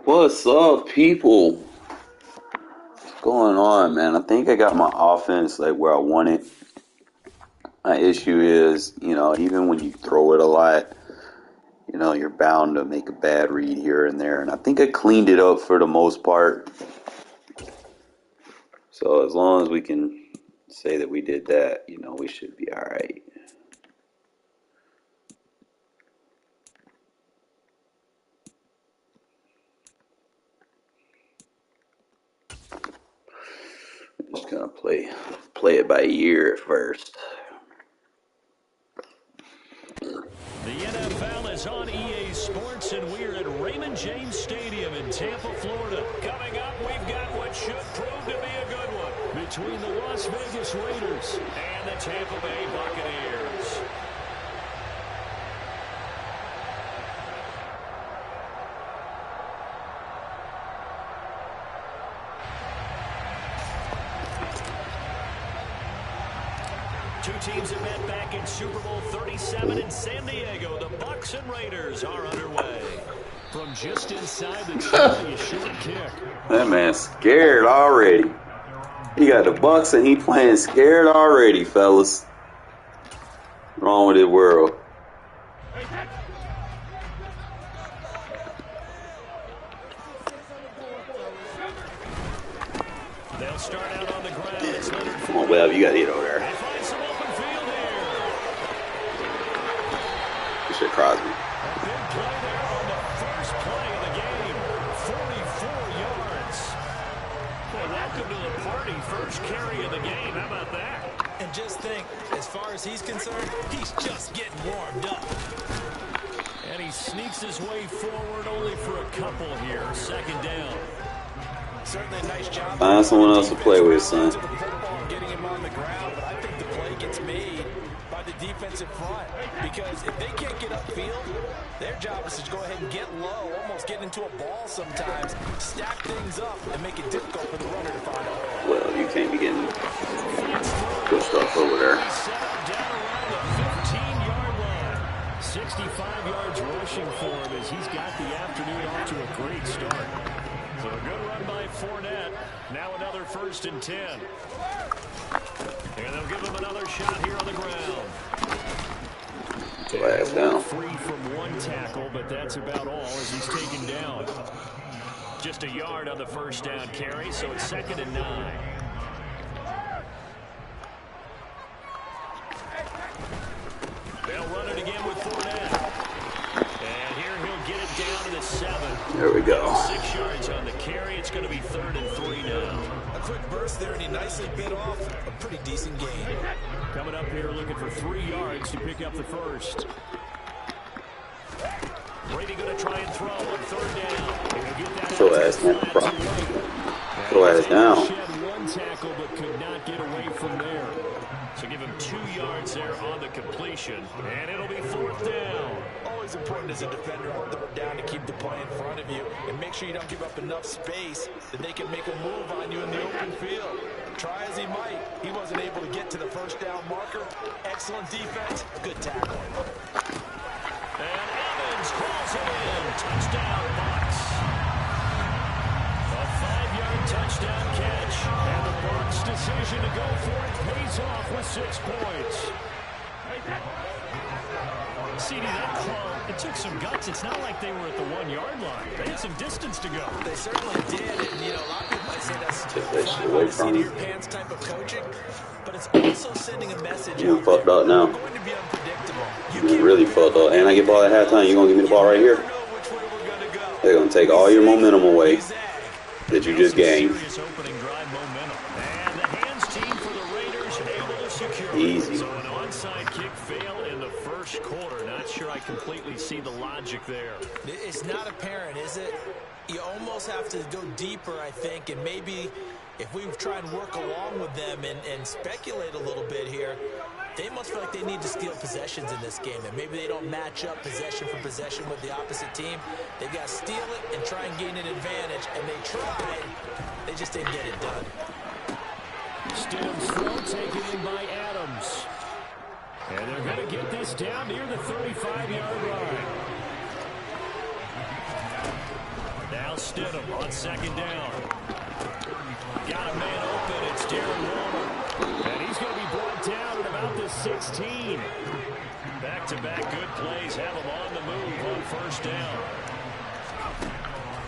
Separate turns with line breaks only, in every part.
What's up, people? What's going on, man? I think I got my offense like where I want it. My issue is, even when you throw it a lot, you're bound to make a bad read here and there. And I think I cleaned it up for the most part. So as long as we can say that we did that, we should be all right. Just gonna play it by ear at first.
The NFL is on EA Sports, and we're at Raymond James Stadium in Tampa, Florida. Coming up, we've got what should prove to be a good one between the Las Vegas Raiders and the Tampa Bay Buccaneers. Two teams have met back in Super Bowl 37 in San Diego. The Bucs and Raiders are underway. From just inside the 20, a short kick.
That man's scared already. He got the Bucs and he playing scared already, fellas. What's wrong with the world?
They'll start out on the ground. It's Leonard.
Come on, Webb, you got to hit over there.
They find some open field here.
This shit Crosby.
A big play there on the first play of the game. 44 yards. Well, welcome to the party. First carry of the game. How about that?
And just think, as far as he's concerned, he's just getting warmed up.
And he sneaks his way forward only for a couple here. Second down.
Certainly a nice job.
Find someone else to play with, son.
Getting him on the ground, but I think the play gets made by the defensive front. Because if they can't get upfield, their job is to go ahead and get low, almost get into a ball sometimes, stack things up, and make it difficult for the runner to find a hole.
Well, you can't be getting good stuff over there.
Down around the 15-yard line. 65 yards rushing for him as he's got the afternoon off to a great start. So a good run by Fournette. Now another 1st and 10. And they'll give him another shot here on the ground.
Last down.
Free from one tackle, but that's about all as he's taken down. Just a yard on the first down carry, so it's 2nd and 9. They'll run it again with Fournette. And here he'll get it down to the 7.
There we go.
6 yards on the carry. It's going to be 3rd and 3 now.
A quick burst there, and he nicely bit off a pretty decent gain.
Coming up here looking for 3 yards to pick up the first. Brady going to try and throw on 3rd down.
Throw ass down. Throw ass down.
Shed one tackle but could not get away from there. So give him 2 yards there on the completion. And it'll be 4th down.
Always important as a defender on 3rd down to keep the play in front of you and make sure you don't give up enough space that they can make a move on you in the open field. Try as he might, he wasn't able to get to the 1st down marker. Excellent defense, good tackle.
And Evans calls it in. Touchdown, Bucs. A 5-yard touchdown catch. And the Bucs' decision to go for it pays off with 6 points. CD, that call, it took some guts. It's not like they were at the 1-yard line. They had some distance to go.
They certainly did. And, a lot of people might say that's
Take away from
seat of your pants type of coaching. But it's also sending a message
You
out
fucked
there.
up now.
You're going to be unpredictable.
You really fucked up. And I get ball at halftime. You gonna give me the ball right here? They're gonna take all your momentum away that you just gained.
Serious opening drive momentum. And the hands team for the Raiders able to secure.
Easy.
So an onside kick fail in the first quarter. Not sure I completely see the logic there.
It's not apparent, is it? You almost have to go deeper, I think, and maybe if we try and work along with them and speculate a little bit here, they must feel like they need to steal possessions in this game, and maybe they don't match up possession for possession with the opposite team. They've got to steal it and try and gain an advantage, and they tried. They just didn't get it done.
Stidham's throw taken in by Adams. And they're going to get this down near the 35-yard line. Now Now Stidham on second down. Got a man open. It's Darren Waller. And he's going to be brought down at about the 16. Back-to-back good plays have him on the move on first down.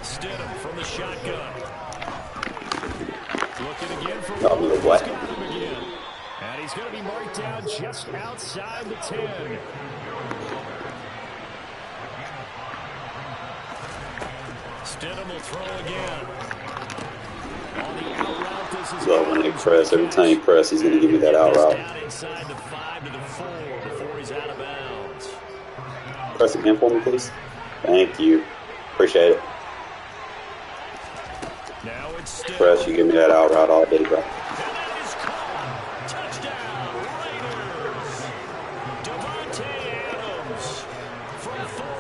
Stidham from the shotgun. Looking again for Waller. He's got him again. And he's going to be marked down just outside the 10. Stidham will throw again. On the out route, this is
so when they press, every time he press, he's going to give me that out route.
Down inside the 5 to the 4 before he's out of bounds.
Press again for me, please. Thank you. Appreciate it.
Now it's Stidham.
Press, you give me that out route all day, bro.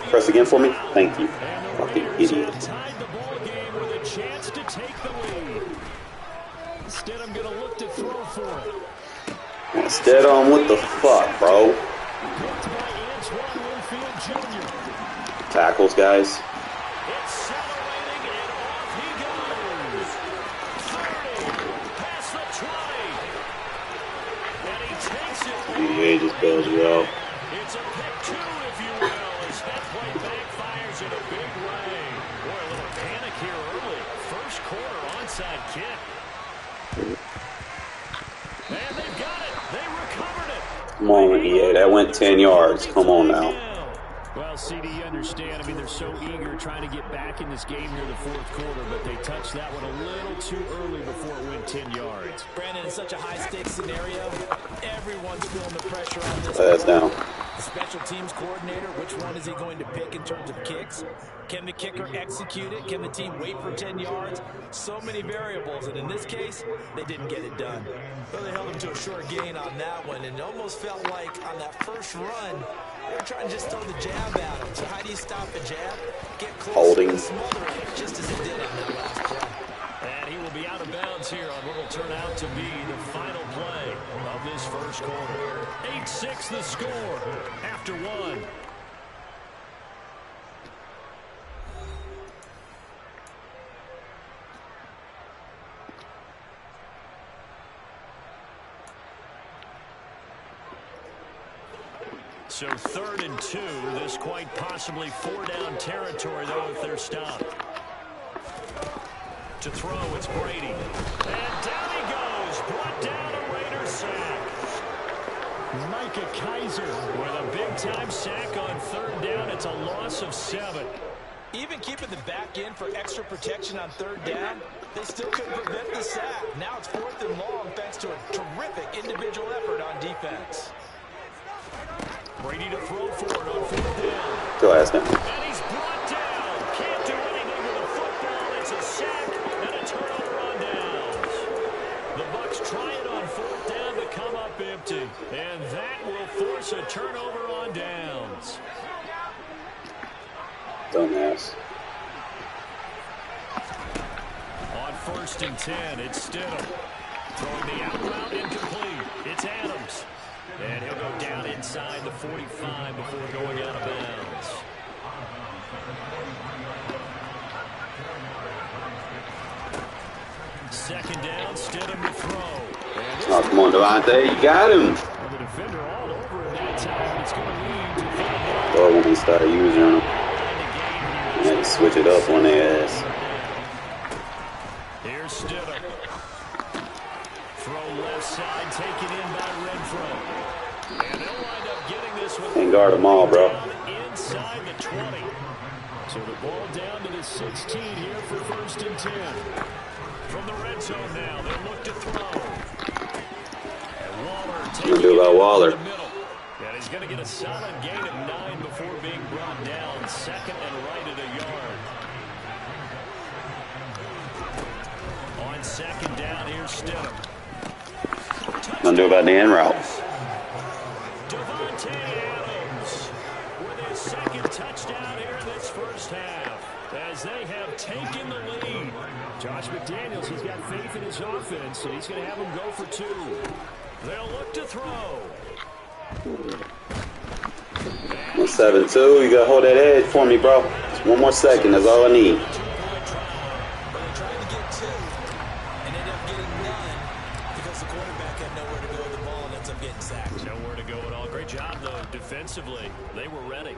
Press again for me. Thank you. Fucking idiot.
Tied the ball game with a chance to take the lead. Stidham gonna look to throw for it.
Stidham, what the fuck, bro? Tackles, guys.
Accelerating and off he goes. 30 past the 20. And he takes it.
DA just bails you out.
It's a pick 2, if you will, as that play backfires in a big way. Boy, a little panic here early. First quarter onside kick. And they've got it. They recovered it.
Come on, EA. That went 10 yards. Come on now.
Well, CD, you understand. I mean, they're so eager trying to get back in this game near the fourth quarter, but they touched that one a little too early before it went 10 yards.
Brandon, in such a high-stakes scenario, everyone's feeling the pressure on this.
That's down.
The special teams coordinator, which one is he going to pick in terms of kicks? Can the kicker execute it? Can the team wait for 10 yards? So many variables, and in this case, they didn't get it done. Well, they held him to a short gain on that one, and it almost felt like on that first run, they were trying to just throw the jab at him. So how do you stop a jab? Get close
Holding.
and smother it, just as he did on that last play.
And he will be out of bounds here on what will turn out to be the final play of this first quarter. 8-6 the score after one. So 3rd and 2, this quite possibly 4-down territory, though, if they're stopped. To throw, it's Brady. And down he goes, brought down a Raider sack. Micah Kaiser with a big-time sack on 3rd down. It's a loss of 7.
Even keeping the back in for extra protection on 3rd down, they still couldn't prevent the sack. Now it's 4th and long thanks to a terrific individual effort on defense.
Brady to throw for it on 4th down.
Go ask him.
And he's brought down. Can't do anything with the football. It's a sack and a turnover on downs. The Bucs try it on 4th down to come up empty. And that will force a turnover on downs.
Dumbass.
On 1st and 10, it's Stidham. Throwing the out route incomplete. It's Adams. And he'll go down inside the 45 before going out of bounds. Second down, Stidham to throw.
Oh, come on, Devontae. You got him.
Well, the defender all over him that time. It's going to lead to 5.
Or when he started using them. You had to switch it up on their ass.
Here's Stidham. Throw left side, taken in by Renfro. And they'll wind up getting this with
Can't guard them all, bro.
inside the 20. So the ball down to the 16 here for 1st and 10. From the red zone now, they'll look to throw. And Waller taking
What do about Waller?
it in the middle. And he's going to get a solid gain of 9 before being brought down. 2nd and right at a yard. On 2nd down, here's Stidham.
What do about the end route?
Davante Adams with his 2nd touchdown here in this first half as they have taken the lead. Josh McDaniels, he's got faith in his offense, and he's going to have them go for 2. They'll look to throw.
7-2. You got to hold that edge for me, bro. Just one more second. That's all I need.
defensively, they were ready.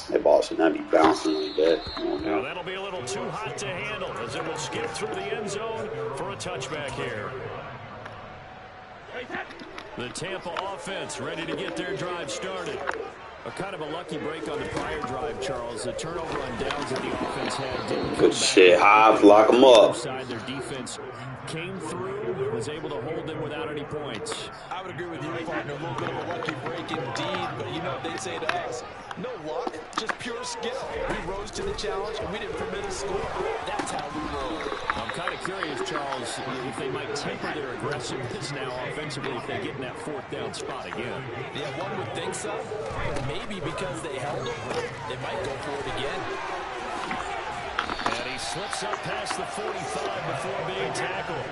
That ball should not be bouncing like that.
Now that'll be a little too hot to handle as it will skip through the end zone for a touchback here. The Tampa offense ready to get their drive started. A kind of a lucky break on the prior drive, Charles. The turnover on downs that the offense had didn't
good shit, Hive. Lock them up.
Their defense came through, was able to hold them without any points.
I would agree with you, partner. A little bit of a lucky break indeed, but you know what they'd say to us? No luck, just pure skill. We rose to the challenge, and we didn't permit a score. That's how we roll.
I'm kind of curious, Charles, if they might temper their aggressiveness now offensively if they get in that fourth down spot again.
Yeah, one would think so. Maybe because they held it, they might go for it again.
And he slips up past the 45 before being tackled.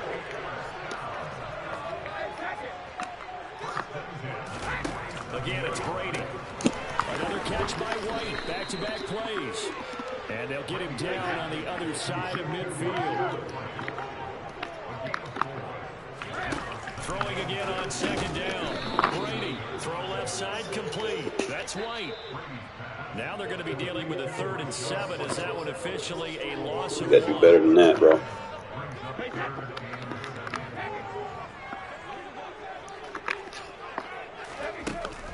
Again, it's Brady. Another catch by White. Back-to-back plays. And they'll get him down on the other side of midfield. Throwing again on second down. Brady, throw left side, complete. That's White. Now they're going to be dealing with a 3rd and 7. Is that one officially a loss of 1?
You gotta do better than that, bro.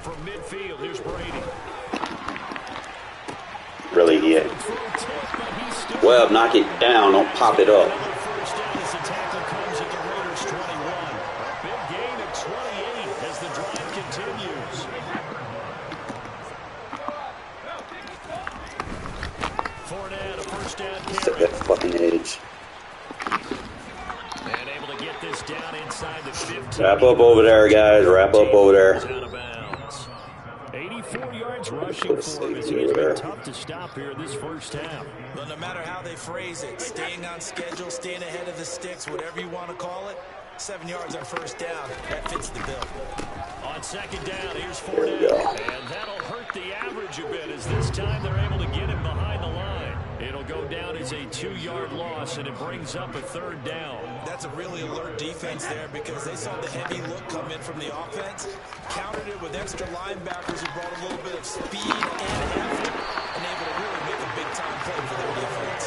From midfield, here's Brady.
Really, yeah. Well, knock it down. Don't pop it up.
First down as the tackle comes at the Raiders 21. A big gain of 28 as the drive continues. Fournette, a first down
Set
carry.
that fucking edge.
And able to get this down inside the 15.
Wrap up over there, guys. Wrap up over there.
Out of bounds. 84 yards rushing for him as he has been tough to stop here this first half.
But no matter how they phrase it, staying on schedule, staying ahead of the sticks, whatever you want to call it, 7 yards on first down, that fits the bill.
On second down, here's Fournette. And that'll hurt the average a bit as this time they're able to get him behind the line. It'll go down as a 2-yard loss, and it brings up a 3rd down.
That's a really alert defense there because they saw the heavy look come in from the offense, countered it with extra linebackers who brought a little bit of speed and effort, and able to really make a big-time play for their defense.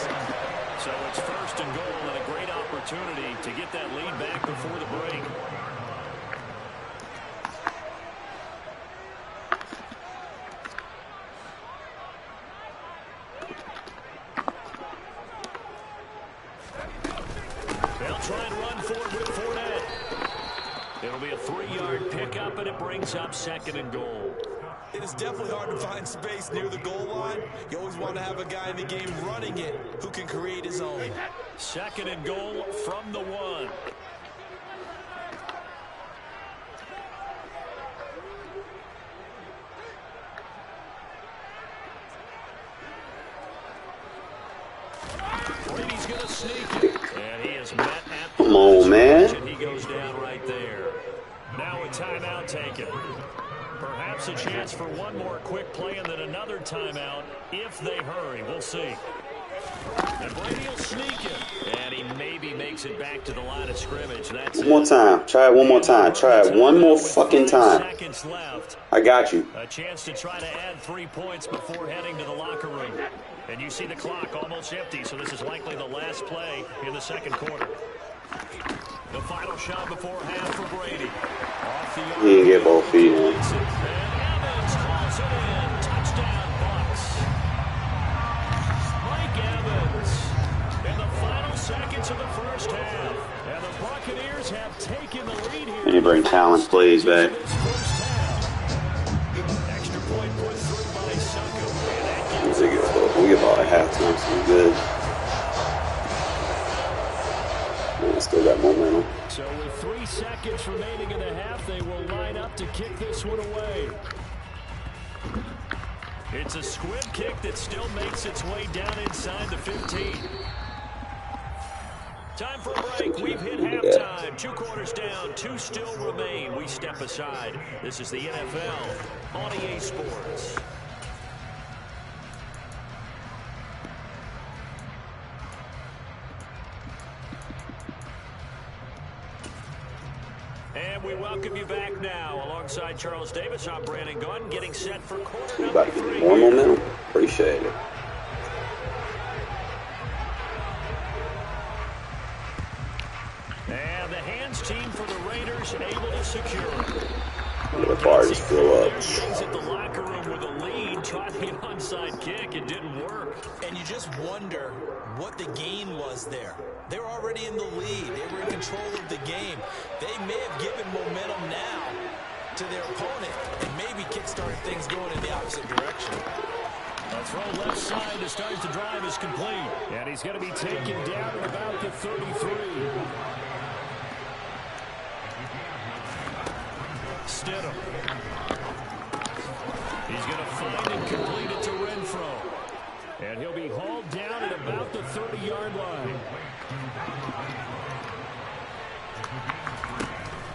So it's 1st and goal and a great opportunity to get that lead back before the break. They'll try and run for it with Fournette. It'll be a 3-yard pickup, and it brings up 2nd and goal.
It is definitely hard to find space near the goal line. You always want to have a guy in the game running it who can create his own.
2nd and goal from the 1. Brady's going to sneak it. And he is met at the
Come on, man.
and he goes down right there. Now a timeout taken. Perhaps a chance for one more quick play and then another timeout if they hurry. We'll see. And Brady will sneak it. And he maybe makes it back to the line of scrimmage. That's
One more time. Try it one more time. Try it one more fucking time.
Seconds left.
I got you.
A chance to try to add 3 points before heading to the locker room. And you see the clock almost empty, so this is likely the last play in the 2nd quarter. The final shot before half for Brady. Off the arm.
He didn't get both feet, man.
And Evans calls it in. Touchdown, Bucks. Mike Evans in the final seconds of the first half. And the Buccaneers have taken the lead here.
And you bring Talon plays back.
Extra point put through by Succo.
We get about a halftime, so good. Man, still got momentum.
So with 3 seconds remaining in the half, they will line up to kick this one away. It's a squib kick that still makes its way down inside the 15. Time for a break. We've hit halftime. 2 quarters down. 2 still remain. We step aside. This is the NFL on EA Sports. And we welcome you back now. Alongside Charles Davis, I'm Brandon Gunn, getting set for quarter
We
number
about to get
3.
more momentum. Appreciate it.
And the hands team for the Raiders able to secure it.
The bar just fill up.
Exit the locker room with a lead, tried the onside kick, it didn't work.
And you just wonder what the gain was there. They were already in the lead. They were in control of the game. They may have given momentum now to their opponent and maybe kickstarted things going in the opposite direction.
A throw left side to start the drive is complete. And he's going to be taken down at about the 33. Stidham. He's going to find and complete it to Renfro. And he'll be hauled down at about the 30-yard line.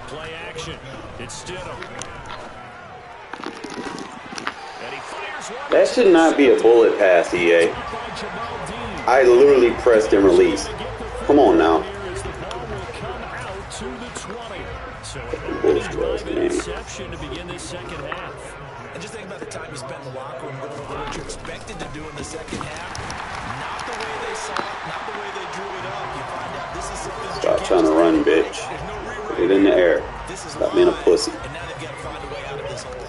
Play action. It's Stidham. And he fires one.
That should not be a bullet pass, EA. I literally pressed and released. Come on now.
So an interception to begin this second half.
And just think about the time you spent in the locker room with what you expected to do in the second half. Not the way they saw it, not the way they drew it up. You find out this is something that
Stop trying to run, bitch. Put it in the air. Stop being a pussy.
And now they've got to find a way out of this hole.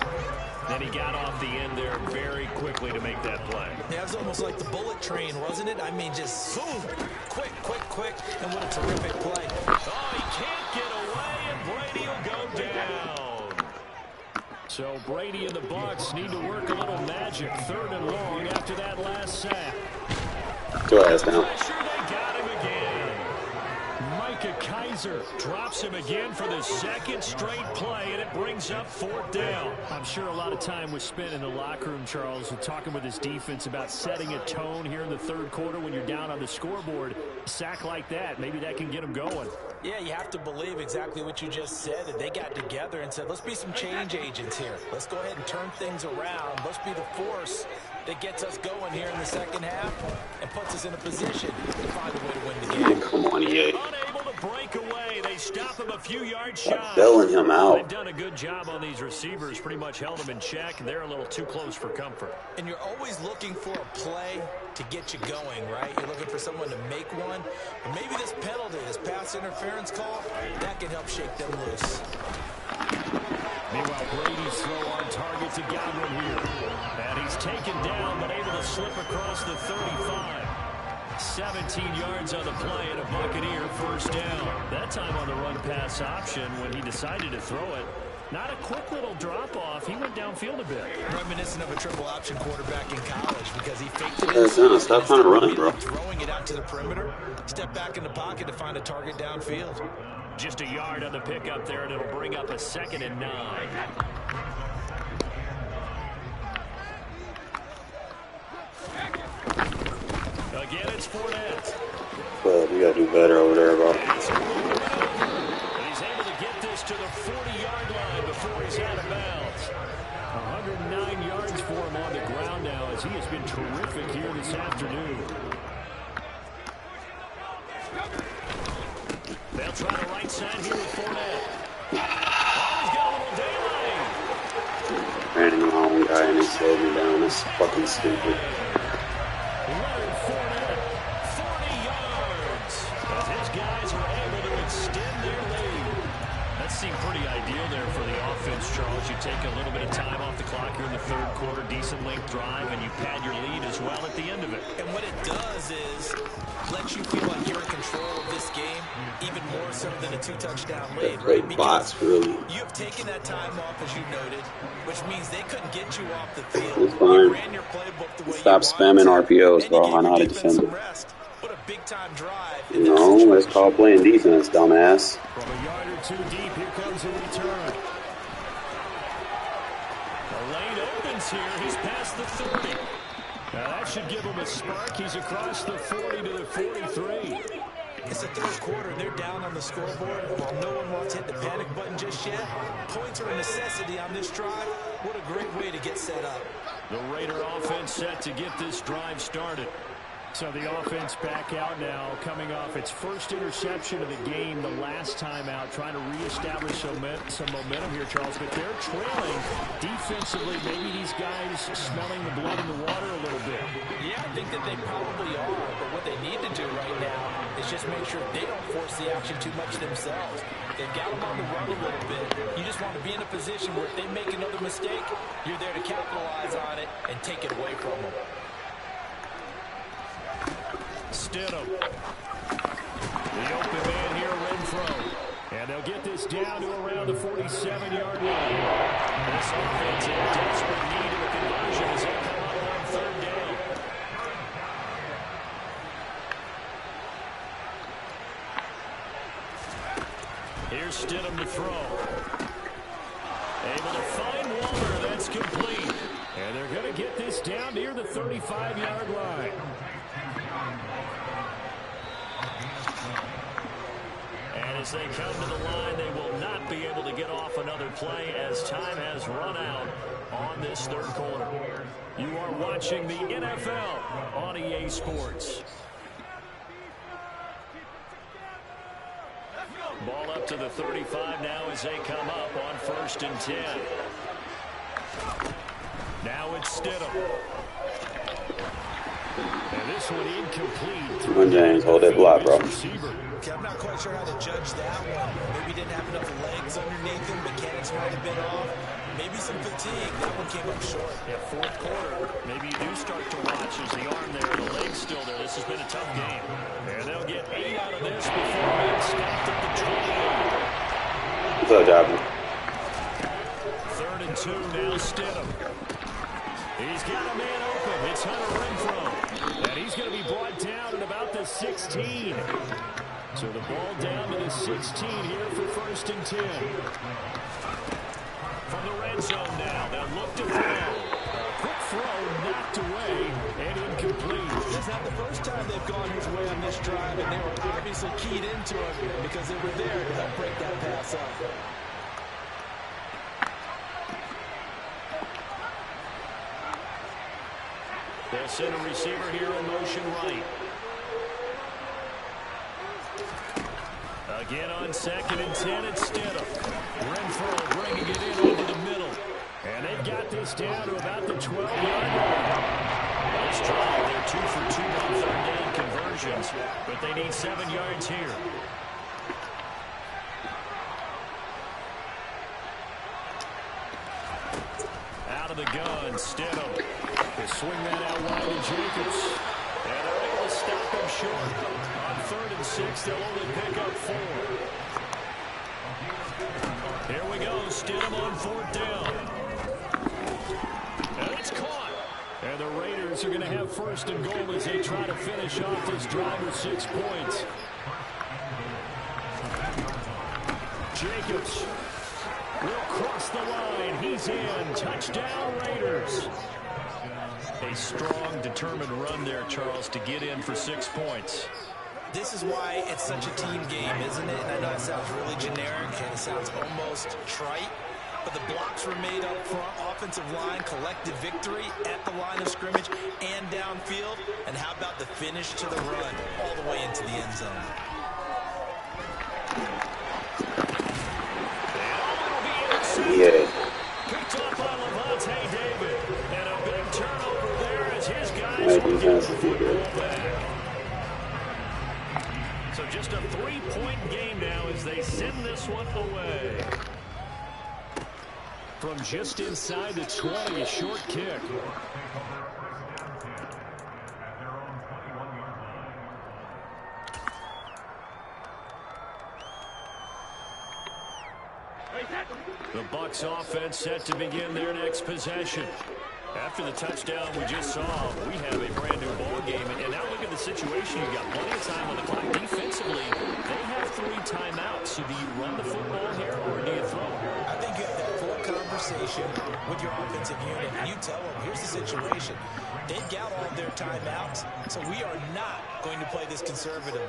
Then he got off the end there very quickly to make that play.
Yeah, it was almost like the bullet train, wasn't it? I mean, just boom, quick, quick, quick, and what a terrific play.
Oh, he can't get away, and Brady will go down. So Brady and the Bucs need to work a little magic. 3rd and long after that last sack.
Go ass down.
They got him again. Micah Kaiser drops him again for the second straight play, and it brings up 4th down. I'm sure a lot of time was spent in the locker room, Charles, talking with his defense about setting a tone here in the 3rd quarter when you're down on the scoreboard. A sack like that, maybe that can get him going.
Yeah, you have to believe exactly what you just said, that they got together and said, let's be some change agents here. Let's go ahead and turn things around. Let's be the force that gets us going here in the second half and puts us in a position to find a way to win the game.
Come on, EA.
Unable to break away. They stop him a few yards shy.
Bailing him out.
They've done a good job on these receivers. Pretty much held them in check. They're a little too close for comfort.
And you're always looking for a play to get you going, right? You're looking for someone to make one. But maybe this penalty, this pass interference call, that can help shake them loose.
Meanwhile, Brady's throw on target to Godwin here. And he's taken down, but able to slip across the 35. 17 yards on the play and a Buccaneer 1st down. That time on the run-pass option when he decided to throw it. Not a quick little drop-off. He went downfield a bit.
Reminiscent of a triple option quarterback in college because he faked it.
Stop trying to run, bro.
Throwing it out to the perimeter. Step back in the pocket to find a target downfield.
Just a yard on the pickup there, and it'll bring up a 2nd and 9. Again, it's Fournette.
But we gotta do better over there, bro.
And he's able to get this to the 40-yard line before he's out of bounds. 109 yards for him on the ground now as he has been terrific here this afternoon. They'll try the right side here with Fournette. Oh, he's got a little daylight.
Ran in the wrong guy and he slowed me down. That's fucking stupid.
Leonard Fournette, 40 yards. As his guys are able to extend their lead. That seemed pretty ideal there for the offense, Charles. You take a little bit of time off the clock here in the 3rd quarter, decent length drive, and you pad your lead as well at the end of it.
And what it does is lets you feel like you're in control of this game, even more so than a 2-touchdown lead.
Great bots, really.
You have taken that time off, as you noted, which means they couldn't get you off the field.
It's fine.
You ran your playbook the way
Stop spamming RPOs, bro. I know how to defend it.
What a big-time drive.
No, let's call playing defense, dumbass.
From a yard or 2 deep, here comes a return. The lane opens here. He's past the 30. Now that should give him a spark. He's across the 40 to the 43.
It's the 3rd quarter. They're down on the scoreboard. While no one wants to hit the panic button just yet, points are a necessity on this drive. What a great way to get set up.
The Raider offense set to get this drive started. So the offense back out now, coming off its first interception of the game the last time out, trying to reestablish some momentum here, Charles. But they're trailing defensively. Maybe these guys smelling the blood in the water a little bit.
Yeah, I think that they probably are. But what they need to do right now is just make sure they don't force the action too much themselves. They've got them on the run a little bit. You just want to be in a position where if they make another mistake, you're there to capitalize on it and take it away from them.
Stidham. The open man here, Renfro. And they'll get this down to around the 47-yard line. This offense in desperate need of a conversion as they come up on third down. Here's Stidham to throw. Able to find Waller. That's complete. And they're going to get this down near the 35-yard line. And as they come to the line, they will not be able to get off another play as time has run out on this third quarter. You are watching the NFL on EA Sports. Ball up to the 35 now as they come up on 1st and 10. Now it's Stidham. And this one incomplete.
Come on, James, hold that block, bro.
Okay, I'm not quite sure how to judge that one. Maybe didn't have enough legs underneath him. Mechanics might have been off. Maybe some fatigue. That one came up short.
Yeah, fourth quarter. Maybe you do start to watch as the arm there, the leg's still there. This has been a tough game. And they'll get 8 out of this before being stopped at the 28.
What's up, Joplin?
3rd and 2 now, Stidham. He's got a man open. It's Hunter Renfro. And he's going to be brought down at about the 16. So the ball down to the 16 here for 1st and 10. From the red zone now, they'll look to throw. Quick throw knocked away and incomplete.
It's not the first time they've gone his way on this drive, and they were obviously keyed into it because they were there to help break that pass up.
They'll send a receiver here in motion right. Again on 2nd and 10, it's Stidham. Renfro bringing it in over the middle. And they've got this down to about the 12-yard line. Let's try. They're 2 for 2 on third down conversions, but they need 7 yards here. Out of the gun, Stidham. They swing that out wide to Jacobs. And they're able to stop him short. On 3rd and 6, they'll only pick up 4. Here we go. Stidham on 4th down. And it's caught. And the Raiders are going to have 1st and goal as they try to finish off this drive with 6 points. Jacobs will cross the line. He's in. Touchdown, Raiders. A strong, determined run there, Charles, to get in for 6 points.
This is why it's such a team game, isn't it? And I know it sounds really generic and it sounds almost trite, but the blocks were made up front. Offensive line, collective victory at the line of scrimmage and downfield. And how about the finish to the run all the way into the end zone?
Yeah.
Picked up by Levante David. And a big turnover there as his guys
Right,
will get the
defense.
football back. So just a 3-point game now as they send this one away. From just inside the 20, a short kick. The Bucs offense set to begin their next possession. After the touchdown we just saw, we have a brand new ball game. And now look at the situation. You've got plenty of time on the clock. Defensively, they have 3 timeouts. So do you run the football here or do you throw?
I think you have that full conversation with your offensive unit. You tell them, here's the situation. They've got all their timeouts, so we are not going to play this conservatively.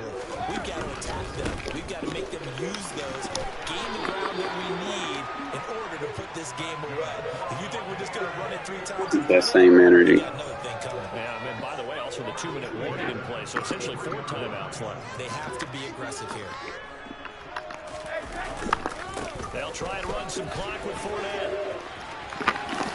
We've got to attack them. We've got to make them use those, gain the ground that we need in order to put this game away. If you think we're just going to run it 3 times,
That same energy.
we got another thing coming.
Yeah, and by the way, also the 2-minute warning in play, so essentially 4 timeouts left.
They have to be aggressive here.
They'll try and run some clock with Fournette.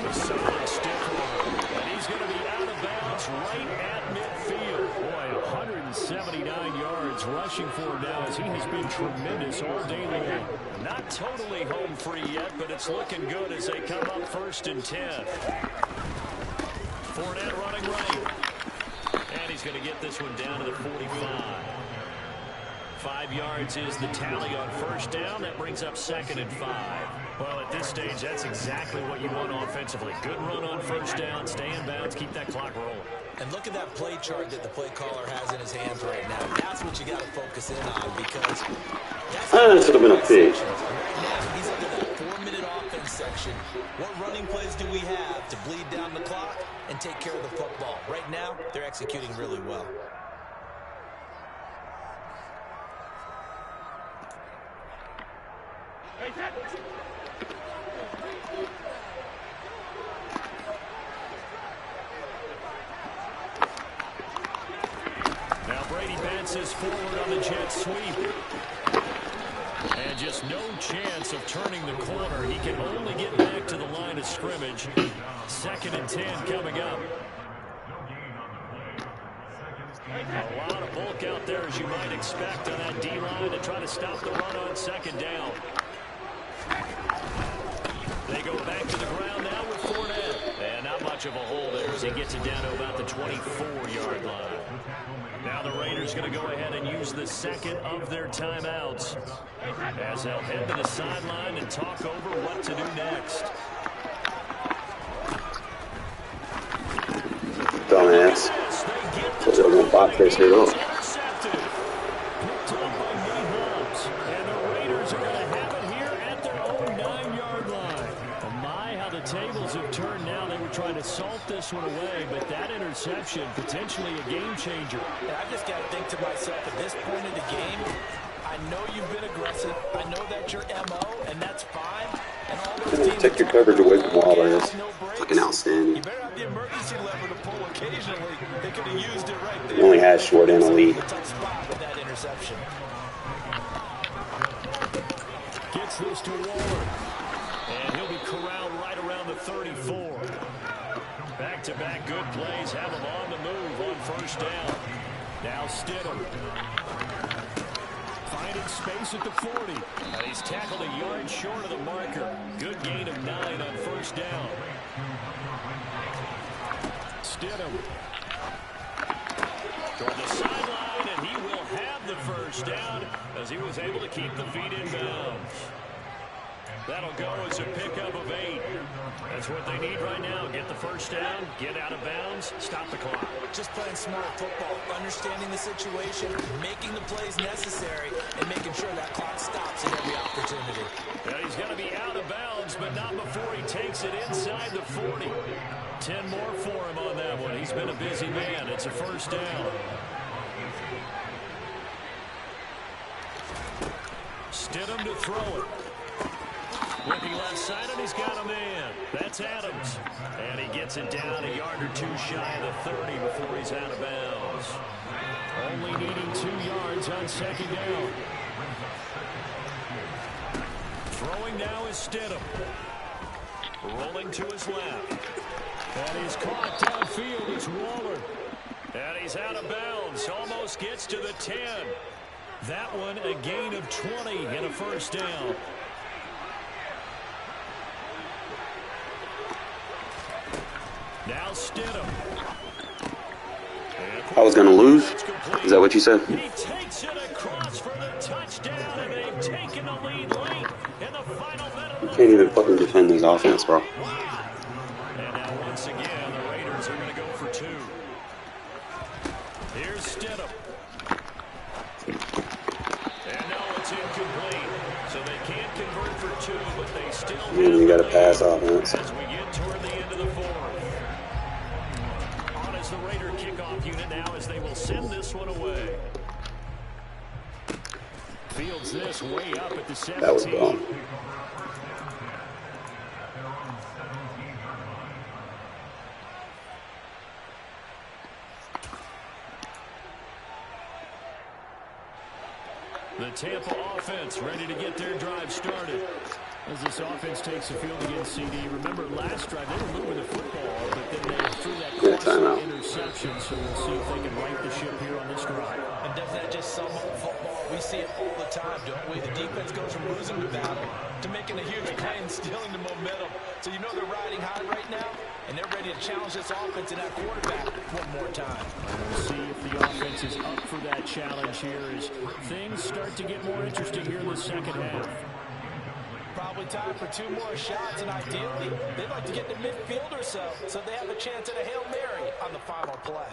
The solid stick roll. And he's going to be out of bounds right at midfield. Boy, 179 yards rushing for him now as he has been tremendous all day long. Not totally home free yet, but it's looking good as they come up 1st and 10. Fournette running right. And he's going to get this one down to the 45. 5 yards is the tally on 1st down. That brings up 2nd and 5. Well, at this stage, that's exactly what you want offensively. Good run on 1st down, stay in bounds, keep that clock rolling.
And look at that play chart that the play caller has in his hands right now. That's what you got to focus in on because
That should have been a pick.
Right now, he's under that 4-minute offense section. What running plays do we have to bleed down the clock and take care of the football? Right now, they're executing really well.
Now Brady bounces forward on the jet sweep. And just no chance of turning the corner. He can only get back to the line of scrimmage. 2nd and 10 coming up. A lot of bulk out there, as you might expect, on that D-line to try to stop the run on 2nd down. They go back to the ground now with Fournette. And not much of a hole there as he gets it down to about the 24-yard line. Now the Raiders going to go ahead and use the 2nd of their timeouts as they'll head to the sideline and talk over what to do next.
Dumbass. So they're going to box this shit up.
And the Raiders are going to have it here at their own 9-yard line. Oh my, how the tables have turned now. They were trying to salt this one away, but that interception, potentially a game changer.
And I just got to think to myself, at this point in the game, I know you've been aggressive. I know that's your MO, and that's fine. And all those teams
Take your coverage away from Wallace.
no breaks.
Fucking outstanding.
You better have the emergency lever to pull occasionally. They could have used it right there.
He only has short and elite.
A tough spot with that interception.
Gets this to Waller. And he'll be corralled right around the 34. Back-to-back good plays have him on the move on 1st down. Now Stidham. Finding space at the 40. And he's tackled a yard short of the marker. Good gain of 9 on 1st down. Stidham. Toward the sideline, and he will have the 1st down as he was able to keep the feet in bounds. That'll go as a pickup of 8. That's what they need right now. Get the 1st down, get out of bounds, stop the clock.
Just playing smart football, understanding the situation, making the plays necessary, and making sure that clock stops at every opportunity.
Yeah, he's going to be out of bounds, but not before he takes it inside the 40. 10 more for him on that one. He's been a busy man. It's a 1st down. Stidham to throw it. Looking left side, and he's got a man. That's Adams. And he gets it down a yard or 2 shy of the 30 before he's out of bounds. Only needing 2 yards on 2nd down. Throwing now is Stidham. Rolling to his left. And he's caught downfield. It's Waller. And he's out of bounds. Almost gets to the 10. That one a gain of 20 and a 1st down. Now Stidham.
I was going to lose? Is that what you said?
He takes it across for the touchdown, and they've taken the lead late in the final minute.
You can't even fucking defend this offense, bro.
And now once again, the Raiders are going to go for 2. Here's Stidham. And no, it's incomplete. So they can't convert for 2, but they still have
You got to pass offense.
as we get toward the end of the 4th. On as the Raider kickoff unit now as they will send this one one away. Fields this way up at the
That was
17.
dumb.
The Tampa offense ready to get their drive started. As this offense takes the field against CD. Remember last drive, they were moving the football, but then they threw that costly interception. So we'll see if they can right the ship here on this drive.
And doesn't that just sum up football? We see it all the time, don't we? The defense goes from losing the battle to making a huge play and stealing the momentum. So you know they're riding high right now, and they're ready to challenge this offense and that quarterback one more time.
We'll see if the offense is up for that challenge here as things start to get more interesting here in the second half.
Probably time for 2 more shots, and ideally, they'd like to get to midfield or so they have a chance at a Hail Mary on the final play.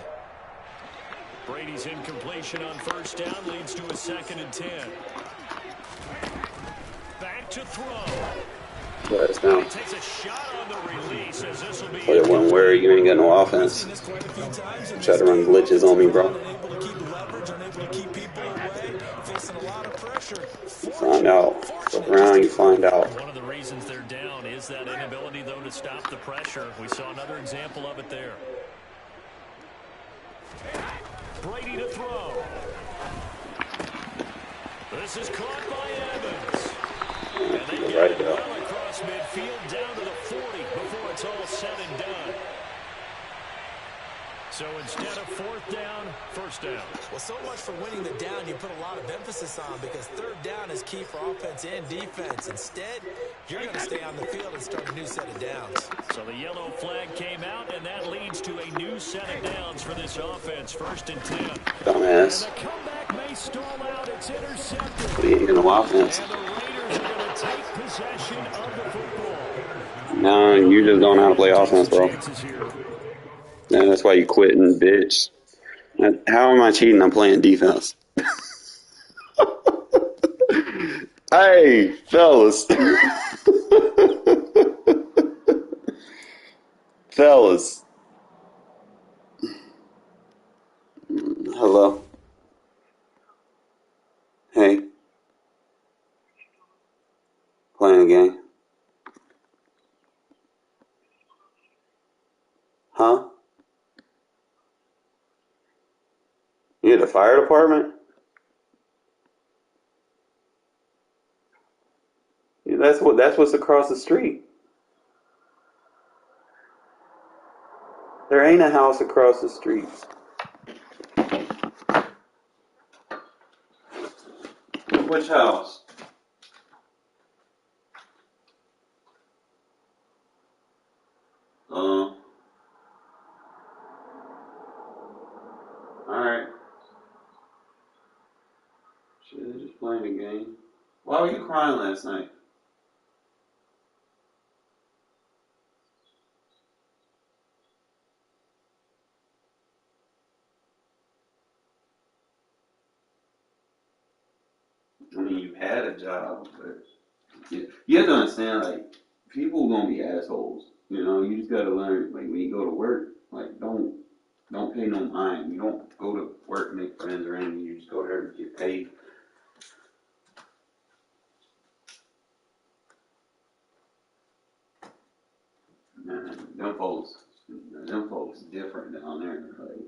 Brady's incompletion on first down leads to a 2nd and 10. Back to throw.
But it's now.
He takes a shot on the release as this will be.
But it wasn't where you ain't got no offense. Try to run glitches on me, bro. Find out. Look around, you find out.
One of the reasons they're down is that inability, though, to stop the pressure. We saw another example of it there. Brady to throw. This is caught by Evans. And they get it well across midfield down to the 40 before it's all said and done. So instead of 4th down, 1st down.
Well, so much for winning the down you put a lot of emphasis on because 3rd down is key for offense and defense. Instead, you're going to stay on the field and start a new set of downs.
So the yellow flag came out, and that leads to a new set of downs for this offense. 1st and 10.
Dumbass.
And the comeback may stall out. It's intercepted.
We ain't got no offense.
And the Raiders are going to take possession of the football.
No, you just don't know how to play offense, bro. And that's why you quitting, bitch. How am I cheating? I'm playing defense. Hey, fellas. Fellas. Hello. Hey. Playing a game. Huh? You at the fire department? Yeah, that's what's across the street. There ain't a house across the street. Which house? Alright. Shit, just playing a game. Why were you crying last night? I mean, you had a job, but you have to understand, like, people gonna be assholes. You know, you just gotta learn, like, when you go to work, like, don't pay no mind. You don't go to work and make friends or anything. You just go there and get paid. Man, them folks different down there. Like,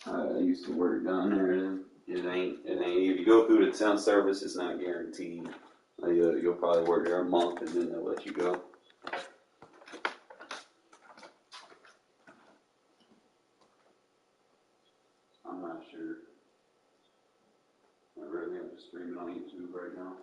I used to work down there, and it ain't. If you go through the temp service, it's not guaranteed. Like, you'll probably work there a month, and then they'll let you go. I'm not sure. I really have to stream it on YouTube right now.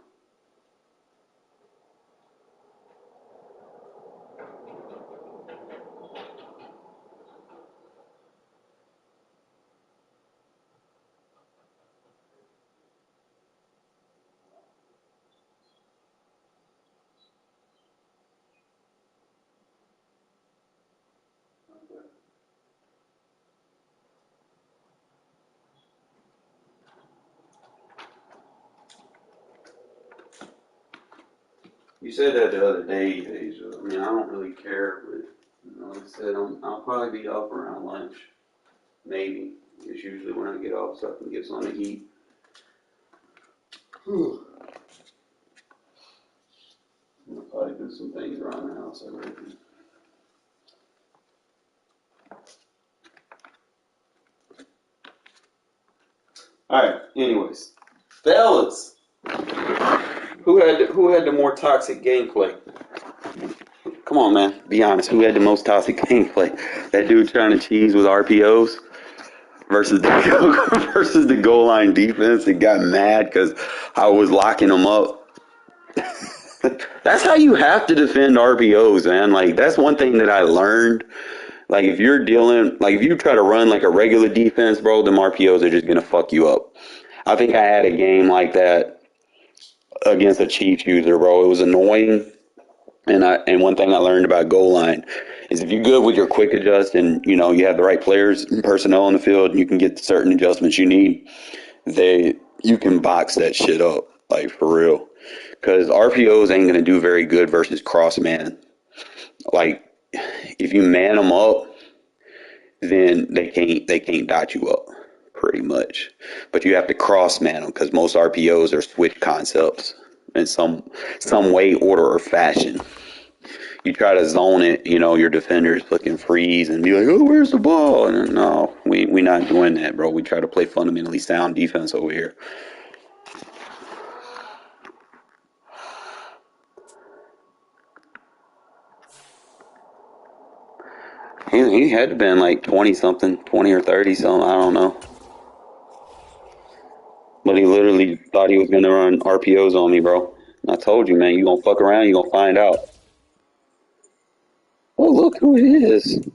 You said that the other day, Asia. I mean, I don't really care, but like I said, I'll probably be up around lunch. Maybe. It's usually when I get off so I can get some to eat. I'll probably do some things around the house, I reckon. Alright, anyways. Fellas! Who had the more toxic gameplay? Come on, man. Be honest. Who had the most toxic gameplay? That dude trying to cheese with RPOs versus the goal line defense that got mad because I was locking them up. That's how you have to defend RPOs, man. Like, that's one thing that I learned. Like, if you try to run like a regular defense, bro, them RPOs are just going to fuck you up. I think I had a game like that against a Chiefs user, bro. It was annoying. And one thing I learned about goal line is if you're good with your quick adjust and, you know, you have the right players and personnel on the field and you can get certain adjustments you need, you can box that shit up, like, for real. Because RPOs ain't going to do very good versus cross man. Like, if you man them up, then they can't dot you up, pretty much. But you have to cross man them because most RPOs are switch concepts in some way, order, or fashion. You try to zone it, you know, your defenders looking freeze and be like, oh, where's the ball? And no, we not doing that, bro. We try to play fundamentally sound defense over here. He had to have been like 20-something, 20 or 30-something, I don't know. But he literally thought he was going to run RPOs on me, bro. And I told you, man, you going to fuck around, you going to find out. Oh, look who it is.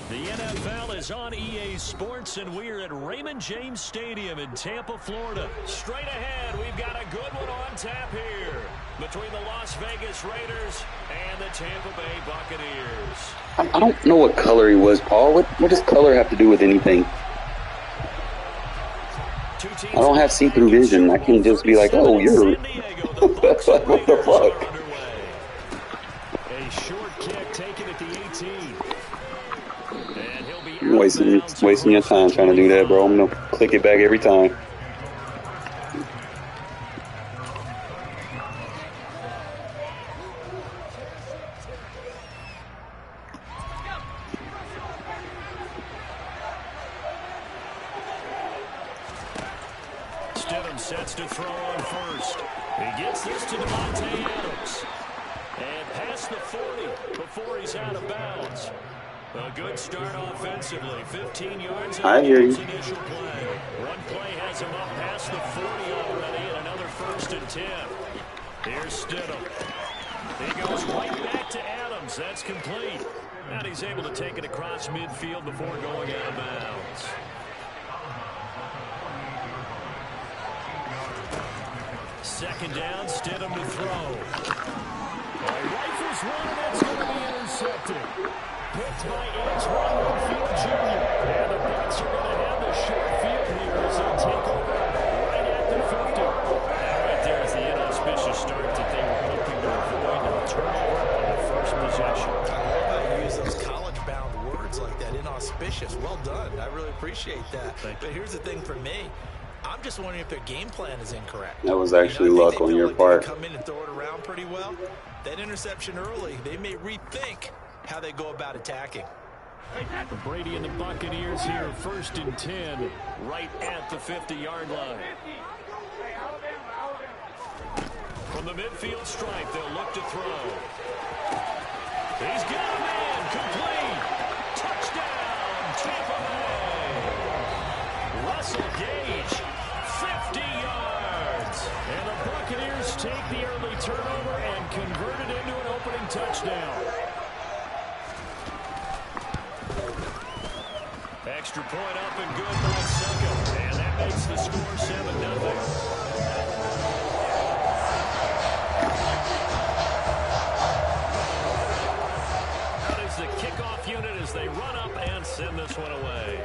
The NFL is on EA Sports, and we're at Raymond James Stadium in Tampa, Florida. Straight ahead, we've got a good one on tap here between the Las Vegas Raiders and the Tampa Bay Buccaneers.
I don't know what color he was, Paul. What does color have to do with anything? I don't have see-through vision. I can't just be like, oh, you're... what the fuck?
A short kick taken at the 18.
You're wasting your time trying to do that, bro. I'm going to click it back every time.
Stidham sets to throw on first. He gets this to Devontae Adams. And past the 40 before he's out of bounds. A good start offensively. 15 yards on his initial play. One play has him up past the 40 already, and another 1st and 10. Here's Stidham. He goes right back to Adams. That's complete. And he's able to take it across midfield before going out of bounds. Second down, Stidham to throw. Rifles one, and it's going to be intercepted. Picked by Antoine Winfield Jr. And the Bucs are going to have the short field here as they take over right at the 50. Now right there is the inauspicious start that they were hoping to avoid, and a turnover on the first possession.
I love how you use those college-bound words like that, inauspicious. Well done. I really appreciate that. But here's the thing for me. I'm just wondering if their game plan is incorrect.
That was actually luck on your part.
Come in and throw it around pretty well. That interception early, they may rethink how they go about attacking.
Brady and the Buccaneers here, 1st and 10, right at the 50-yard line. From the midfield stripe, they'll look to throw. He's got a man, complete. Touchdown, Tampa Bay. Russell Gage, 50 yards. And the Buccaneers take the early turnover and convert it into an opening touchdown. Extra point up and good by Succo. And that makes the score 7-0. That is the kickoff unit as they run up and send this one away.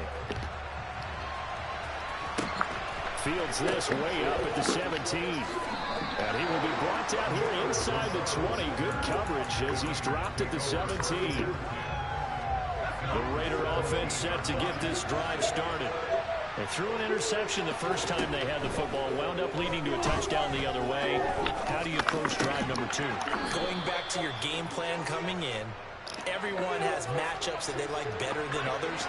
Field gets this way up at the 17. And he will be brought down here inside the 20. Good coverage as he's dropped at the 17. The Raider offense set to get this drive started. They threw an interception the first time they had the football, wound up leading to a touchdown the other way. How do you approach drive number 2?
Going back to your game plan coming in, everyone has matchups that they like better than others,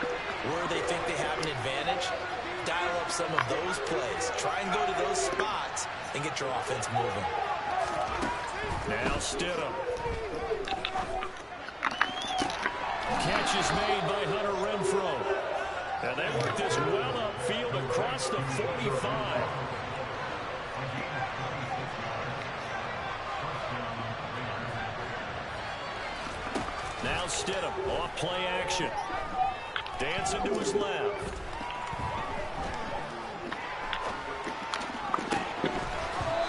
where they think they have an advantage. Dial up some of those plays. Try and go to those spots and get your offense moving.
Now Stidham. Catch is made by Hunter Renfrow. And they work this well upfield across the 45. Now Stidham off play action. Dancing to his left.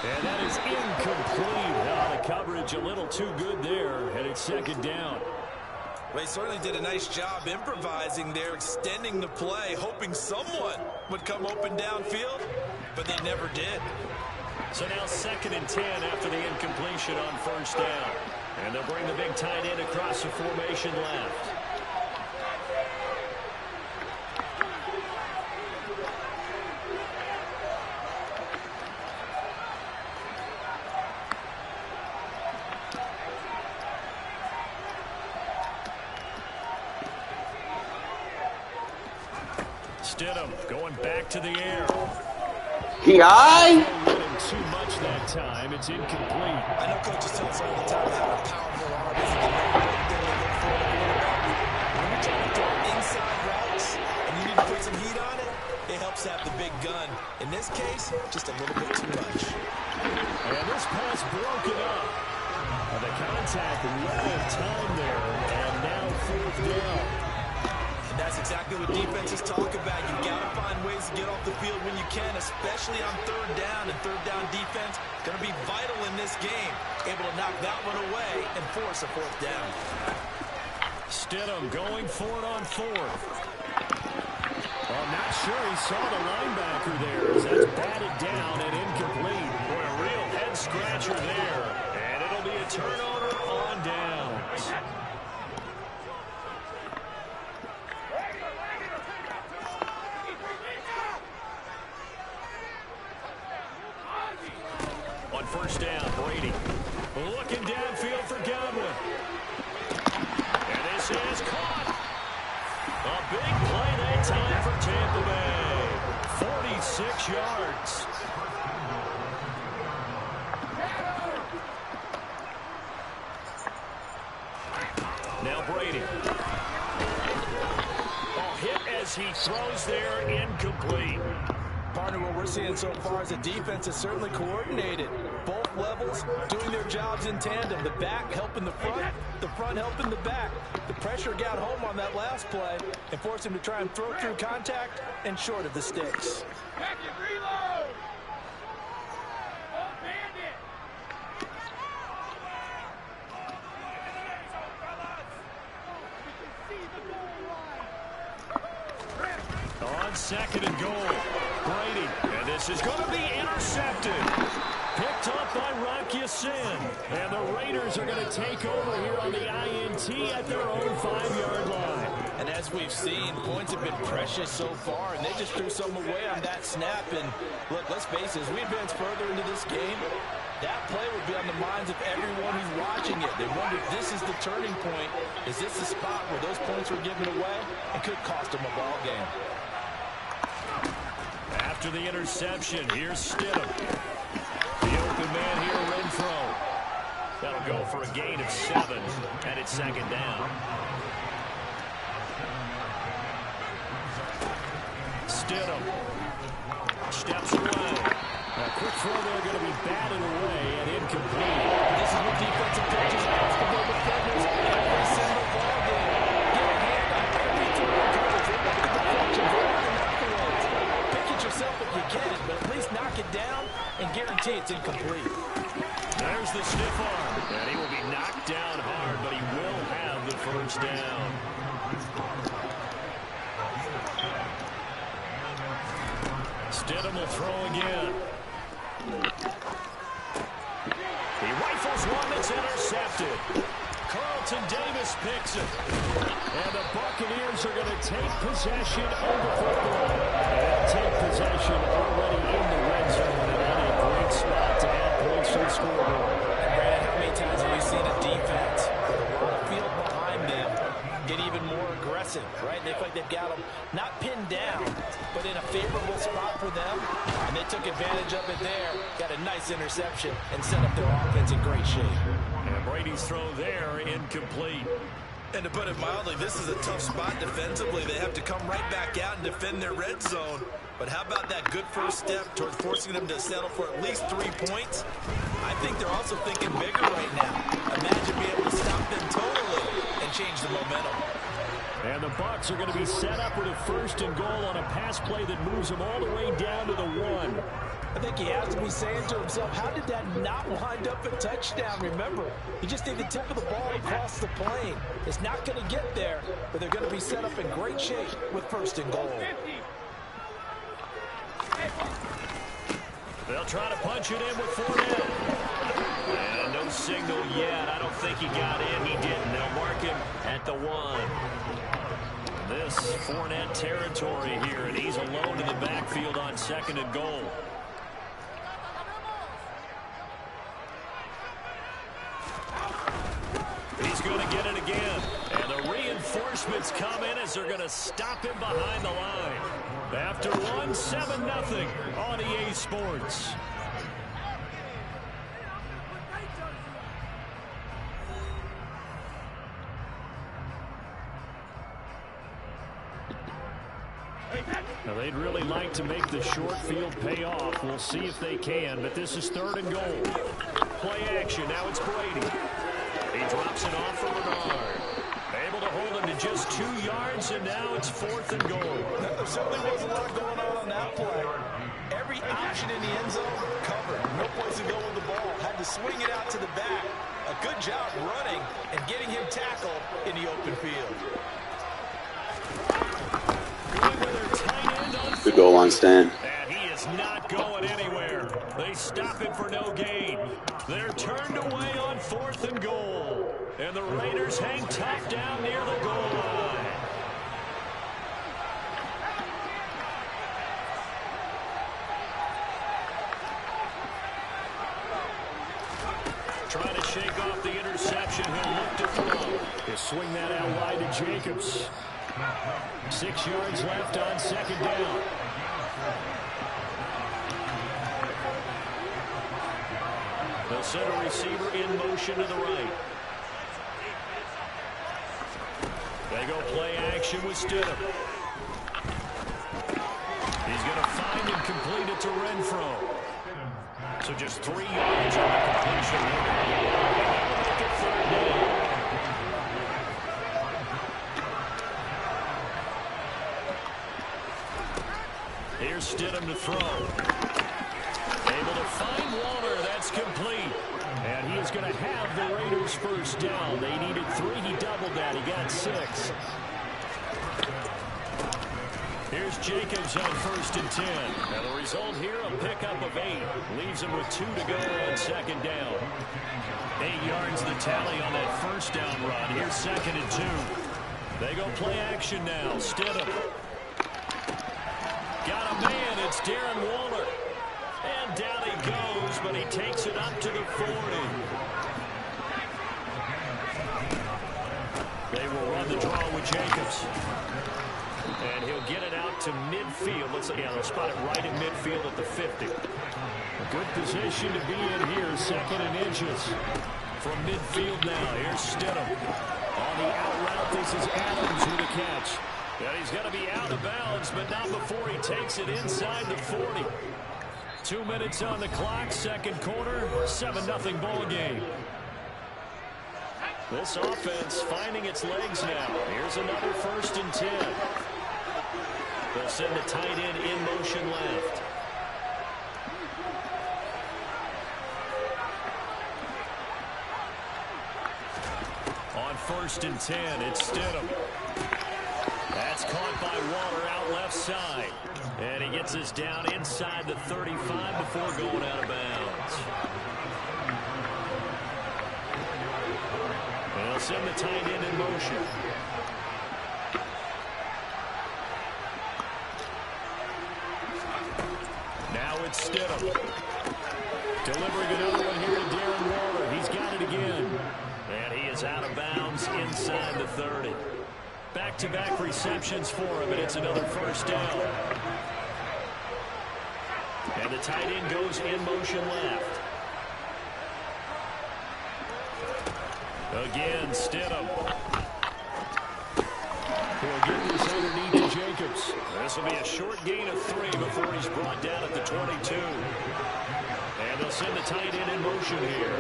And that is incomplete. The coverage a little too good there, and it's second down.
They certainly did a nice job improvising there, extending the play, hoping someone would come open downfield, but they never did.
So now 2nd and 10 after the incompletion on first down. And they'll bring the big tight end across the formation left. Stidham going back to the air. Too much that time. It's incomplete.
I know coaches tell us all the time how a powerful arm is the main thing they look for. When you're trying to throw inside routes and you need to put some heat on it, it helps have the big gun. In this case, just a little bit too much.
And this pass broken up. And the contact well of time there. And now 4th down.
That's exactly what defenses talk about. You've got to find ways to get off the field when you can, especially on 3rd down. And 3rd down defense going to be vital in this game. Able to knock that one away and force a 4th down.
Stidham going for it on 4th. I'm not sure he saw the linebacker there. As that's batted down and incomplete. Boy, a real head scratcher there. And it'll be a turnover on downs. On first down, Brady looking downfield for Godwin. And this is caught. A big play that time for Tampa Bay. 46 yards. Now Brady. Hit as he throws there, incomplete.
Partner, what we're seeing so far is the defense is certainly coordinated. Both levels doing their jobs in tandem. The back helping the front helping the back. The pressure got home on that last play and forced him to try and throw through contact and short of the sticks.
Back and reload!
On 2nd and goal, Brady, and this is going to be intercepted. Picked up by Rocky Sin, and the Raiders are going to take over here on the INT at their own 5-yard line.
And as we've seen, points have been precious so far, and they just threw some away on that snap. And look, let's face it, as we advance further into this game, that play will be on the minds of everyone who's watching it. They wonder if this is the turning point. Is this the spot where those points were given away and could cost them a ball game?
After the interception, here's Stidham. The open man here, Renfrow. That'll go for a gain of 7, and it's 2nd down. Stidham steps away. A quick throw there going to be batted away and incomplete.
This is what defensive coaches ask of their defenders every single ball game. Get a hand on every throw in coverage. They make the deflections right and afterwards. Pick it yourself if you get it, but at least knock it down and guarantee it's incomplete.
There's the stiff arm, and he will be knocked down hard, but he will have the first down. Stidham will throw again. He rifles one that's intercepted. Carlton Davis picks it. And the Buccaneers are going to take possession of the football. And they'll take possession already in the red zone. And in a great spot to add points to the scoreboard.
And Brandon, how many times have we seen a defense with a whole field behind them get even more aggressive, right? They feel like they've got them not pinned down, but in a favorable spot for them. And they took advantage of it there. Got a nice interception and set up their offense in great shape.
And Brady's throw there, incomplete.
And to put it mildly, this is a tough spot defensively. They have to come right back out and defend their red zone. But how about that good first step towards forcing them to settle for at least 3 points? I think they're also thinking bigger right now. Imagine being able to stop them totally and change the momentum.
And the Bucs are going to be set up with a 1st and goal on a pass play that moves them all the way down to the 1.
I think he has to be saying to himself, how did that not wind up a touchdown? Remember, you just need the tip of the ball across the plane. It's not going to get there, but they're going to be set up in great shape with 1st and goal.
They'll try to punch it in with Fournette. And no signal yet. I don't think he got in. He didn't. They'll mark him at the 1. This Fournette territory here, and he's alone in the backfield on 2nd and goal. He's going to get it again. And the reinforcements come in as they're going to stop him behind the line. After 1, 7-0 on EA Sports. Now they'd really like to make the short field pay off. We'll see if they can, but this is 3rd and goal. Play action. Now it's Brady. He drops it off for Bernard. Able to hold him to just 2 yards, and now it's 4th and goal.
There certainly was a lot going on that play. Every option in the end zone covered. No place to go with the ball. Had to swing it out to the back. A good job running and getting him tackled in the open field.
Going with their tight end on
Good goal line stand.
and he is not going anywhere. They stop him for no gain. They're turned away on 4th and goal. And the Raiders hang tough down near the goal line. Trying to shake off the interception. He'll look to throw. He'll swing that out wide to Jacobs. 6 yards left on 2nd down. They'll send a receiver in motion to the right. They go play action with Stidham. He's going to find and complete it to Renfro. So just 3 yards on the completion. Make it 3rd down. Here's Stidham to throw. Able to find Walter. That's complete. And he is going to have the Raiders' 1st down. They needed 3. He doubled that. He got 6. Here's Jacobs on 1st and 10. And the result here, a pickup of 8. Leaves him with 2 to go on 2nd down. 8 yards the tally on that 1st down run. Here's 2nd and 2. They go play action now. Stidham. Got a man. It's Darren Waller. And down he goes, but he takes it up to the 40. They will run the draw with Jacobs. And he'll get it out to midfield. They'll spot it right in midfield at the 50. A good position to be in here, 2nd and inches. From midfield now, here's Stidham. On the out route, this is Adams with a catch. And he's going to be out of bounds, but not before he takes it inside the 40. 2 minutes on the clock, 2nd quarter, 7-0 ball game. This offense finding its legs now. Here's another 1st and 10. They'll send the tight end in motion left. On 1st and 10, it's Stidham. That's caught by Waller out left side. And he gets us down inside the 35 before going out of bounds. They'll send the tight end in motion. Now it's Stidham. Delivering another one here to Darren Waller. He's got it again. And he is out of bounds inside the 30. Back-to-back receptions for him, and it's another first down. And the tight end goes in motion left. Again, Stidham. Will get this underneath to Jacobs. This will be a short gain of 3 before he's brought down at the 22. And they'll send the tight end in motion here.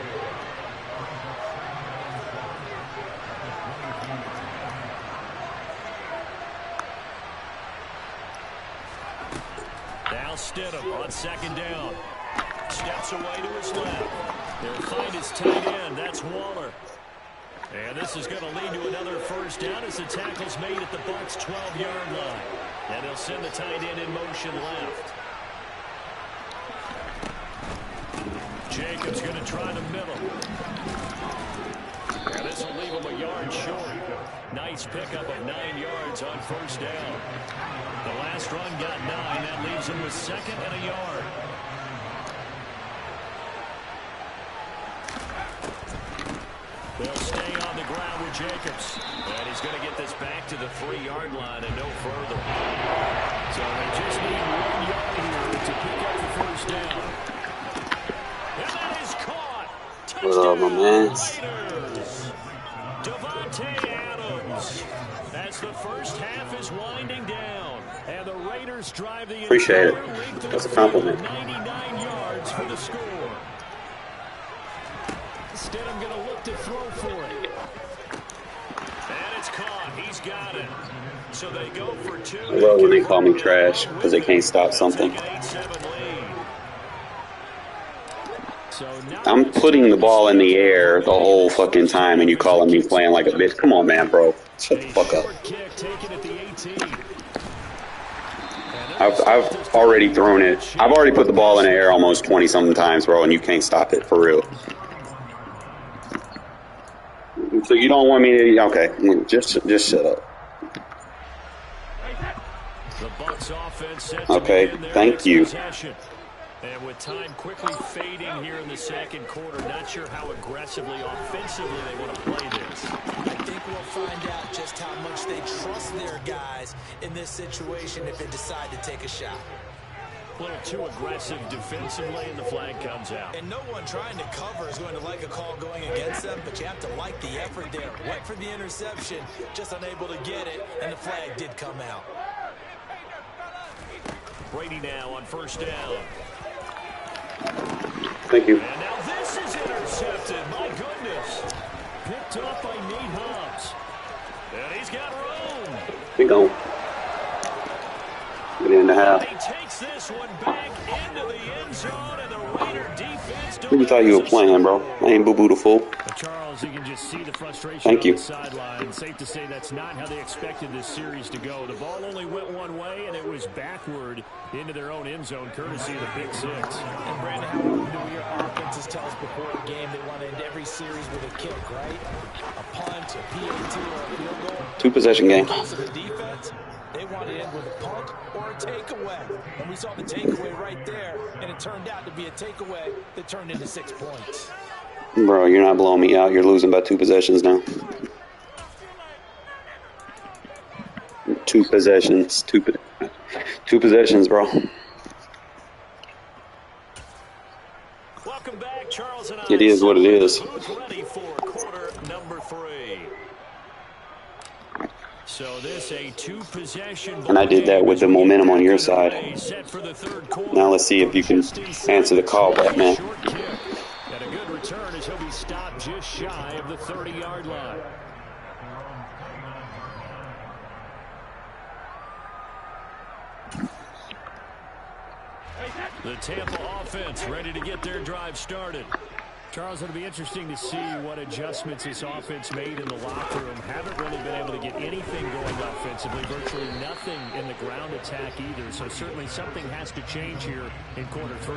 Now Stidham on second down. Steps away to his left. They'll find his tight end. That's Waller. And this is going to lead to another first down as the tackle's made at the Bucs' 12-yard line. And they'll send the tight end in motion left. Jacobs going to try the middle. And this will leave him a yard short. Nice pickup of 9 yards on first down. The last run got 9. That leaves him with second and a yard. They'll stay on the ground with Jacobs. And he's going to get this back to the 3-yard line and no further. So they just need 1 yard here to pick up the first down. And that is caught.
What up, my man?
Devontae Adams. As the first half is winding down. And the Raiders drive the
Appreciate it. That's a compliment.
99 yards for the score. Stidham going to look to throw for it. And it's caught. He's got it. So they go for 2.
I love when they call me trash because they can't stop something. I'm putting the ball in the air the whole fucking time and you calling me playing like a bitch. Come on, man, bro. Shut the fuck up. I've already thrown it. I've already put the ball in the air almost 20-something times, bro, and you can't stop it, for real. So you don't want me to... Okay, just shut up. Okay, thank you.
And with time quickly fading here in the second quarter, not sure how aggressively, offensively they want to play this.
I think we'll find out just how much they trust their guys in this situation if they decide to take a shot.
A little too aggressive defensively, and the flag comes out.
And no one trying to cover is going to like a call going against them, but you have to like the effort there. Went for the interception, just unable to get it, and the flag did come out.
Brady now on first down.
Thank you.
And now this is intercepted. My goodness. Picked off by Nate Hobbs. And he's got room.
We go. Get in the half.
He takes this one back into the end zone, and the Raider defense.
Who you thought you were playing, bro? I ain't boo-boo the fool.
Charles, you can just see the frustration
Thank you.
on the sideline. Safe to say that's not how they expected this series to go. The ball only went one way, and it was backward into their own end zone, courtesy of the Big Six.
And Brandon, how do your offenses tell us before the game they want to end every series with a kick, right? A punt, a PAT, or a field goal.
2-possession game.
In the case of the defense, they want to end with a punt or a takeaway. And we saw the takeaway right there, and it turned out to be a takeaway that turned into 6 points.
Bro, you're not blowing me out. You're losing by 2 possessions now. 2 possessions. Two possessions, bro.
Welcome back, Charles and I.
It is what it is.
Ready for quarter number 3. So this a 2-possession.
And I did that with the momentum on your side. Now let's see if you can answer the call back, man.
And a good return as he'll be stopped just shy of the 30-yard line. The Tampa offense ready to get their drive started. Charles, it'll be interesting to see what adjustments this offense made in the locker room. Haven't really been able to get anything going offensively, virtually nothing in the ground attack either. So certainly something has to change here in quarter 3.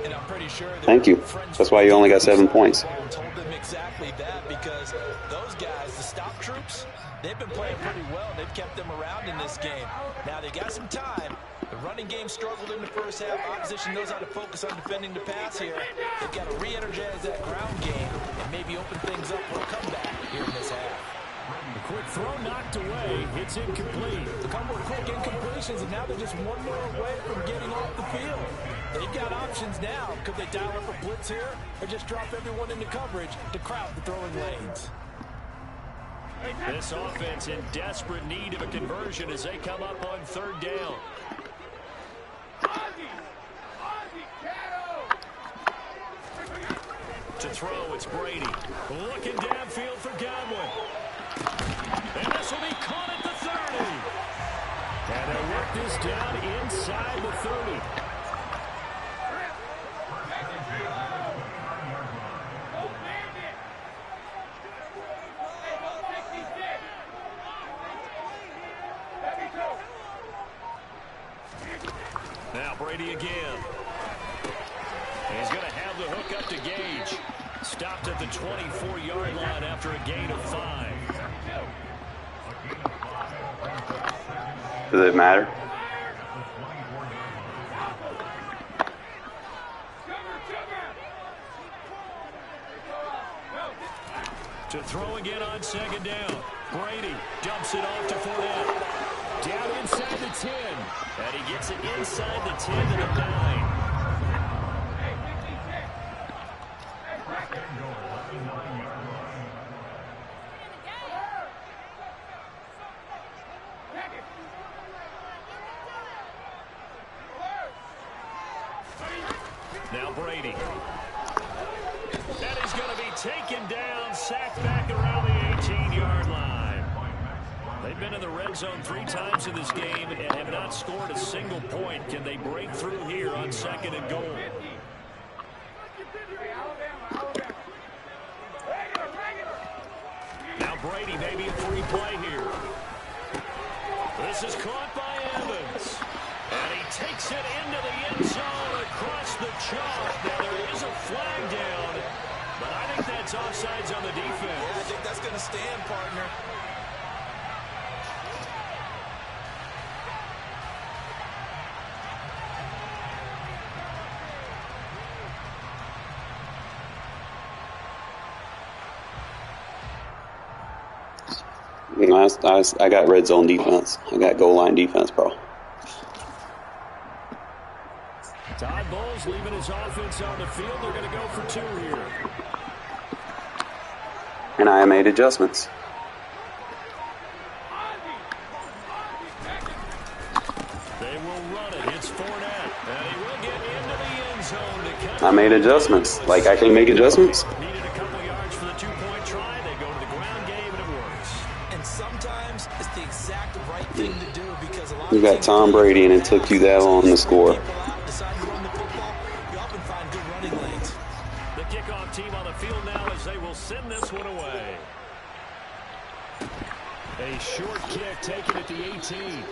And I'm pretty sure
thank you. That's why you only got 7 points.
Told them exactly that, because those guys, the stop troops, they've been playing pretty well. They've kept them around in this game. Now they got some time. The running game struggled in the first half. Opposition knows how to focus on defending the pass here. They've got to re-energize that ground game and maybe open things up for a comeback here in this half.
A quick throw knocked away. It's incomplete.
A couple of quick incompletions, and now they're just one more away from getting off the field. They've got options now. Could they dial up a blitz here or just drop everyone into coverage to crowd the throwing lanes?
This offense in desperate need of a conversion as they come up on 3rd down. To throw, it's Brady. Looking downfield for Godwin. And this will be caught at the 30. And they work this down inside the 30. Now Brady again. He's going to have the hook up to Gage. Stopped at the 24-yard line after a gain of 5.
Does it matter?
To throw again on 2nd down. Brady dumps it off to Fournette. Down inside the 10. And he gets it inside the 10 to the 9. Now Brady. That is going to be taken down, sacked back around the 18-yard line. They've been in the red zone 3 times in this game and have not scored a single point. Can they break through here on 2nd and goal? Now Brady, maybe a free play here. This is caught by Evans. And he takes it into the end zone across the chalk. Now there is a flag down, but I think that's offsides on the defense.
Yeah, I think that's going to stand, partner.
I got red zone defense. I got goal line defense, bro.
Todd Bowles leaving his offense on the field. They're going to go for 2 here.
And I made adjustments.
They will run it. It's Fournette. And he will get into the end zone to cut.
I made adjustments. Like, I can make adjustments.
Needed a couple yards for the 2-point try. They go to the ground game, and it works.
And sometimes it's the exact right thing to do, because a lot
You got Tom Brady, and it took you that long to score.
decide to run the football, you often find good running lanes.
The kickoff team on the field now as they will send this one away. A short kick taken at the 18.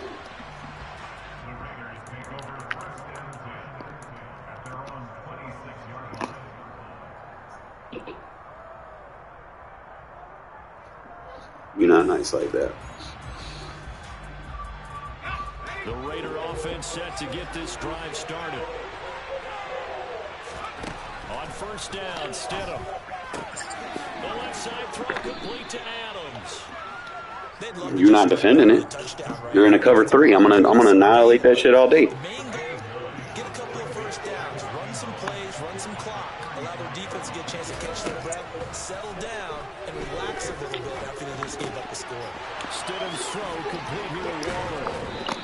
You're not nice like that.
The Raider offense set to get this drive started. On 1st down, Stidham. The left side throw complete to Adams.
You're not defending it. You're in a cover 3. I'm gonna annihilate that shit all day.
Main goal, get a couple of first downs, run some plays, run some clock, allow their defense to get a chance to catch their breath, settle down, and relax a little bit after they just gave up the score.
Stidham's throw complete here to Waller.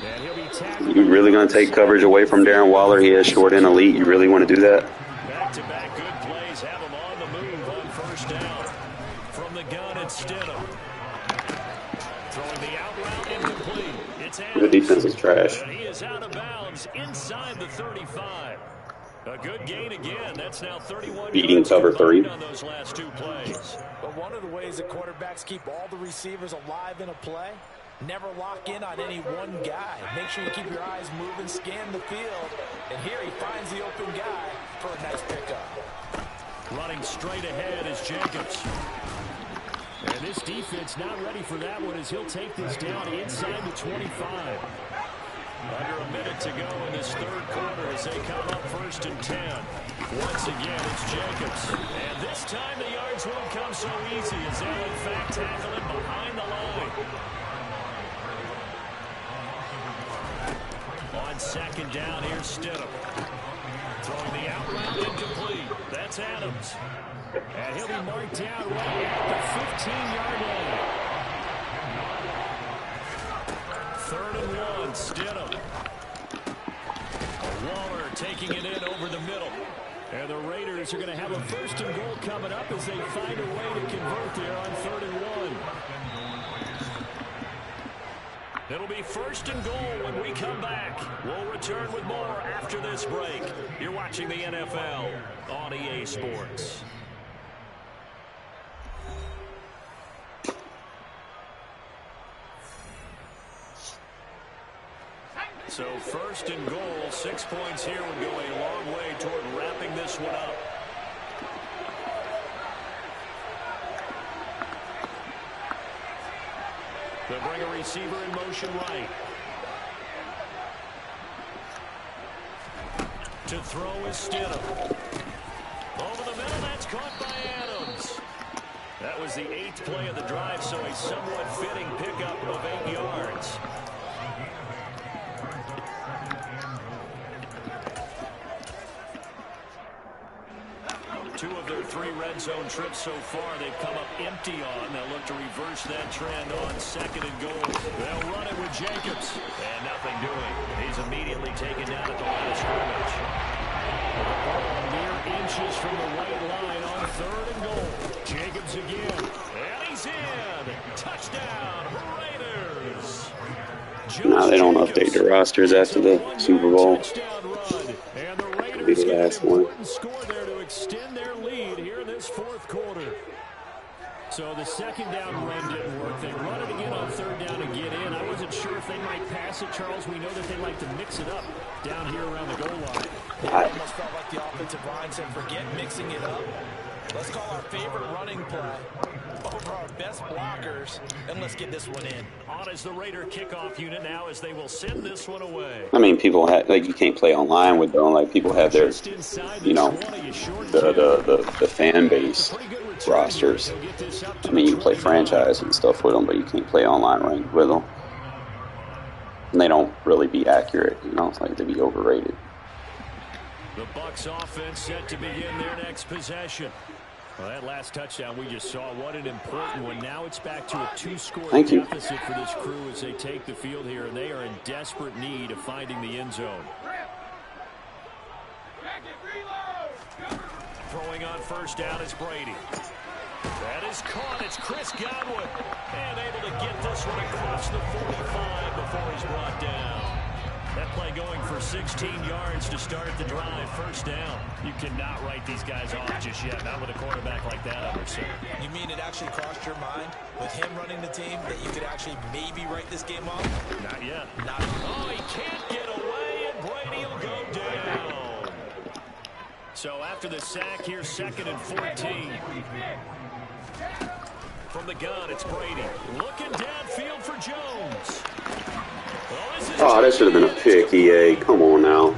And he'll be tackled.
You really gonna take coverage away from Darren Waller? He has short and elite. You really want to do that?
Back-to-back good plays have him on the move on 1st down. From the gun, it's Stidham. Throwing the out route incomplete. It's Adams.
The defense is trash.
And he is out of bounds inside the 35. A good gain again. That's now 31
Beating
yards
cover
combined
3.
on those last 2 plays.
But one of the ways that quarterbacks keep all the receivers alive in a play, never lock in on any one guy. Make sure you keep your eyes moving, scan the field, and here he finds the open guy for a nice pickup.
Running straight ahead is Jacobs. And this defense not ready for that one as he'll take this down inside the 25. Under a minute to go in this third quarter as they come up 1st and 10. Once again, it's Jacobs. And this time the yards won't come so easy as they'll in fact tackle him behind the line. On 2nd down, here's Stidham. Throwing the out route incomplete. That's Adams. And he'll be marked down right at the 15-yard line. 3rd and 1, Stidham. Waller taking it in over the middle. And the Raiders are going to have a 1st and goal coming up as they find a way to convert there on 3rd and 1. It'll be 1st and goal when we come back. We'll return with more after this break. You're watching the NFL on EA Sports. So 1st and goal, 6 points here would go a long way toward wrapping this one up. They'll bring a receiver in motion right. To throw is Stidham. Over the middle, that's caught by Adams. That was the 8th play of the drive, so a somewhat fitting pickup of 8 yards. Two of their 3 red zone trips so far they've come up empty on. They'll look to reverse that trend on 2nd and goal. They'll run it with Jacobs. And nothing doing. He's immediately taken down at the line of scrimmage. The ball mere inches from the right line on 3rd and goal. Jacobs again. And he's in. Touchdown, Raiders.
No, they don't update the rosters after the Super Bowl. It'll be the last one.
Extend their lead here in this 4th quarter. So the 2nd down run didn't work. They run it again on 3rd down to get in. I wasn't sure if they might pass it, Charles. We know that they like to mix it up down here around the goal line.
It almost felt like the offensive line said, forget mixing it up. Let's call our favorite running play over our best blockers, and let's get this one in.
On is the Raider kickoff unit now as they will send this one away.
I mean, people have, like, you can't play online with them. Like, people have their, you know, the fan base rosters. I mean, you can play franchise and stuff with them, but you can't play online with them. And they don't really be accurate, you know. It's like they be overrated.
The Bucs offense set to begin their next possession. Well, that last touchdown we just saw, what an important one. Now it's back to a 2-score deficit for this crew as they take the field here, and they are in desperate need of finding the end zone. Throwing on 1st down is Brady. That is caught. It's Chris Godwin. And able to get this one across the 45 before he's brought down. That play going for 16 yards to start the drive. 1st down. You cannot write these guys off just yet. Not with a quarterback like that under center.
You mean it actually crossed your mind with him running the team that you could actually maybe write this game off?
Not yet.
Not.
Oh, he can't get away, and Brady will go down. So after the sack, here's 2nd and 14. From the gun, it's Brady. Looking downfield for Jones.
Oh, that should have been a pick, EA. Come on now.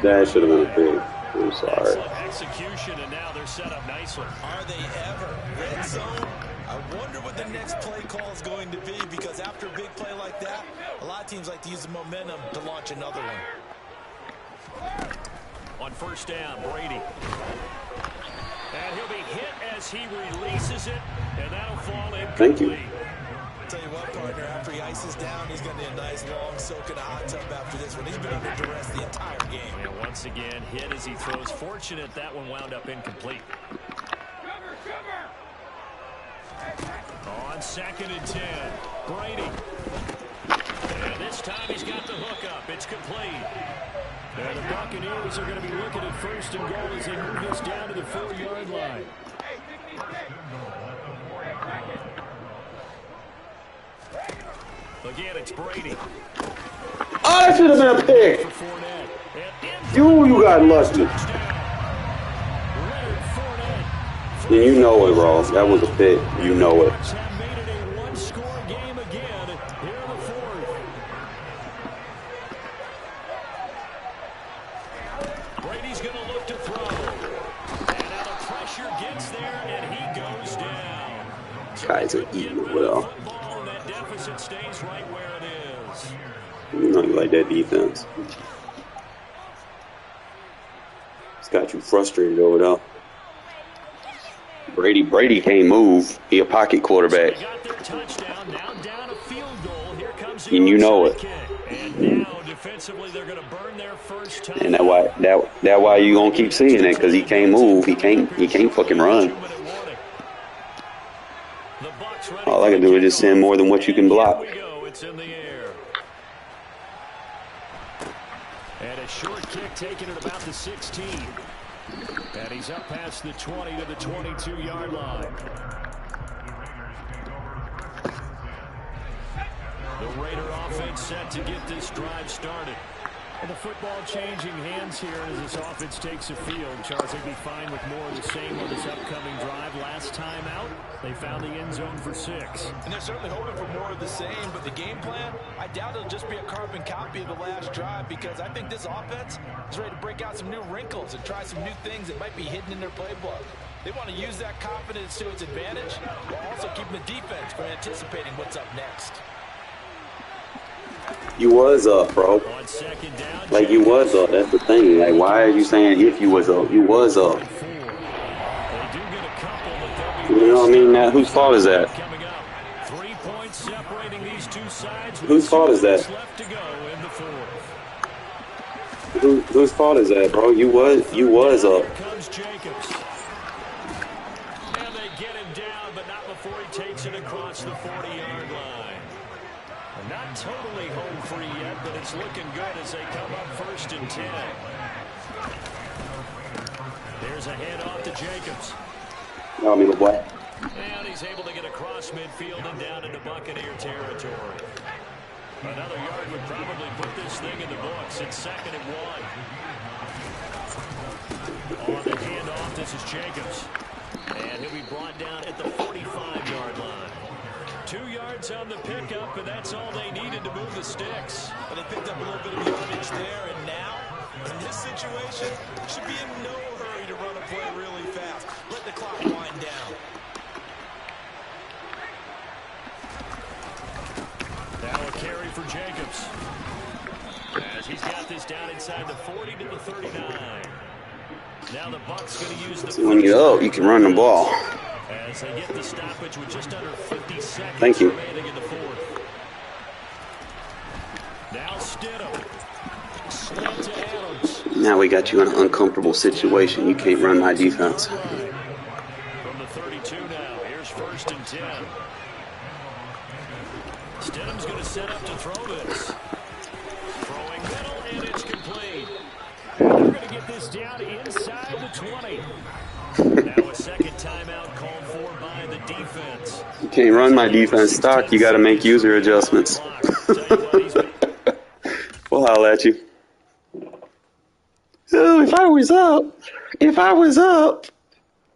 That should have been a pick. I'm sorry.
Execution, and now they're set up nicely.
Are they ever? Red zone? I wonder what the next play call is going to be, because after a big play like that, a lot of teams like to use the momentum to launch another one.
On 1st down, Brady. And he'll be hit as he releases it, and that'll fall incomplete.
Thank you.
Tell you what, partner, after he ices down, he's going to need a nice long soak in a hot tub after this one. He's been under duress the entire game.
And once again, hit as he throws. Fortunate that one wound up incomplete. On 2nd and 10, Brady. And this time he's got the hook up. It's complete. And the Buccaneers are going to be looking at first and goal as they move this down to the 4-yard line. Again, it's Brady.
Oh, that should have been a pick. You got lucky. And you know it, Ross. That was a pick. You know it.
Brady's going to look to throw. And now the pressure gets there, and he goes down.
Guys are eating it well.
That deficit stays right where it is.
You know you like that defense. It's got you frustrated over there. Brady can't move. He a pocket quarterback. And you know it.
And now defensively they're going to burn their first time.
And that why you gonna keep seeing it, because he can't move. He can't fucking run. All I can do is just send more than what you can block.
It's in the air. And a short kick taken at about the 16. And he's up past the 20 to the 22-yard line. The Raider offense set to get this drive started. And the football changing hands here as this offense takes the field. Charles, they'd be fine with more of the same on this upcoming drive. Last time out, they found the end zone for 6.
And they're certainly hoping for more of the same, but the game plan, I doubt it'll just be a carbon copy of the last drive, because I think this offense is ready to break out some new wrinkles and try some new things that might be hidden in their playbook. They want to use that confidence to its advantage, while also keeping the defense from anticipating what's up next.
You was up, bro. Like, you was up. That's the thing. Like, why are you saying if you was up? You was up. You know what I mean? Now, whose fault is that? Whose fault is that? Whose fault is that, bro? You was up.
And they get him down, but not before he takes it across the 40-yard line. Not totally home free yet, but it's looking good as they come up first and 10. There's a handoff to Jacobs.
I mean, what?
And he's able to get across midfield and down into Buccaneer territory. Another yard would probably put this thing in the books. It's 2nd and 1. On the handoff, this is Jacobs. And he'll be brought down at the 45-yard line. 2 yards on the pickup, and that's all they needed to move the sticks.
But they picked up a little bit of yardage there, and now, in this situation, should be in no hurry to run a play really fast. Let the clock wind down.
Now a carry for Jacobs. As he's got this down inside the 40 to the 39. Now the Bucs going to use the...
When you're up, you can run the ball.
As they get the stoppage with just under 50 seconds
Thank you.
remaining in the 4th. Now Stidham. Slant to Adams.
Now we got you in an uncomfortable situation. You can't run my defense.
From the 32 now. Here's 1st and 10. Stidham's going to set up to throw this. Throwing middle, and it's complete. And they're going to get this down inside the 20. Now a second timeout called for by the defense.
You can't run my defense stock. You got to make user adjustments. We'll holler at you. Oh, if I was up.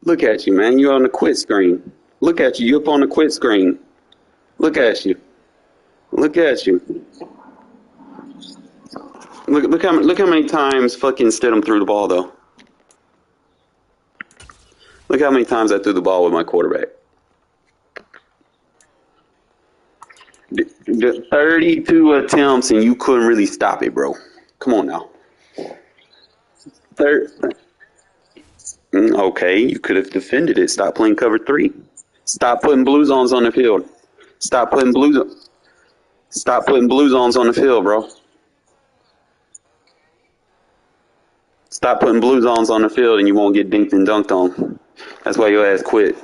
Look at you, man. You're on the quit screen. Look at you. You're up on the quit screen. Look at you. Look at you. Look how many times fucking Stidham threw the ball, though. Look how many times I threw the ball with my quarterback. The 32 attempts, and you couldn't really stop it, bro. Come on now. Okay, you could have defended it. Stop playing cover 3. Stop putting blue zones on the field. Stop putting blue zones on the field, bro. Stop putting blue zones on the field and you won't get dinked and dunked on. That's why your ass quit.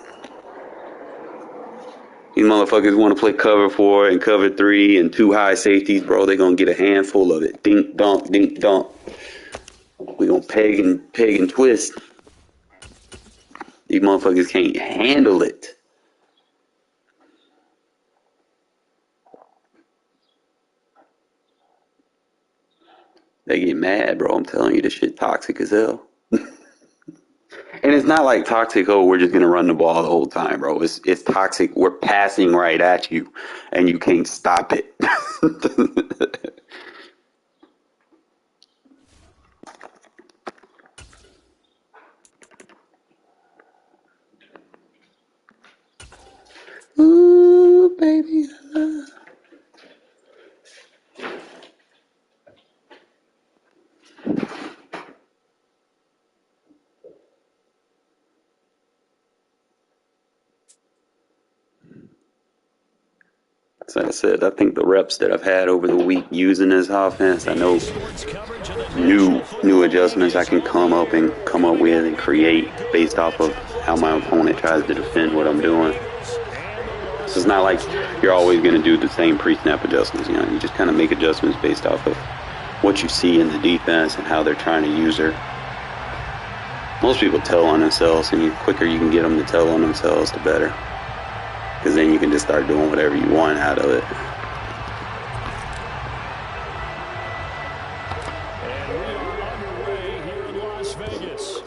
These motherfuckers want to play cover 4 and cover 3 and 2 high safeties, bro. They're going to get a handful of it. Dink, dunk, dink, dunk. We gonna peg and twist. These motherfuckers can't handle it. They get mad, bro. I'm telling you, this shit toxic as hell. And it's not like toxic, oh, we're just gonna run the ball the whole time, bro. It's toxic. We're passing right at you, and you can't stop it. Ooh, baby. As I said, I think the reps that I've had over the week using this offense, I know new adjustments I can come up with and create based off of how my opponent tries to defend what I'm doing. So it's not like you're always going to do the same pre-snap adjustments. You know, you just kind of make adjustments based off of what you see in the defense and how they're trying to use her. Most people tell on themselves, and the quicker you can get them to tell on themselves, the better. Because then you can just start doing whatever you want out of it.
And we are underway here in Las Vegas.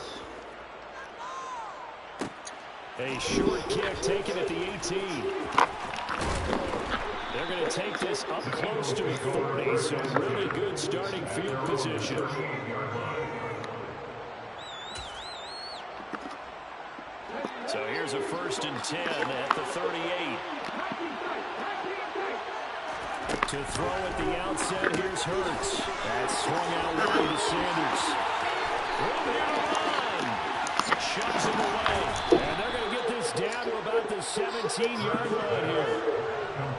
A short kick taken at the 18. They're going to take this up close to 30, so really good starting field position. So here's a 1st and 10 at the 38. To throw at the outset, here's Hurts. That swung out wide to Sanders. Shoves him away. And they're going to get this down to about the 17-yard line here.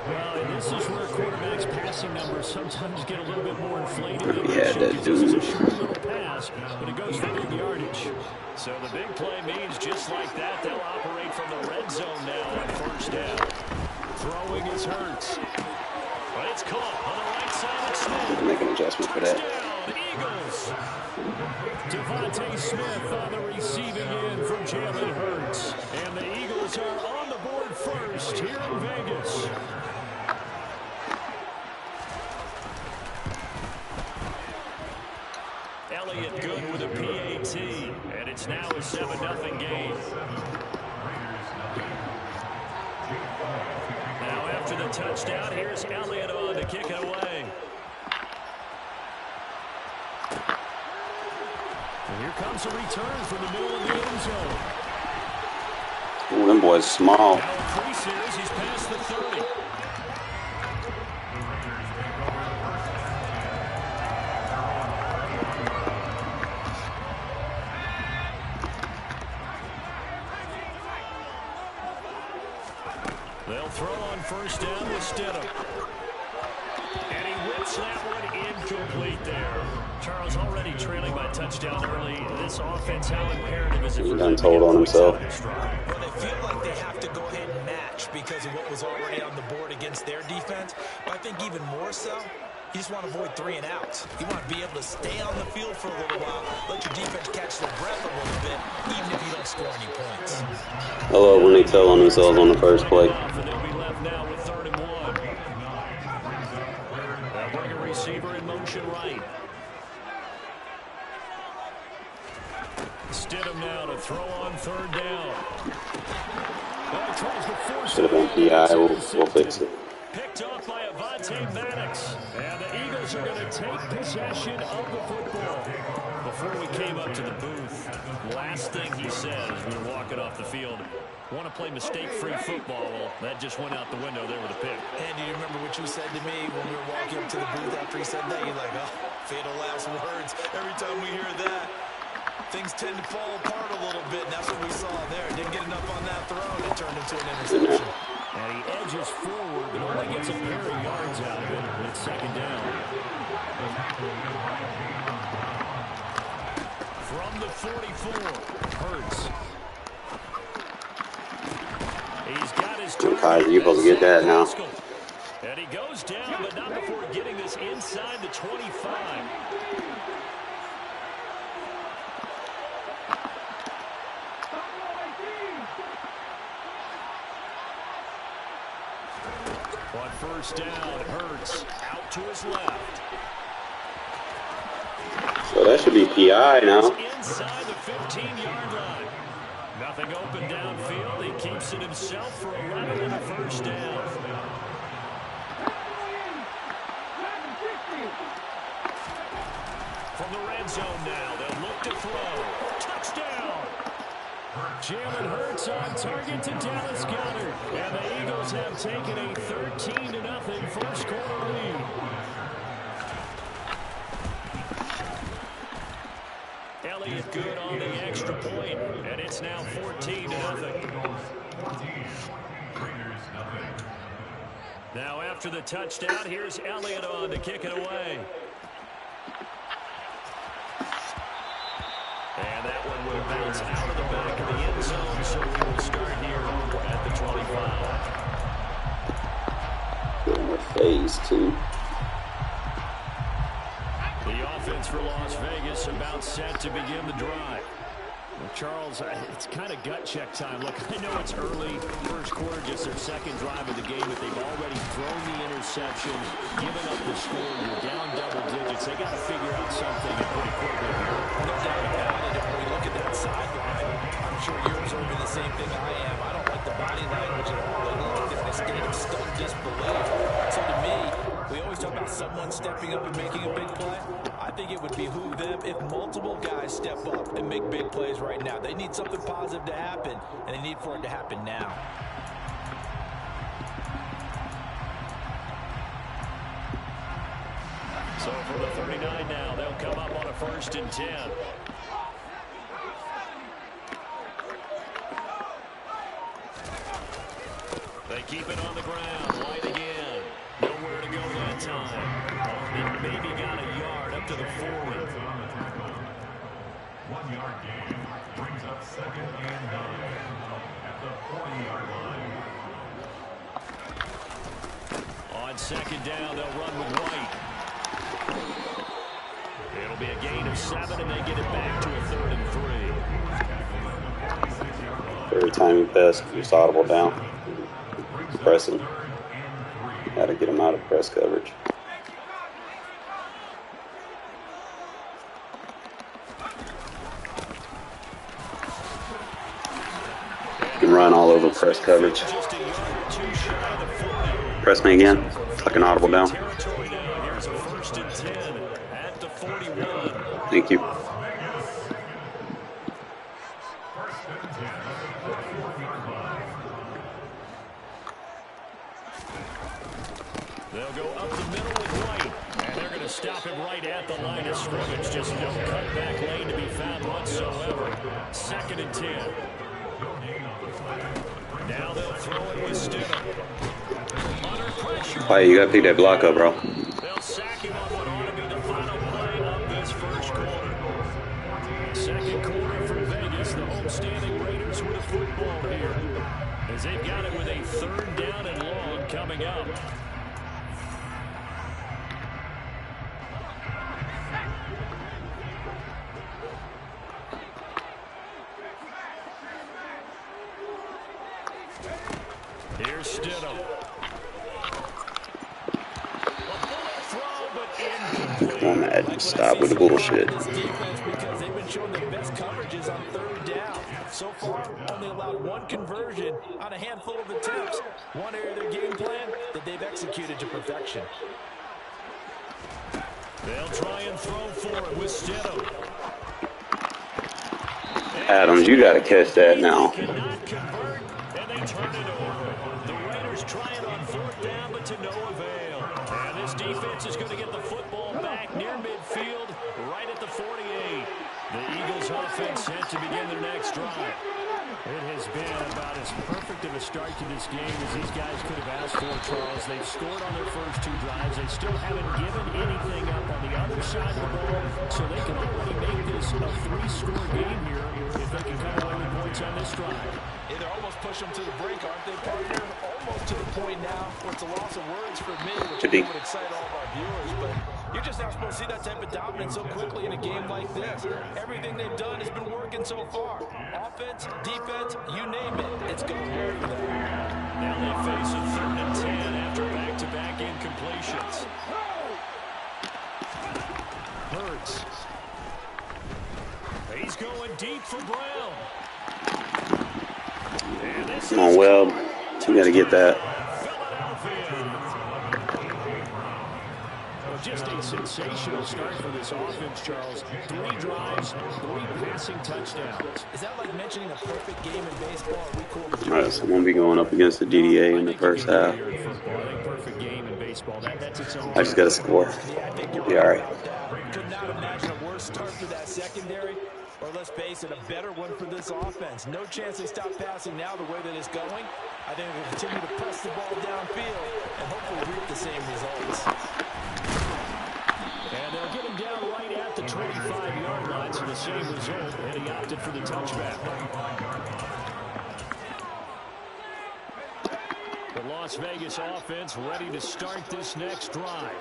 Well, and this is where quarterbacks' passing numbers sometimes get a little bit more inflated than they should, because this is a short little pass, but it goes for big yardage. So the big play means just like that, they'll operate from the red zone now on 1st down. Throwing is Hurts. But it's caught on the right side of Smith.
Make an adjustment for that.
Eagles. Devontae Smith on the receiving end from Jalen Hurts. And the Eagles are on the board first here in Vegas. Elliott good with a PAT. And it's now a 7-0 game. Now after the touchdown, here's Elliott on to kick it away. And here comes a return from the middle of the end zone.
Ooh, them boys small.
Now increases, he's past the 30. They'll throw on 1st down with Stidham. And he whips that one incomplete there. Charles already trailing by touchdown early. This offense, how imperative is it for them to
told on himself.
Well, they feel like they have to go ahead and match because of what was already on the board against their defense. But I think even more so, you just want to avoid 3 and outs. You want to be able to stay on the field for a little while, let your defense catch their breath a little bit, even if you don't score any points.
I love when they tell on themselves on the first play.
They'll be left now with 3rd and 1. They'll bring a receiver in motion right. Stidham now to throw on 3rd down.
Should have been PI. We'll fix it.
Picked off by Avonte Maddox. And the Eagles are going to take possession of the football. Before we came up to the booth, last thing he said as we were walking off the field, want to play mistake-free football. Well, that just went out the window there with a pick.
And do you remember what you said to me when we were walking up to the booth after he said that? You're like, oh, fatal last words. Every time we hear that, things tend to fall apart a little bit, and that's what we saw there. Didn't get enough on that throw, and it turned into an interception.
And he edges forward, but only gets a pair of yards out of it. And it's 2nd down. From the 44, Hurts. He's got his
Kaiser, you're supposed to get that now.
And he goes down, but not before getting this inside the 25. first down. Hurts out to his left.
So that should be PI now.
Inside the 15-yard line. Nothing open downfield. He keeps it himself for 11 and a first down. From the red zone now, they'll look to throw. Touchdown! Jalen Hurts on target to Dallas Goedert. And the Eagles have taken a 13-0 first quarter lead. Elliott good on the extra point, and it's now 14-0. Now after the touchdown, here's Elliott on to kick it away. And that one will bounce out of the back of the end zone, so we will start here at the 25.
Good in the phase, too.
The offense for Las Vegas about set to begin the drive. Well, Charles, it's kind of gut check time. Look, I know it's early, first quarter, just their second drive of the game, but they've already thrown the interception, given up the score. You're down double digits. They got to figure out something pretty quickly here.
No doubt about it. And when we look at that sideline, I'm sure you're observing the same thing I am. I don't like the body language at all. They look like they're in a state of stunned disbelief. So to me, we always talk about someone stepping up and making a big play. I think it would behoove them if multiple guys step up and make big plays right now. They need something positive to happen, and they need for it to happen now.
So from the 39 now, they'll come up on a 1st and 10. They keep it on the ground. Light again. Nowhere to go that time. It maybe got a yard up to the 40.
1 yard gain brings up 2nd and 9 at the 40-yard line.
On 2nd down, they'll run with White. It'll be a gain of 7, and they get it back to a 3rd and 3.
Every time he passed, just audible down. Pressing. Got to get him out of press coverage. You can run all over press coverage. Press me again. Like an audible down. Thank you.
They'll go up the middle with White, and they're going to stop him right at the line of scrimmage. Just no cutback lane to be found whatsoever. 2nd and 10. Now they'll throw it with Stidham. Under pressure.
Why you got to pick that block up, bro?
They'll sack him on what ought to be the final play of this first quarter. 2nd quarter for Vegas. The homestanding Raiders with a football here, as they've got it with a 3rd down and long coming up. Here's Stidham.
Come on, Madden. Stop with the bullshit.
This defense, because they've been showing the best coverages on 3rd down. So far, only allowed 1 conversion on a handful of attempts. One area of their game plan that they've executed to perfection.
They'll try and throw for it with Stidham.
Adams, you got to catch that now.
Cannot convert, and they turn it over. The Raiders trying on 4th down, but to no avail. And this defense is going to get the football back near midfield, right at the 48. The Eagles offense set to begin their next drive. It has been about as perfect of a start to this game as these guys could have asked for, Charles. They've scored on their first 2 drives. They still haven't given anything up on the other side of the ball, so they can already make this a 3-score game here if they can come away with points on this drive.
Yeah, they're almost pushing them to the brink, aren't they, partner? Almost to the point now where it's a loss of words for me, which would excite all of our viewers, but You're just not supposed to see that type of dominance so quickly in a game like this. Everything they've done has been working so far. Offense, defense, you name it. It's going well for them.
Now they face a 3rd and 10 after back-to-back incompletions. Hurts. He's going deep for Brown.
Come on, Webb. You got to get that.
Just a sensational start for this offense, Charles. 3 drives, 3 passing touchdowns.
Is that like mentioning a perfect game in baseball? Are we cool?
All right, so I'm going to be going up against the DDA in the first half.
Perfect game in baseball. That's its own.
I just got to score. Be all right.
Could not imagine a worse start for that secondary, or let's face it, a better one for this offense. No chance they stop passing now the way that it's going. I think they'll continue to press the ball downfield and hopefully reap the same results.
And they'll get him down right at the 25-yard line, so the same result, and he opted for the touchback. The Las Vegas offense ready to start this next drive.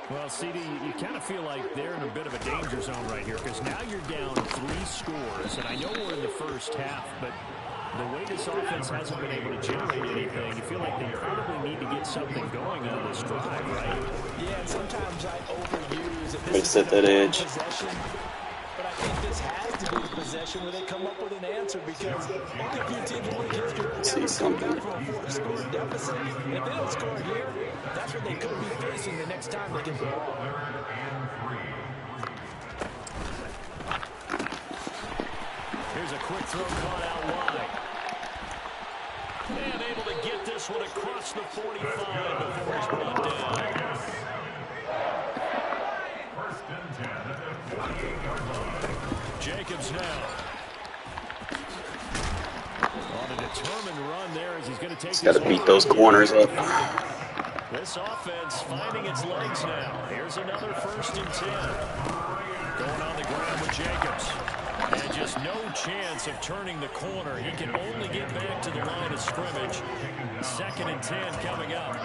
Well, CD, you kind of feel like they're in a bit of a danger zone right here because now you're down 3 scores, and I know we're in the first half, but the way this offense hasn't been able to generate anything, you feel like they probably need to get something going on this drive, right?
Yeah, and sometimes I overuse it.
Let's set that edge.
Possession, but I think this has to be the possession where they come up with an answer because only a few teams in league history ever come back from a 4-score deficit. And if they don't score here, that's what they could be facing the next time they get the ball.
Here's a quick throw caught out wide. And able to get this one across the 45 before he's brought down.
First and 10 at the 48-yard line.
Jacobs now. On a determined run there as he's going to take.
Got to beat those corners up.
This offense finding its legs now. Here's another 1st and 10. Going on the ground with Jacobs. And just no chance of turning the corner. He can only get back to the line of scrimmage. 2nd and 10 coming up.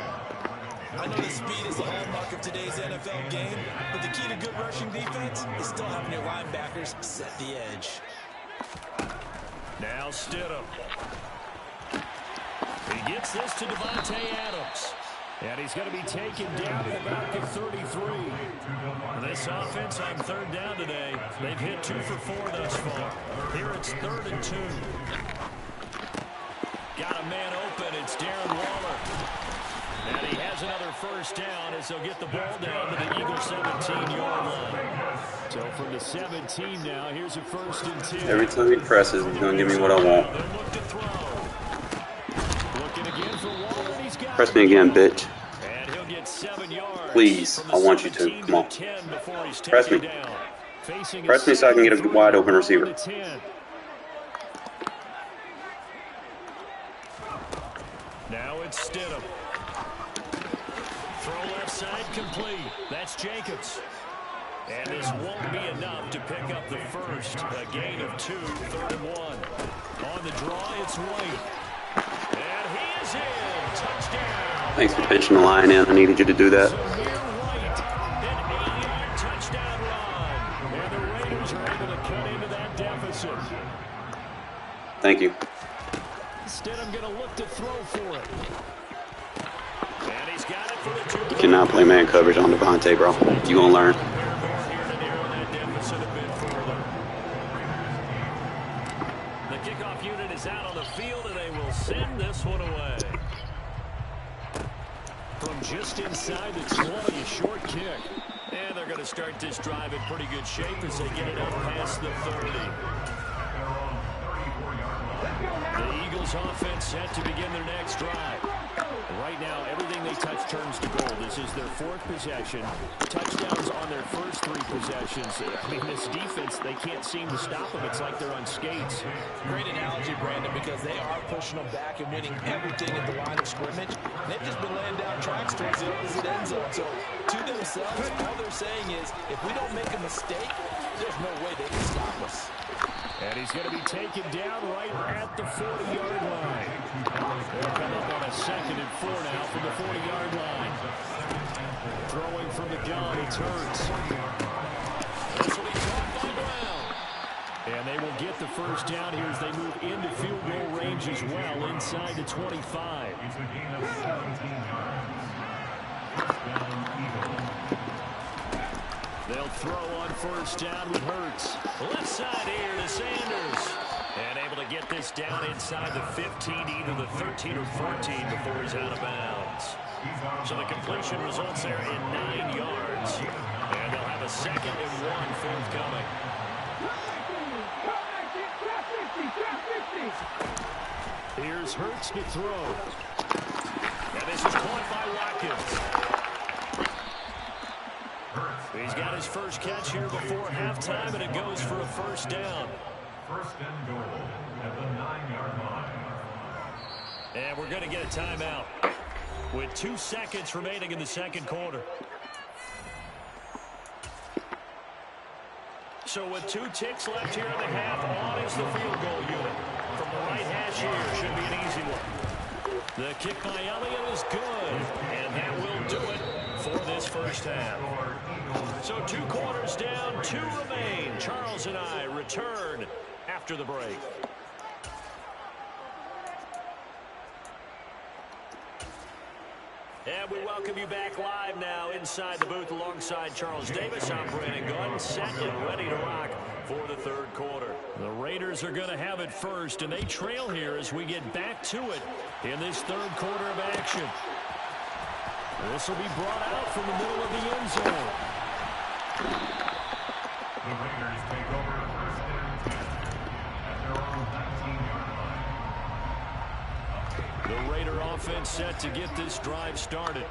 I know the speed is the hallmark of today's NFL game, but the key to good rushing defense is still having your linebackers set the edge.
Now Stidham. He gets this to Devontae Adams. And he's going to be taken down at about the 33. This offense on 3rd down today, they've hit 2 for 4 thus far. Here it's 3rd and 2. Got a man open. It's Darren Waller. And he has another 1st down as they'll get the ball down to the Eagles 17-yard line. So from the 17 now, here's a 1st and 10.
Every time he presses, he's going to give me what I want.
Look to throw. Looking again for Waller. He's got
Press me again, bitch.
And he'll get 7 yards.
Please, I want you to. Come on. Press me. Press me so I can get a wide open receiver.
Now it's Stidham. Throw left side complete. That's Jacobs. And this won't be enough to pick up the first. A gain of 2, 3rd and 1. On the draw, it's White. And he is in. Touchdown.
Thanks for pinching the line in. I needed you to do that.
Samir White, an 8-yard touchdown run. And the Raiders are able to cut into that deficit.
Thank you.
Stidham going to look to throw for it. And he's got it for the 2.
You cannot play man coverage on Devontae, bro. You gonna learn.
The kickoff unit is out on the field, and they will send this one away. From just inside the 20, a short kick. And they're going to start this drive in pretty good shape as they get it up past the 30. The Eagles offense set to begin their next drive. Right now, everything they touch turns to gold. This is their 4th possession. Touchdowns on their first 3 possessions. I mean, this defense, they can't seem to stop them. It's like they're on skates.
Great analogy, Brandon, because they are pushing them back and winning everything at the line of scrimmage. They've just been laying down tracks towards the opposite end zone. So, to themselves, all they're saying is, if we don't make a mistake, there's no way they can stop us.
And he's going to be taken down right at the 40-yard line. They'll come up on a 2nd and 4 now from the 40-yard line. Throwing from the gun, it's Hurts. This will be caught by Brown. And they will get the first down here as they move into field goal range as well, inside the 25.
It's a gain of 17 yards. First down, Eagles.
They'll throw on first down with Hurts. Left side here to Sanders. And able to get this down inside the 15, either the 13 or 14 before he's out of bounds. So the completion results there in 9 yards. And they'll have a 2nd and 1 forthcoming. Here's Hurts to throw. And this is caught by Watkins. He's got his first catch here before halftime, and it goes for a first down.
First and goal at the 9-yard line.
And we're going to get a timeout with 2 seconds remaining in the second quarter. So with 2 ticks left here in the half, on is the field goal unit. From the right hash here, should be an easy one. The kick by Elliott is good, and that will do it for this first half. So 2 quarters down, 2 remain. Charles and I return after the break. And we welcome you back live now inside the booth alongside Charles Davis. I'm Brandon Gunn, set and ready to rock for the third quarter. The Raiders are going to have it first, and they trail here as we get back to it in this third quarter of action. This will be brought out from the middle of the end zone.
The Raiders take over first and 10 at their own 19-yard line.
The Raider offense set to get this drive started.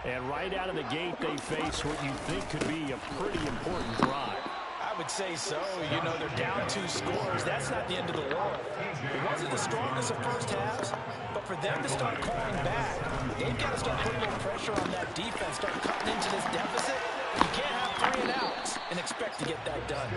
And right out of the gate, they face what you think could be a pretty important drive.
I would say so. You know, they're down 2 scores. That's not the end of the world. It wasn't the strongest of first halves, but for them to start clawing back, they've got to start putting a little pressure on that defense, start cutting into this deficit. You can't have 3 and outs and expect to get that done.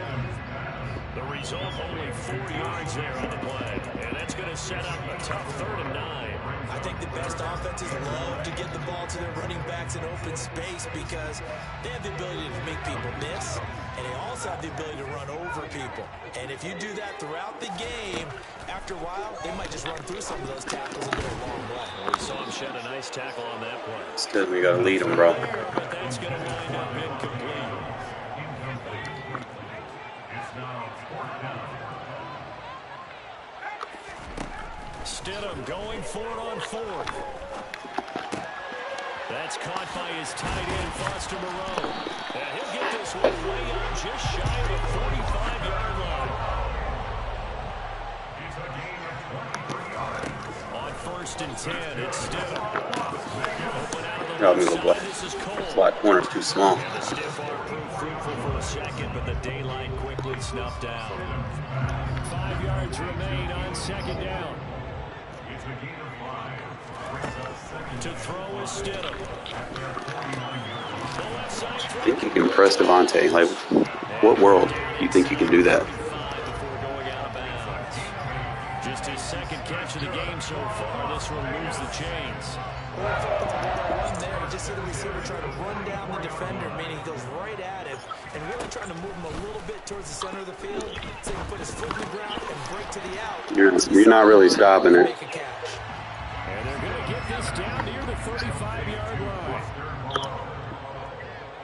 The result, only 4 yards there on the play. And that's going to set up a tough 3rd and 9.
I think the best offenses love to get the ball to their running backs in open space because they have the ability to make people miss, and they also have the ability to run over people. And if you do that throughout the game, after a while, they might just run through some of those tackles and go a long way.
We saw him shed a nice tackle on that play.
It's good. We got to lead them, bro.
But that's going to wind up incomplete.
It's now 4th down.
Stidham going for it on 4th. That's caught by his tight end, Foster Moreau. And he'll get this one way on just shy of the 45-yard line.
It's a gain of 23 yards.
On 1st and 10, it's Stidham. Open out of the
Got me
left
the black.
side, this is Cole.
Slot corner's too small.
And the stiff arm proved fruitful for a second, but the daylight quickly snuffed down. 5 yards remain on 2nd down.
It's a gain of 5. Brings us 2nd
To throw is Stidham. The left side
I think you can press Devontae. Like, what world do you think you can do that?
before going out of bounds. Just his 2nd catch of the game so far. This one moves the chains.
One there, you just see the receiver try to run down the defender, meaning he goes right at him and really trying to move him a little bit towards the center of the field so he can put his foot in the ground and break to the out.
You're not really stopping it.
Make a catch.
And they're going to get this down near the 35-yard line.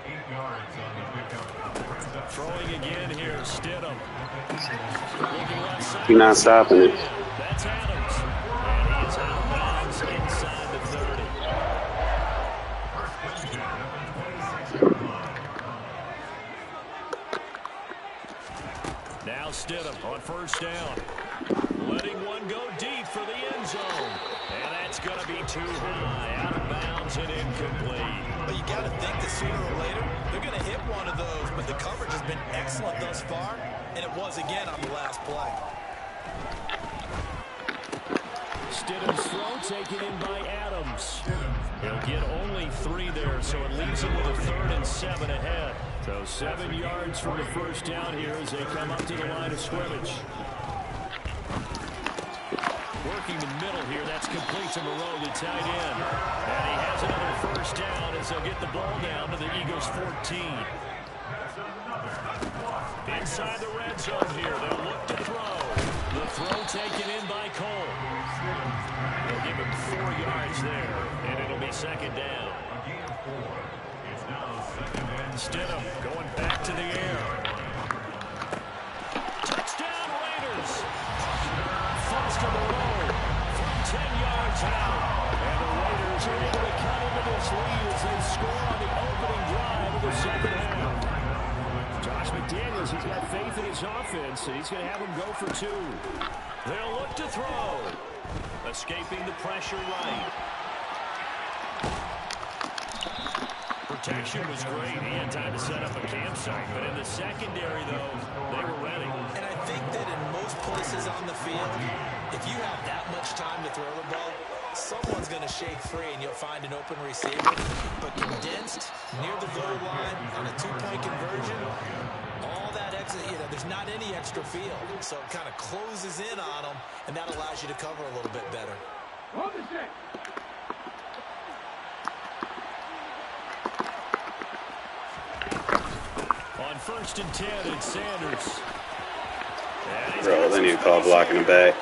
8 yards on the pickup. Brings up
Throwing again here, Stidham. Looking left side.
You're not stopping it.
That's Adams. And he is out of bounds inside the 30. Now Stidham on 1st down. Letting one go deep for the end zone. And that's going to be too high. Out of bounds and incomplete.
But you got to think that sooner or later, they're going to hit one of those. But the coverage has been excellent thus far, and it was again on the last play.
Stidham's throw taken in by Adams. He'll get only 3 there, so it leaves him with a 3rd and 7 ahead. So 7 yards from the first down here as they come up to the line of scrimmage. Working the middle here, that's complete to Moreau, the tight end. And he has Here's another first down as they'll get the ball down to the Eagles' 14. Inside the red zone here, they'll look to throw. The throw taken in by Cole. They'll give him 4 yards there, and it'll be second down. Stidham going back to the air. Touchdown Raiders. Foster Moreau from 10 yards out. And the Raiders are able to cut into this lead as they score on the opening drive of the second half. Josh McDaniels, he's got faith in his offense, and he's going to have him go for 2. They'll look to throw. Escaping the pressure right. Protection was great. He had time to set up a campsite. But in the secondary, though, they were ready.
And I think that in most places on the field, if you have that much time to throw the ball, someone's going to shake free and you'll find an open receiver. But condensed, near the goal line, on a 2-point conversion, all that extra, there's not any extra field. So it kind of closes in on them, and that allows you to cover a little bit better.
On 1st and 10, it's Sanders.
Bro, they need to call blocking the back.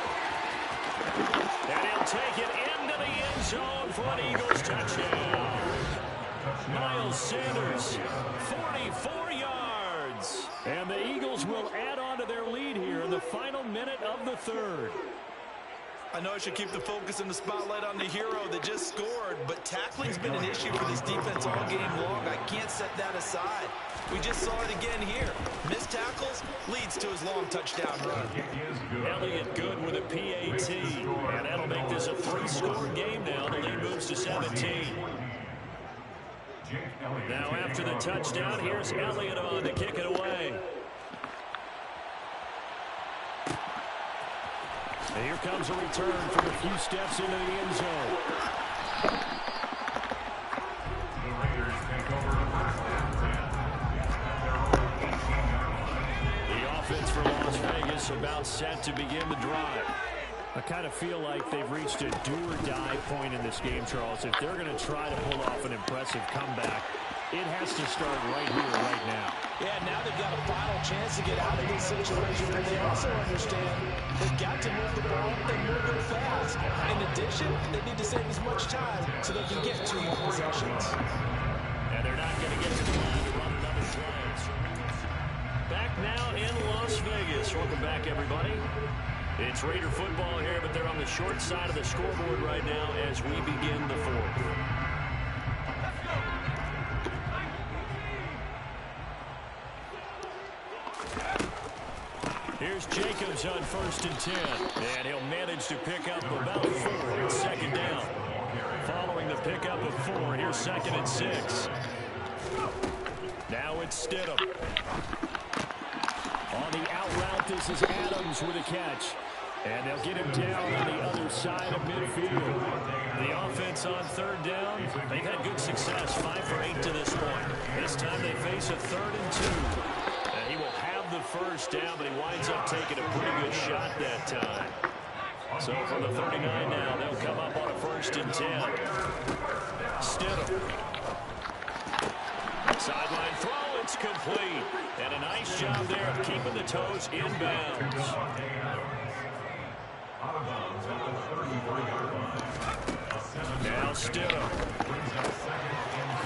And he'll take it into the end zone for an Eagles touchdown. Miles Sanders, 44 yards. And the Eagles will add on to their lead here in the final minute of the 3rd.
I know I should keep the focus and the spotlight on the hero that just scored, but tackling's been an issue for this defense all game long. I can't set that aside. We just saw it again here. Missed tackles leads to his long touchdown run.
Elliott good with a PAT, and that'll make this a 3-score game now. The lead moves to 17. Now after the touchdown, here's Elliott on to kick it away. And here comes a return from a few steps into the end zone.
The Raiders take over the first and 10.
The offense for Las Vegas about set to begin the drive. I kind of feel like they've reached a do-or-die point in this game, Charles. If they're going to try to pull off an impressive comeback, it has to start right here, right now.
Yeah, now they've got a final chance to get out of this situation, but they also understand they've got to move the ball and move it fast. In addition, they need to save as much time so they can get 2 more possessions.
And they're not going to get to the line to run another play. Back now in Las Vegas. Welcome back, everybody. It's Raider football here, but they're on the short side of the scoreboard right now as we begin the 4th. Here's Jacobs on 1st and 10, and he'll manage to pick up about 4 on 2nd down. Following the pickup of 4, here's 2nd and 6. Now it's Stidham. On the out route, this is Adams with a catch. And they'll get him down on the other side of midfield. The offense on 3rd down, they've had good success, 5 for 8 to this point. This time they face a 3rd and 2. And he will have the first down, but he winds up taking a pretty good shot that time. So from the 39 now, they'll come up on a 1st and 10. Stidham. Sideline throw, it's complete. And a nice job there of keeping the toes inbounds. Now Stidham.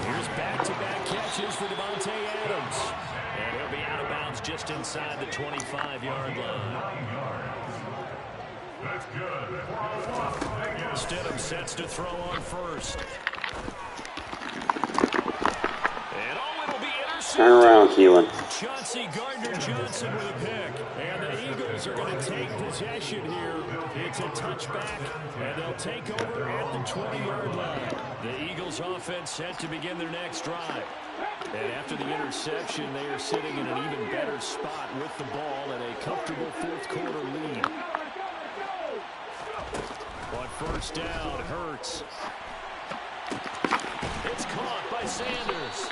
Here's back-to-back catches for Devontae Adams. And he'll be out of bounds just inside the 25-yard line.
That's good.
Stidham sets to throw on 1st. And it'll be intercepted.
Turn around, Keelan.
Chauncey Gardner-Johnson with a pick. And the Eagles are going to take possession here. It's a touchback, and they'll take over at the 20-yard line. The Eagles offense set to begin their next drive. And after the interception, they are sitting in an even better spot with the ball and a comfortable 4th quarter lead. On 1st down, Hurts. It's caught by Sanders.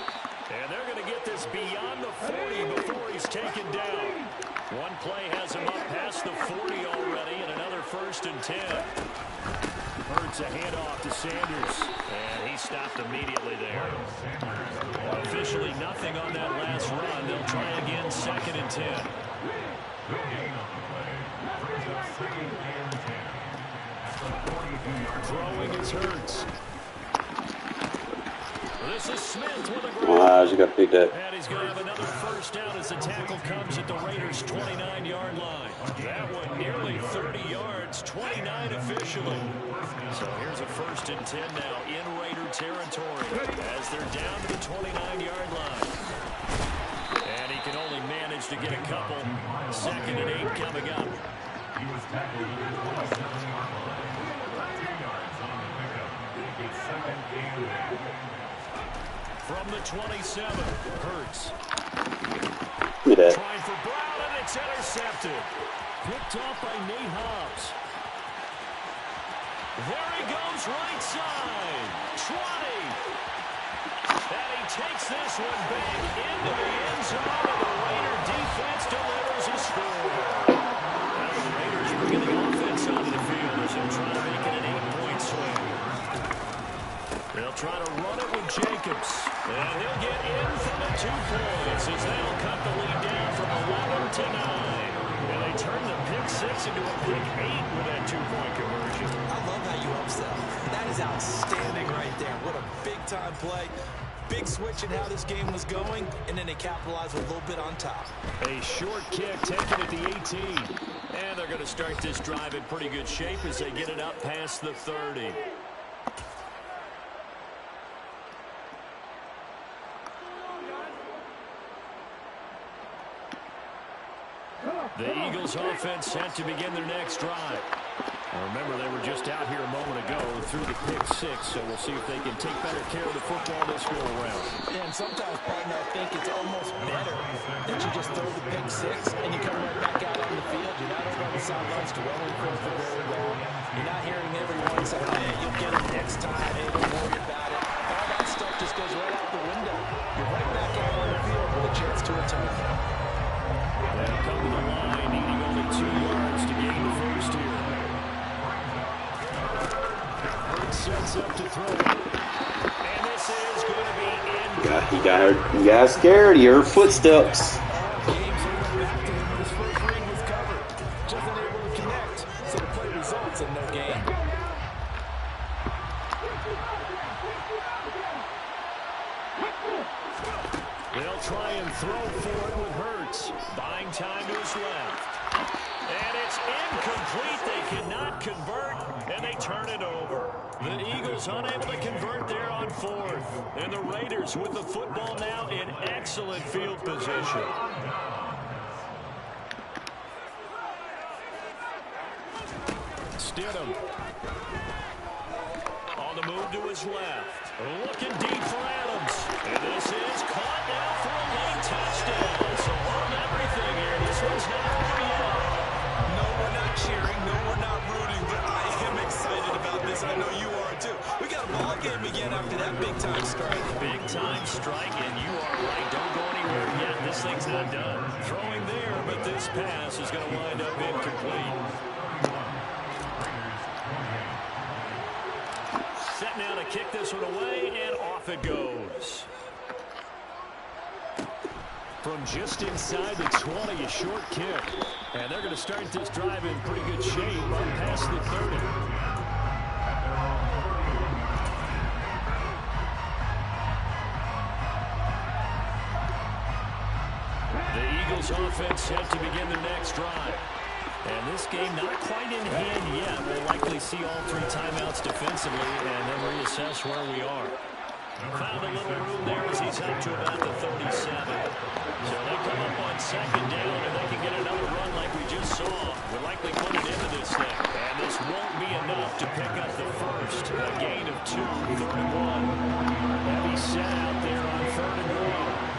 And they're going to get this beyond the 40 before he's taken down. One play has him up past the 40 already, and another 1st and 10. Hurts a handoff to Sanders, and he stopped immediately there. Officially nothing on that last run. They'll try again, 2nd and 10. Throwing is Hurts. This is Smith with a grab.
I just got to pick that.
And he's going to have another first down as the tackle comes at the Raiders' 29-yard line. That one nearly 30 yards, 29 officially. So here's a 1st and 10 now in Raider territory as they're down to the 29-yard line. And he can only manage to get a couple. 2nd and 8 coming up.
He was tackled at the 27-yard line. 2 yards on the pickup. It's 2nd and 8.
From the 27, Hurts.
Look at that.
Trying for Brown, and it's intercepted. Picked off by Nate Hobbs. There he goes, right side. 20. And he takes this one back into the end zone, and the Raider defense delivers a score. Now the Raiders bringing the offense onto the field as they're trying to make it an 8-point swing. They'll try to run it with Jacobs. And he'll get in from the 2 points as they'll cut the lead down from 11 to 9. And they turn the pick 6 into a pick 8 with that 2-point conversion.
I love how you upsell. That is outstanding right there. What a big-time play. Big switch in how this game was going, and then they capitalized with a little bit on top.
A short kick taken at the 18. And they're going to start this drive in pretty good shape as they get it up past the 30. The Eagles offense set to begin their next drive. Now remember, they were just out here a moment ago through the pick 6, so we'll see if they can take better care of the football this go around.
And sometimes, partner, I think it's almost better that you just throw the pick 6 and you come right back out on the field. You're not over on the sidelines dwelling for very long. You're not hearing everyone say, hey, you'll get it next time. Hey, don't worry about it. All that stuff just goes right out the window. You're right back out on the field with a chance to return.
They'll come to the line, needing only 2 yards to gain the first here. Hurts sets up to throw. And this is going to be in.
He got scared. He heard footsteps.
Games are right back to him when his first read was covered. Just unable to connect, so the play results in no gain.
They'll try and throw for it with Hurts. Buying time to his left. And it's incomplete. They cannot convert, and they turn it over. The Eagles unable to convert there on 4th. And the Raiders with the football now in excellent field position. Stidham. On the move to his left. Looking deep for Adams. And this is caught now for a late touchdown. So hold everything here. This one's not over yet.
No, we're not cheering. No, we're not rooting. But I am excited about this. I know you are, too. We got a ball game again after that big-time strike.
Big-time strike, and you are right. Don't go anywhere yet. This thing's not done. Throwing there, but this pass is going to wind up incomplete. Set now to kick this one away, and off it goes. From just inside the 20, a short kick. And they're going to start this drive in pretty good shape up past the 30. The Eagles offense set to begin their next drive. And this game not quite in hand yet. We'll likely see all 3 timeouts defensively and then reassess where we are. Found a little room there as he's up to about the 37. So they come up on 2nd down and they can get another run like we just saw. We'll likely put it into this thing. And this won't be enough to pick up the first. A gain of 2, 3rd and 1. Heavy set out there on 3rd and 1.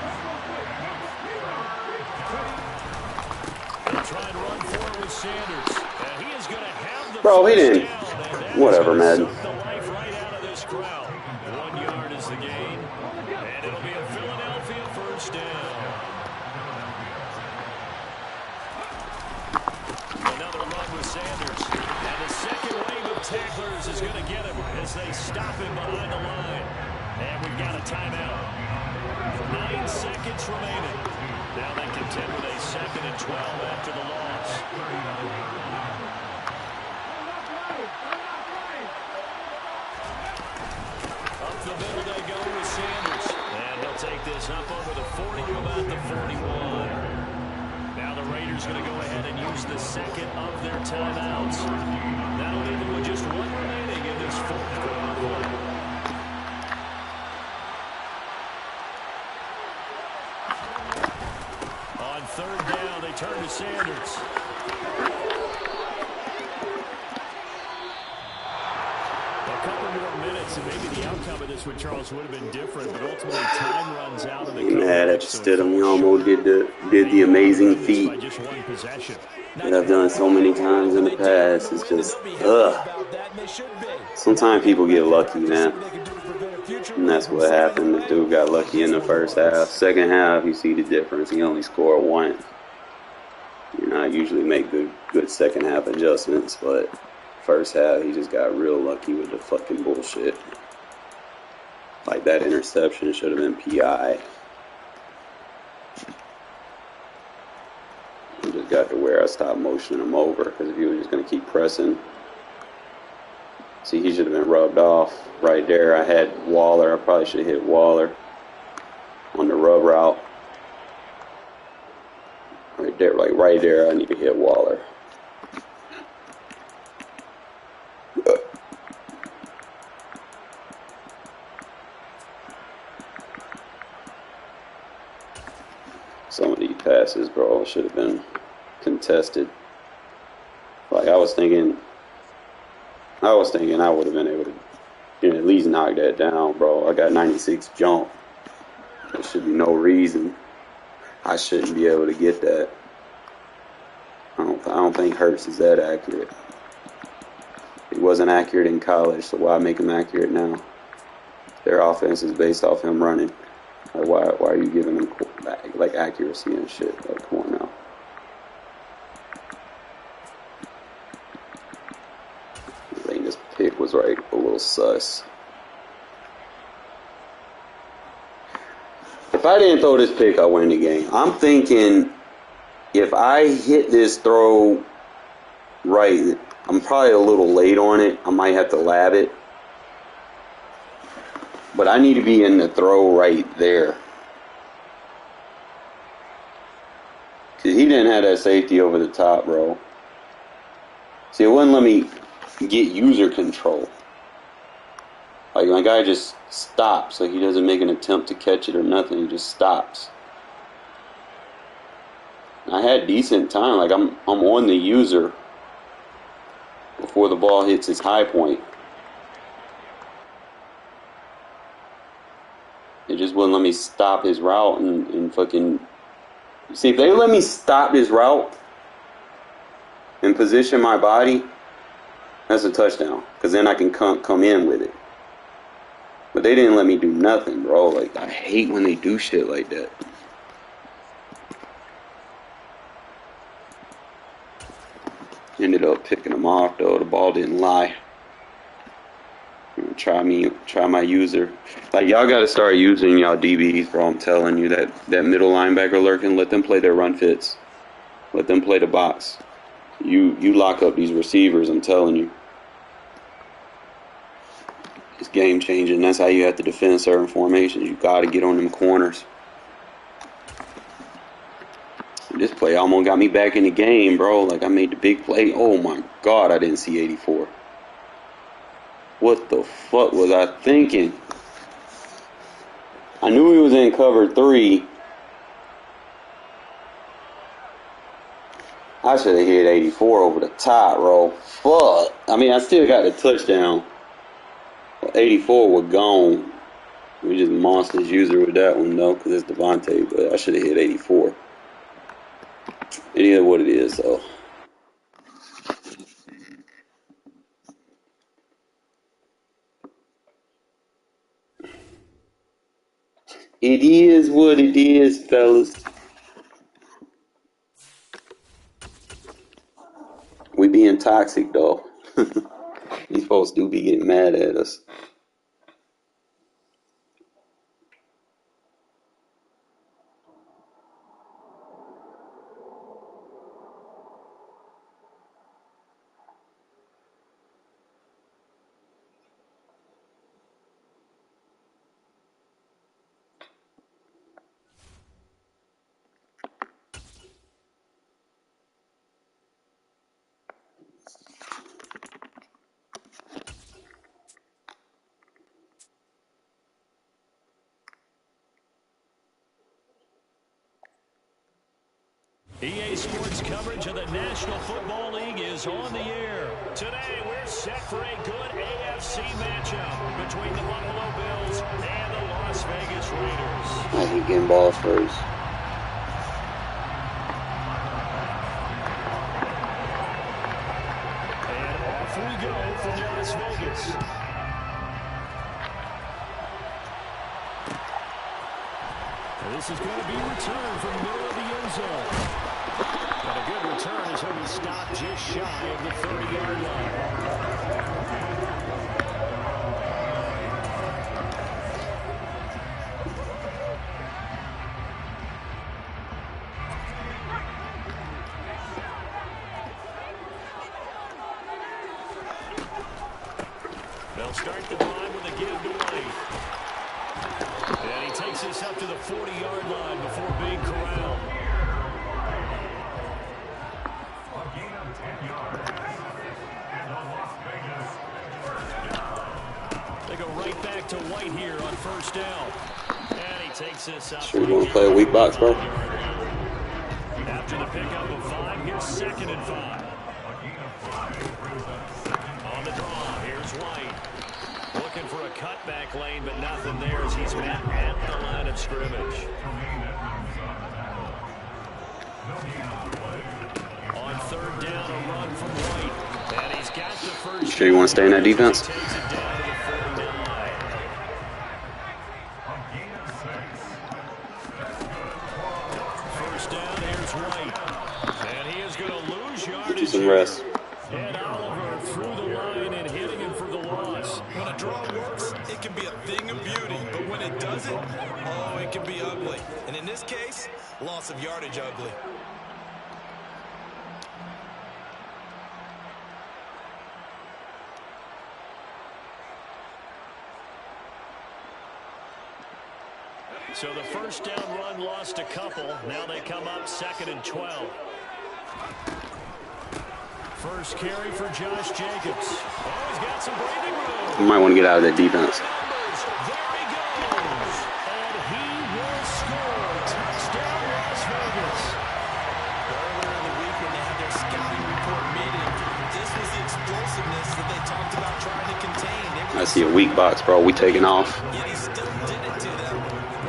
They'll try and run forward with Sanders. And he is going to have the
Bro, he
first
didn't.
down.
Whatever, Madden.
Suck the life right out of this crowd. 1 yard is the gain. And it'll be a Philadelphia first down. Another run with Sanders. And the second wave of tacklers is going to get him as they stop him behind the line. And we've got a timeout. 9 seconds remaining. Now they contend with a 2nd and 12 after the loss. Up the middle they go with Sanders. And they'll take this up over the 40 to about the 41. Now the Raiders going to go ahead and use the 2nd of their timeouts. That'll leave them with just 1 remaining in this 4th quarter. On 3rd down, they turn to Sanders. A couple more minutes, and maybe the outcome of this with Charles would have been different, but ultimately time runs out of the coverage.
Mad at you, Stidham. You almost did the amazing feat that I've done so many times in the past. It's just, Sometimes people get lucky, man. And that's what happened. The dude got lucky in the first half. Second half, you see the difference. He only scored 1. You know, I usually make good second half adjustments, but first half, he just got real lucky with the fucking bullshit. Like, that interception should have been PI. I just got to where I stopped motioning him over, because if he was just going to keep pressing. See, he should have been rubbed off right there. I had Waller. I probably should have hit Waller on the rub route. Right there, like right there, I need to hit Waller. Some of these passes, bro, should have been contested. Like, I was thinking I would have been able to at least knock that down, bro. I got 96 jump. There should be no reason I shouldn't be able to get that. I don't think Hurts is that accurate. He wasn't accurate in college, so why make him accurate now? Their offense is based off him running. Like, why are you giving him like accuracy and shit? Like, come on now. I think this pick was right a little sus. If I didn't throw this pick, I win the game. I'm thinking if I hit this throw right, I'm probably a little late on it. I might have to lab it. But I need to be in the throw right there. Because he didn't have that safety over the top, bro. See, it wouldn't let me get user control. Like, my guy just stops. Like, he doesn't make an attempt to catch it or nothing. He just stops. I had decent time. Like, I'm on the user before the ball hits its high point. It just wouldn't let me stop his route and fucking... See, if they let me stop this route and position my body, that's a touchdown. Because then I can come in with it. But they didn't let me do nothing, bro. Like, I hate when they do shit like that. Ended up picking them off, though. The ball didn't lie. Try my user. Like, y'all got to start using y'all DBs, bro. I'm telling you, that middle linebacker lurking, let them play their run fits. Let them play the box. You lock up these receivers, I'm telling you. It's game changing. That's how you have to defend certain formations. You got to get on them corners. This play almost got me back in the game, bro. Like, I made the big play. Oh, my God, I didn't see 84. What the fuck was I thinking? I knew he was in cover 3. I should have hit 84 over the top, bro. Fuck. I mean, I still got the touchdown. 84 was gone. We just monsters user with that one, though, because it's Devontae. But I should have hit 84. It is what it is, though. It is what it is, fellas. We being toxic, though. These folks do be getting mad at us.
EA Sports coverage of the National Football League is on the air. Today, we're set for a good AFC matchup between the Buffalo Bills and the Las Vegas Raiders.
I hate getting balls first.
And off we go from Las Vegas. This is going to be returned from the middle of the end zone. And a good return is he'll be stopped just shy of the 30-yard line. They'll start the drive with a give to White. And he takes this up to the 40-yard line before being corralled.
A gain of 10 yards. And the Las Vegas first down.
They go right back to White here on first down. And he takes this up.
Sure you want to play a weak box, bro?
After the pickup of 5, here's 2nd and 5.
A gain of 5 brings up 2nd.
On the draw, here's White. Looking for a cutback lane, but nothing there as he's met at the line of scrimmage. On 3rd down, a run from White. And he's got the first.
You sure you want to stay in that defense?
Takes it down to the 49. First down, here's White. And he is going to lose yardage.
Get you some rest.
And Oliver through the line and hitting him for the loss.
When a draw works, it can be a thing of beauty. But when it doesn't, oh, it can be ugly. And in this case, loss of yardage ugly.
So the first down run lost a couple. Now they come up 2nd and 12. First carry for Josh Jacobs. Oh, he's got some breathing room.
You might want to get out of that defense.
There he goes. And he will score. Touchdown, Las Vegas.
Earlier in the week when they had their scouting report meeting, this was the explosiveness that they talked about trying to contain.
I see a weak box, bro. We taking off.
Yet he still did it to them.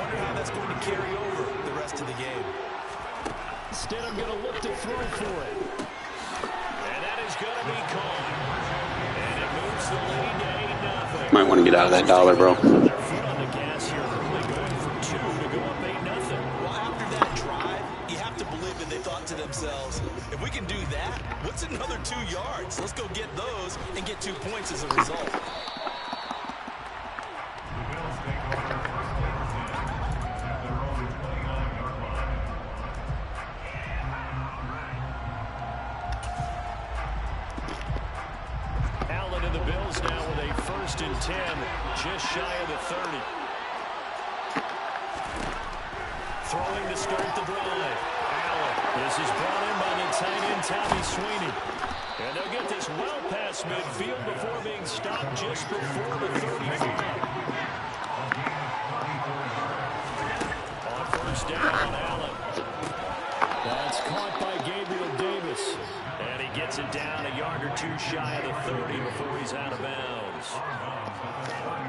Wonder how that's going to carry over the rest of the game.
Stidham going to look to throw for it. And that is going to be caught. And it moves the lead to 8-0.
Might want to get out of that dollar, bro.
Their foot on the gas here early, going for 2 to go up 8-0.
Well, after that drive, you have to believe that they thought to themselves, if we can do that, what's another 2 yards? Let's go get those and get 2 points as a result.
Allen and the Bills now with a 1st and 10, just shy of the 30. Throwing to start the drive. Allen. This is brought in by the tight end, Tommy Sweeney. And they'll get this well past midfield before being stopped just before the 35. On 1st down, Allen. That's caught by Gabriel Davis. And he gets it down a yard or 2 shy of the 30 before he's out of bounds.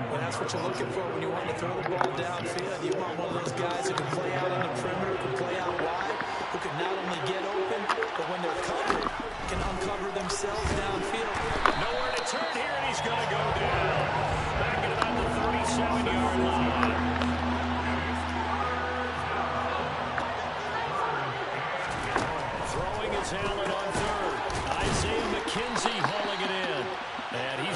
Well, that's what you're looking for when you want to throw the ball downfield. You want one of those guys who can play out on the perimeter, who can play out wide, who can not only get open, but when they're covered, can uncover themselves downfield.
Nowhere to turn here, and he's going to go down. Back at about the 37-yard line. Throwing is Allen on 3rd. Isaiah McKenzie hauling it in. And he's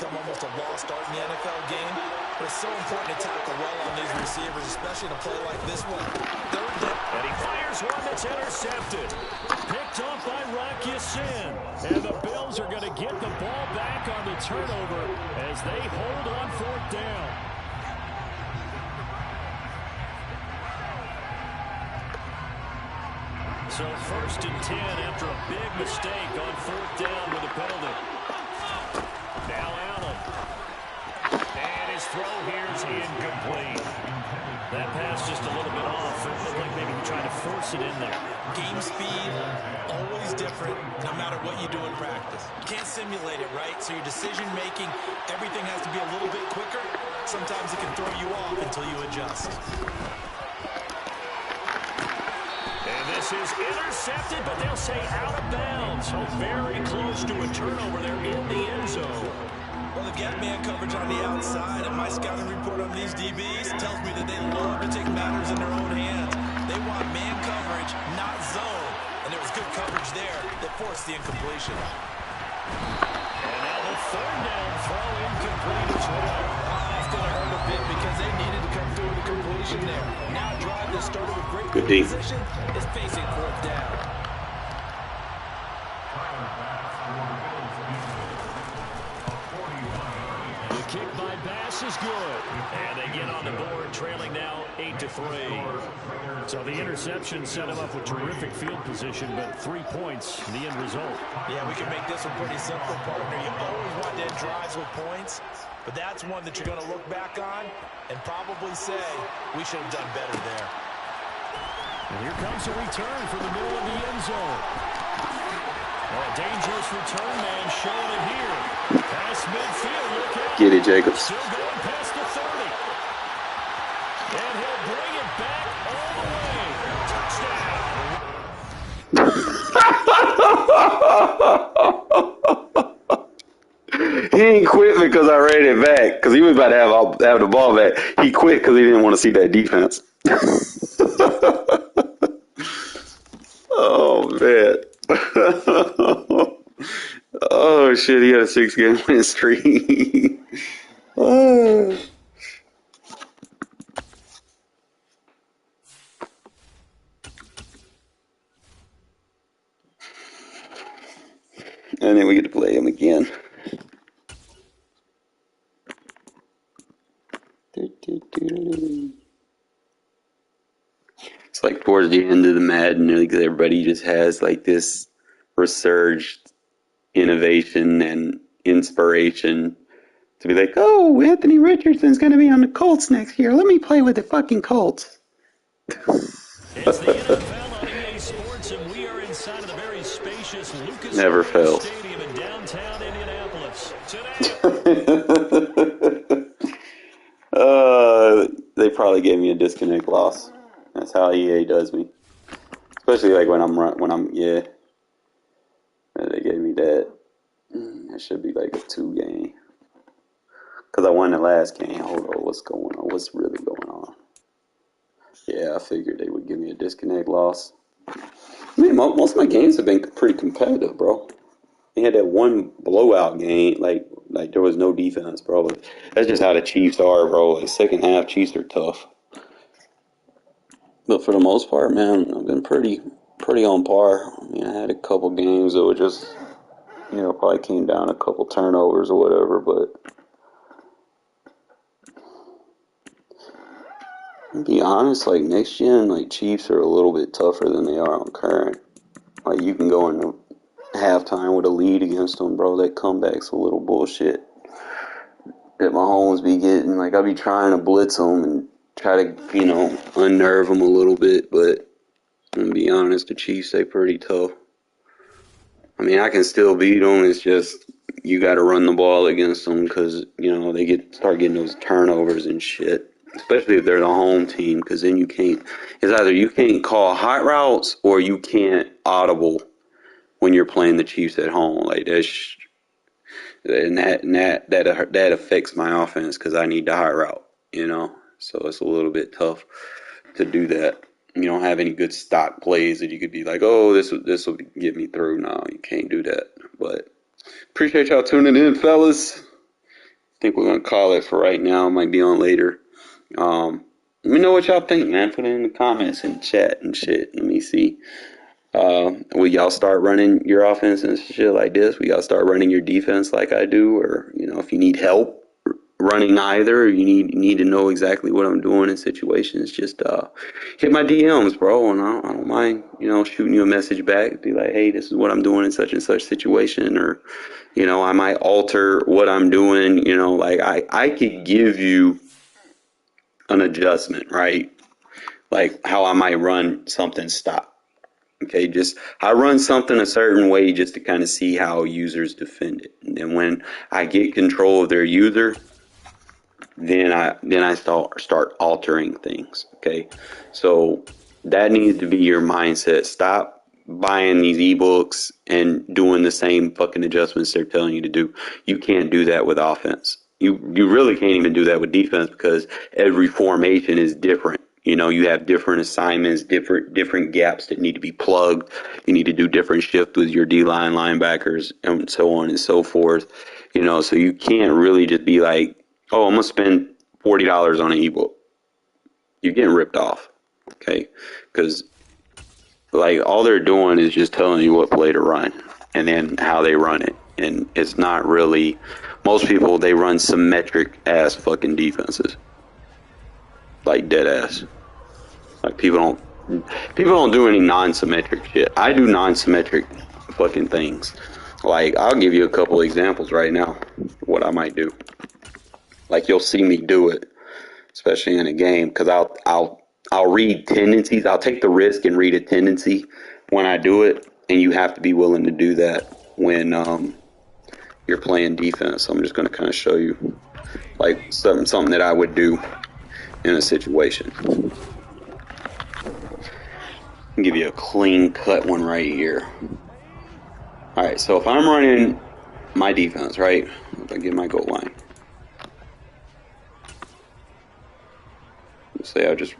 become almost a lost art in the NFL game. But it's so important to tackle well on these receivers, especially in a play like this one. Third down.
And he fires one that's intercepted. Picked off by Rocky Sin. And the Bills are going to get the ball back on the turnover as they hold on fourth down. So 1st and 10 after a big mistake on fourth down with a penalty. Now Allen. And his throw here is incomplete. That pass just a little bit off. It looked like maybe he tried to force it in there.
Game speed, always different, no matter what you do in practice. You can't simulate it, right? So your decision making, everything has to be a little bit quicker. Sometimes it can throw you off until you adjust.
And this is intercepted, but they'll say out of bounds. So very close to a turnover there in the end zone.
Well, they've got man coverage on the outside, and my scouting report on these DBs tells me that they love to take matters in their own hands. They want man coverage, not zone. And there was good coverage there that forced the incompletion.
And now the third down throw incomplete as well.
That's going to hurt a bit because they needed to come through with a completion there. Now a drive that started with great
Good D.
position is facing fourth down.
The kick by Bass is good. And they get on the board, trailing now 8-3. So the interception set him up with terrific field position, but 3 points, the end result.
Yeah, we can make this one pretty simple, partner. You always want to end drives with points, but that's one that you're going to look back on and probably say, we should have done better there.
And here comes a return from the middle of the end zone. A dangerous return man showing it here. Past midfield, look out.
Get it, Jacobs.
Still going past the 30. And he'll bring it back all the way. Touchdown.
He ain't quit because I ran it back, because he was about to have the ball back. He quit because he didn't want to see that defense. Oh, man. Oh, shit, he had a 6-game win streak. Oh. And then we get to play him again. It's like towards the end of the Madden, like everybody just has like this resurged innovation and inspiration to be like, oh, Anthony Richardson's going to be on the Colts next year. Let me play with the fucking Colts.
It's the NFL on EA Sports, and we are inside of the very spacious Lucas
Never fails.
Stadium in downtown Indianapolis. Today,
They probably gave me a disconnect loss. That's how EA does me. Especially like when I'm yeah. They gave me that. That should be like a 2 game. Because I won the last game. Hold on, what's going on? What's really going on? Yeah, I figured they would give me a disconnect loss. I mean, most of my games have been pretty competitive, bro. They had that one blowout game, like there was no defense, bro. That's just how the Chiefs are, bro. Like second half, Chiefs are tough. But for the most part, man, I've been pretty on par. I mean, I had a couple games that were just, probably came down a couple turnovers or whatever, but to be honest, like next gen, like Chiefs are a little bit tougher than they are on current. Like you can go into halftime with a lead against them, bro. That comeback's a little bullshit that Mahomes be getting. Like I be trying to blitz them and try to, unnerve them a little bit, but to be honest, the Chiefs, they pretty tough. I mean, I can still beat them. It's just you got to run the ball against them because, they start getting those turnovers and shit. Especially if they're the home team, because then it's either you can't call hot routes or you can't audible when you're playing the Chiefs at home. Like that affects my offense because I need the hot route, So it's a little bit tough to do that. You don't have any good stock plays that you could be like, oh, this will get me through. No, you can't do that. But appreciate y'all tuning in, fellas. think we're gonna call it for right now. Might be on later. Let me know what y'all think, man. Put it in the comments and chat and shit. Let me see. Will y'all start running your offense and shit like this? Will y'all start running your defense like I do? Or, if you need help running either, or you need to know exactly what I'm doing in situations, just hit my DMs, bro, and I don't mind, shooting you a message back. Be like, hey, this is what I'm doing in such and such situation, or, I might alter what I'm doing. Like I could give you an adjustment, right? Like how I might run something stop. Okay, just I run something a certain way just to kind of see how users defend it. And then when I get control of their user, then I start altering things. Okay, so that needs to be your mindset. Stop buying these ebooks and doing the same fucking adjustments they're telling you to do. You can't do that with offense. You really can't even do that with defense because every formation is different. You have different assignments, different gaps that need to be plugged. You need to do different shifts with your D-line linebackers and so on and so forth. So you can't really just be like, oh, I'm going to spend $40 on an ebook. You're getting ripped off, okay? Because, like, all they're doing is just telling you what play to run and then how they run it. And it's not really, most people, they run symmetric-ass fucking defenses. Like, dead-ass. Like, people don't do any non-symmetric shit. I do non-symmetric fucking things. Like, I'll give you a couple examples right now what I might do. Like, you'll see me do it, especially in a game, because I'll read tendencies. I'll take the risk and read a tendency when I do it, and you have to be willing to do that when you're playing defense. So I'm just going to kind of show you, like, something that I would do in a situation. I'll give you a clean cut one right here. All right, so if I'm running my defense, right, if I get my goal line, let's say I just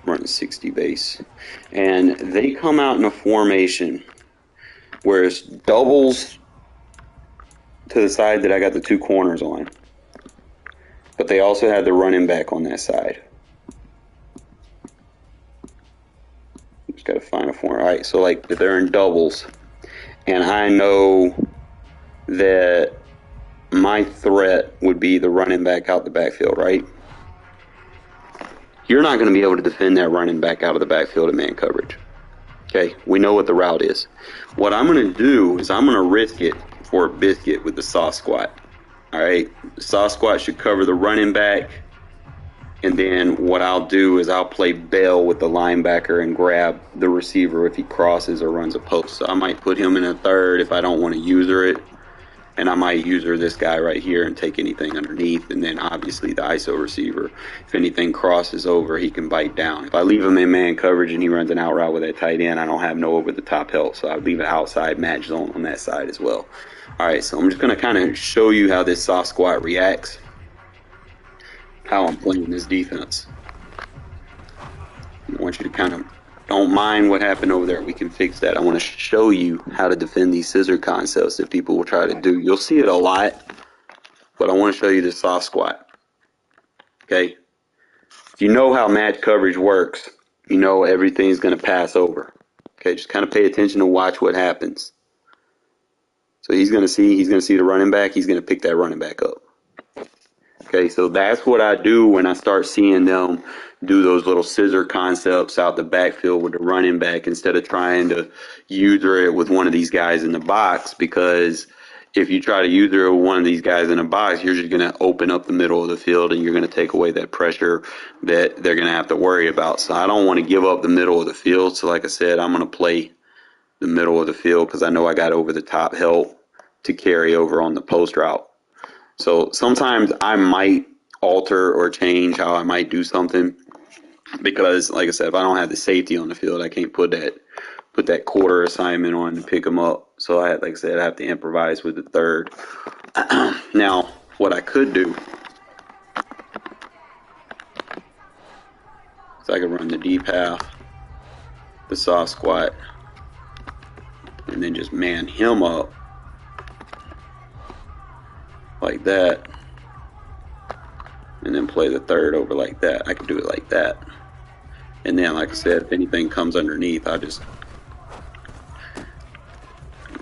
run 60 base, and they come out in a formation where it's doubles to the side that I got the two corners on, but they also have the running back on that side. Just got to find a form. All right, so like if they're in doubles, and I know that my threat would be the running back out the backfield, right? You're not going to be able to defend that running back out of the backfield in man coverage. Okay, we know what the route is. What I'm going to do is I'm going to risk it for a biscuit with the saw squat. All right, the saw squat should cover the running back, and then what I'll do is I'll play bail with the linebacker and grab the receiver if he crosses or runs a post. So I might put him in a third if I don't want to user it, and I might user this guy right here and take anything underneath, and then obviously the ISO receiver, if anything crosses over, he can bite down. If I leave him in man coverage and he runs an out route with that tight end, I don't have no over-the-top help, so I leave an outside match zone on that side as well. All right, so I'm just going to kind of show you how this soft squat reacts, how I'm playing this defense. I want you to kind of don't mind what happened over there. We can fix that. I want to show you how to defend these scissor concepts that people will try to do. You'll see it a lot, but I want to show you the soft squat. Okay? If you know how match coverage works, you know everything's going to pass over. Okay, just kind of pay attention and watch what happens. So he's going to see the running back. He's going to pick that running back up. Okay, so that's what I do when I start seeing them do those little scissor concepts out the backfield with the running back instead of trying to user it with one of these guys in the box, because if you try to user it with one of these guys in the box, you're just going to open up the middle of the field and you're going to take away that pressure that they're going to have to worry about. So I don't want to give up the middle of the field. So like I said, I'm going to play the middle of the field because I know I got over the top help to carry over on the post route. So sometimes I might alter or change how I might do something because, like I said, if I don't have the safety on the field, I can't put that quarter assignment on to pick them up. So I have to improvise with the third. Now, what I could do is I could run the deep half, the soft squat, and then just man him up like that, and then play the third over like that. I could do it like that. And then, like I said, if anything comes underneath, I just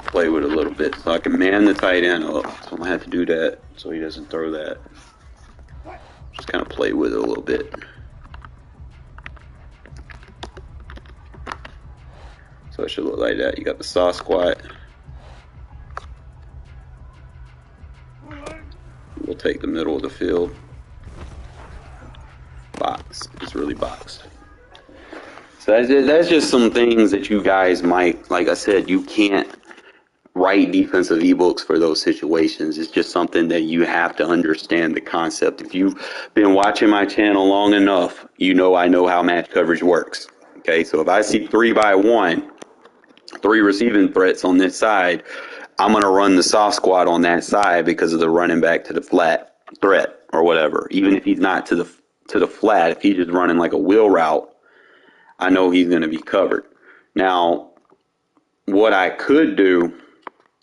play with it a little bit. So I can man the tight end up. So I'm going to have to do that so he doesn't throw that. Just kind of play with it a little bit. So it should look like that. You got the saw squat. We'll take the middle of the field. Box. It's really boxed. So that's just some things that you guys might, like I said, you can't write defensive ebooks for those situations. It's just something that you have to understand the concept. If you've been watching my channel long enough, you know I know how match coverage works. Okay, so if I see 3-by-1, 3 receiving threats on this side, I'm going to run the soft squat on that side because of the running back to the flat threat or whatever. Even if he's not to the flat, if he's just running like a wheel route, I know he's going to be covered. Now, what I could do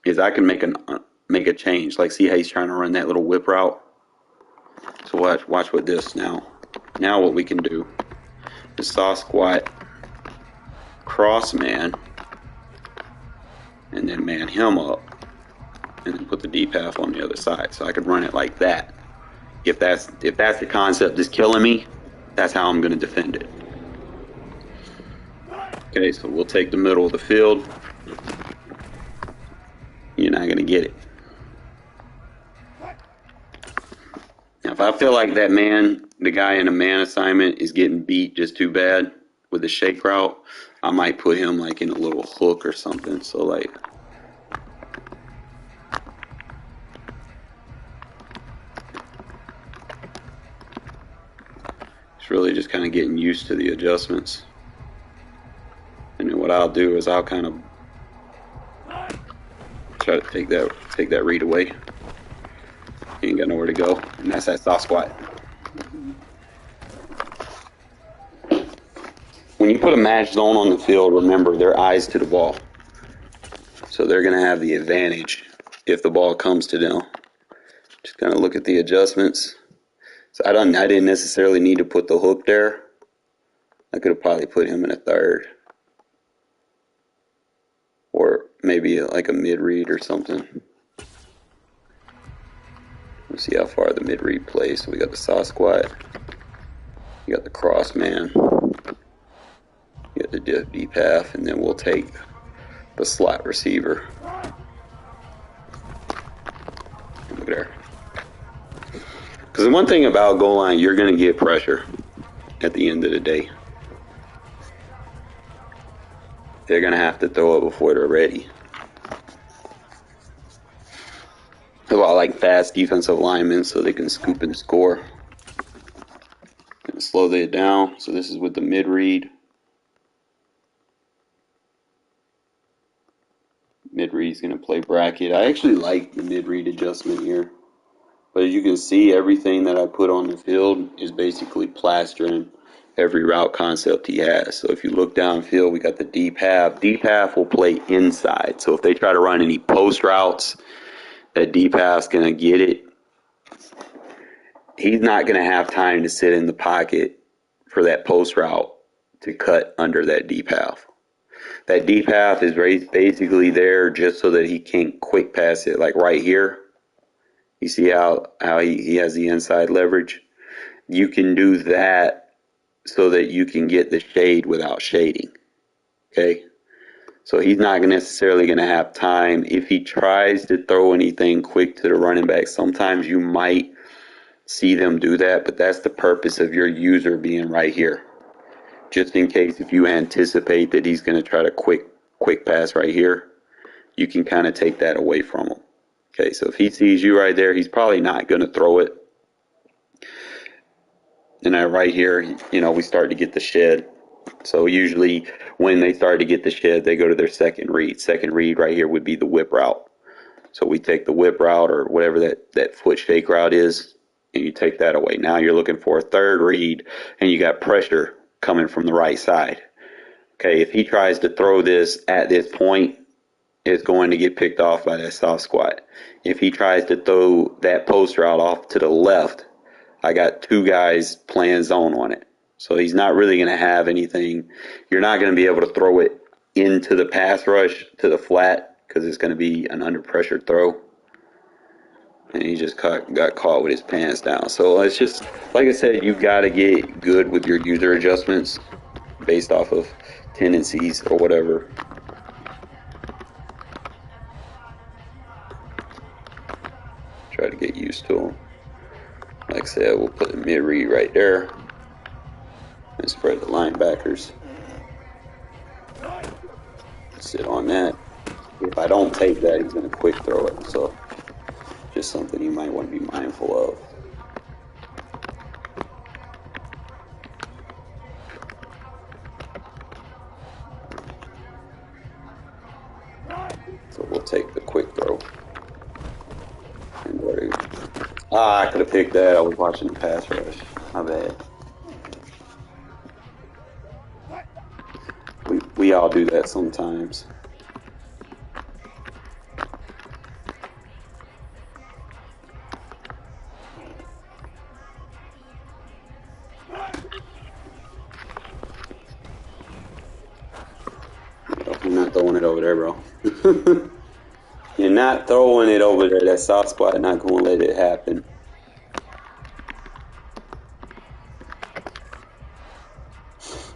is I can make a change. Like, see how he's trying to run that little whip route? So watch with this now. Now what we can do is soft squat, cross man, and then man him up, and then put the deep half on the other side. So I could run it like that. If that's the concept that's killing me, that's how I'm going to defend it. Okay, so we'll take the middle of the field. You're not going to get it. Now, if I feel like that man, the guy in a man assignment, is getting beat just too bad with the shake route, I might put him like in a little hook or something. So like, it's really just kind of getting used to the adjustments. And then what I'll do is I'll kind of try to take that read away. He ain't got nowhere to go, and that's that soft squat. When you put a match zone on the field, remember their eyes to the ball, so they're going to have the advantage if the ball comes to them. Just kind of look at the adjustments. So I didn't necessarily need to put the hook there. I could have probably put him in a third, or maybe like a mid read or something. Let's see how far the mid read plays. So we got the soft squat, you got the cross man, you got the deep half, and then we'll take the slot receiver. Look there. Because the one thing about goal line, you're going to get pressure at the end of the day. They're going to have to throw it before they're ready. So I like fast defensive linemen so they can scoop and score. Going to slow it down. So this is with the mid read. Mid read is going to play bracket. I actually like the mid read adjustment here. But as you can see, everything that I put on the field is basically plastering every route concept he has. So if you look downfield, we got the deep half. Deep half will play inside. So if they try to run any post routes, that deep half's going to get it. He's not going to have time to sit in the pocket for that post route to cut under that deep half. That deep half is basically there just so that he can't quick pass it. Like right here, you see how he has the inside leverage? You can do that so that you can get the shade without shading. Okay? So he's not necessarily going to have time. If he tries to throw anything quick to the running back, sometimes you might see them do that, but that's the purpose of your user being right here. Just in case if you anticipate that he's going to try to quick pass right here, you can kind of take that away from him. Okay, so if he sees you right there, he's probably not going to throw it. And then right here, we start to get the shed. So usually when they start to get the shed, they go to their second read. Second read right here would be the whip route. So we take the whip route or whatever that foot shake route is, and you take that away. Now you're looking for a third read, and you got pressure coming from the right side. Okay, if he tries to throw this at this point, is going to get picked off by that soft squat. If he tries to throw that post route off to the left, I got two guys playing zone on it. So he's not really going to have anything. You're not going to be able to throw it into the pass rush to the flat because it's going to be an under pressure throw. And he just got caught with his pants down. So it's just, like I said, you got to get good with your user adjustments based off of tendencies or whatever. Try to get used to them. Like I said, we'll put the mid-read right there and spread the linebackers. Sit on that. If I don't take that, he's going to quick throw it. So just something you might want to be mindful of. So we'll take the quick throw. I could have picked that. I was watching the pass rush. My bad. We all do that sometimes. You're not throwing it over there, bro. You're not throwing it over there. That soft spot, not going to let it happen.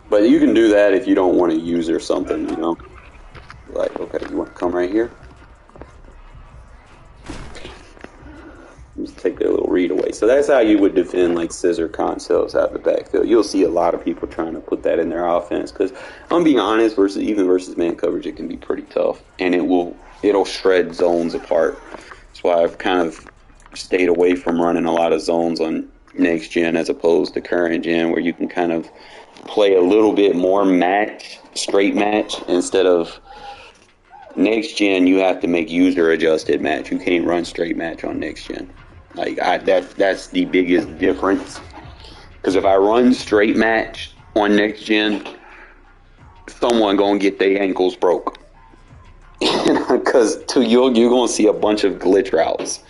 But you can do that if you don't want to use or something, you know. Like, okay, you want to come right here? Just take their little read away. So that's how you would defend like scissor concepts out the backfield. You'll see a lot of people trying to put that in their offense because I'm being honest, versus man coverage, it can be pretty tough, and it'll shred zones apart. That's why I've kind of stayed away from running a lot of zones on next gen as opposed to current gen, where you can kind of play a little bit more straight match instead of next gen. You have to make user adjusted match. You can't run straight match on next gen. Like that's the biggest difference. Because if I run straight match on next gen, someone gonna get their ankles broke. Because you're gonna see a bunch of glitch routes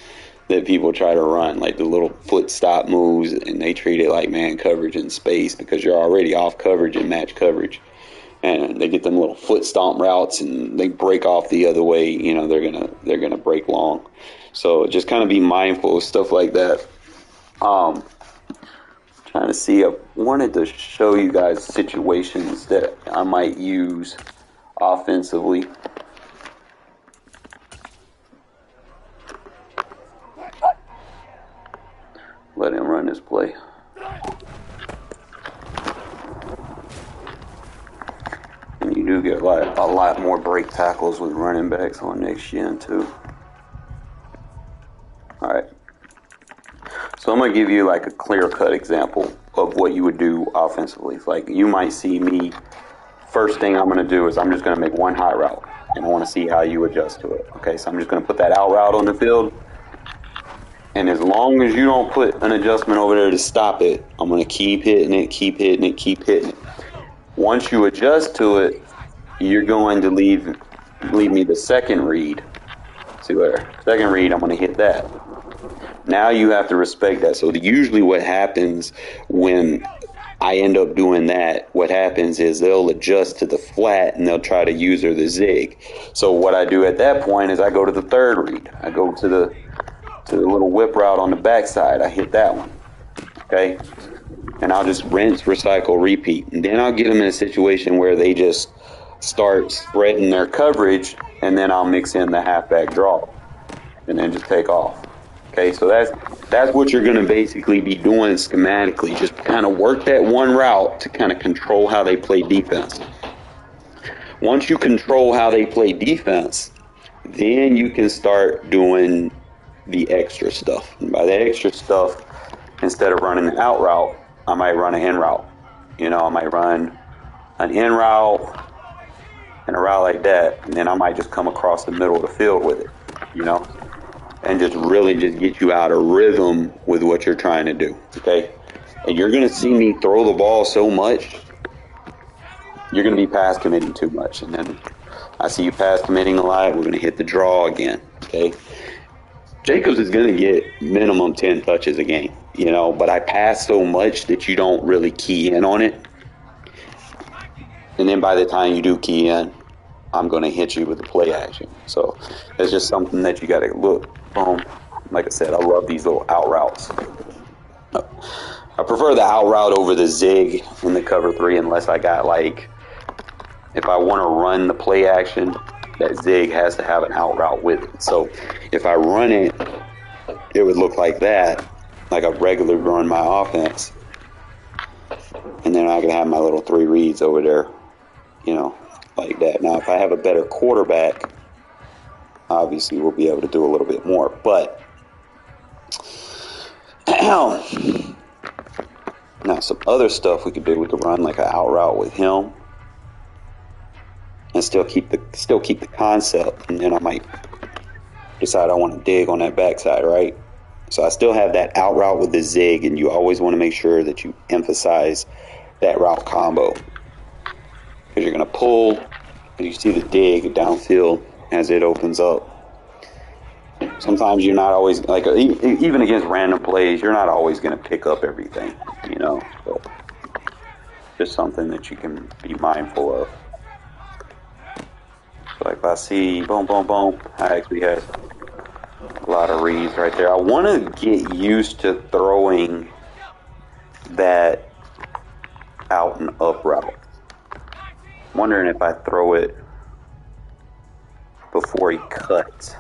that people try to run, like the little foot stop moves, and they treat it like man coverage in space because you're already off coverage and match coverage. And they get them little foot stomp routes and they break off the other way. You know, they're gonna break long. So just kind of be mindful of stuff like that. Trying to see, I wanted to show you guys situations that I might use offensively. Let him run this play. And you do get a lot more break tackles with running backs on next gen too. All right. So I'm going to give you like a clear-cut example of what you would do offensively. Like you might see me, first thing I'm going to do is I'm just going to make one hot route, and I want to see how you adjust to it. Okay, so I'm just going to put that out route on the field, and as long as you don't put an adjustment over there to stop it, I'm going to keep hitting it, keep hitting it, keep hitting it. Once you adjust to it, you're going to leave me the second read. See where? Second read, I'm going to hit that. Now you have to respect that. So usually what happens when I end up doing that, what happens is they'll adjust to the flat and they'll try to use the zig. So what I do at that point is I go to the third read. I go to the little whip route on the backside. I hit that one. Okay? And I'll just rinse, recycle, repeat. And then I'll get them in a situation where they just start spreading their coverage, and then I'll mix in the halfback draw and then just take off. Okay, so that's what you're going to basically be doing schematically. Just kind of work that one route to kind of control how they play defense. Once you control how they play defense, then you can start doing the extra stuff. And by that extra stuff, instead of running an out route, I might run an in route. You know, I might run an in route and a route like that, and then I might just come across the middle of the field with it, you know, and just really just get you out of rhythm with what you're trying to do, okay? And you're going to see me throw the ball so much, you're going to be pass committing too much, and then I see you pass committing a lot. We're going to hit the draw again. Okay. Jacobs is going to get minimum 10 touches a game, but I pass so much that you don't really key in on it. And then by the time you do key in, I'm going to hit you with the play action. So it's just something that you got to look. Like I said, I love these little out routes. I prefer the out route over the zig in the cover 3 unless I got if I want to run the play action, that zig has to have an out route with it. So if I run it, it would look like that, like I regularly run my offense. And then I can have my little 3 reads over there, like that. Now, if I have a better quarterback, obviously we'll be able to do a little bit more. But now some other stuff we could do. We could run like an out route with him and still keep the concept. And then I might decide I want to dig on that backside, right? So I still have that out route with the zig, and you always want to make sure that you emphasize that route combo. Because you're going to pull, and you see the dig downfield as it opens up. Sometimes you're not always, even against random plays, you're not always going to pick up everything, So just something that you can be mindful of. So if I see boom, boom, boom, I actually have a lot of reads right there. I want to get used to throwing that out and up route. I'm wondering if I throw it before he cuts.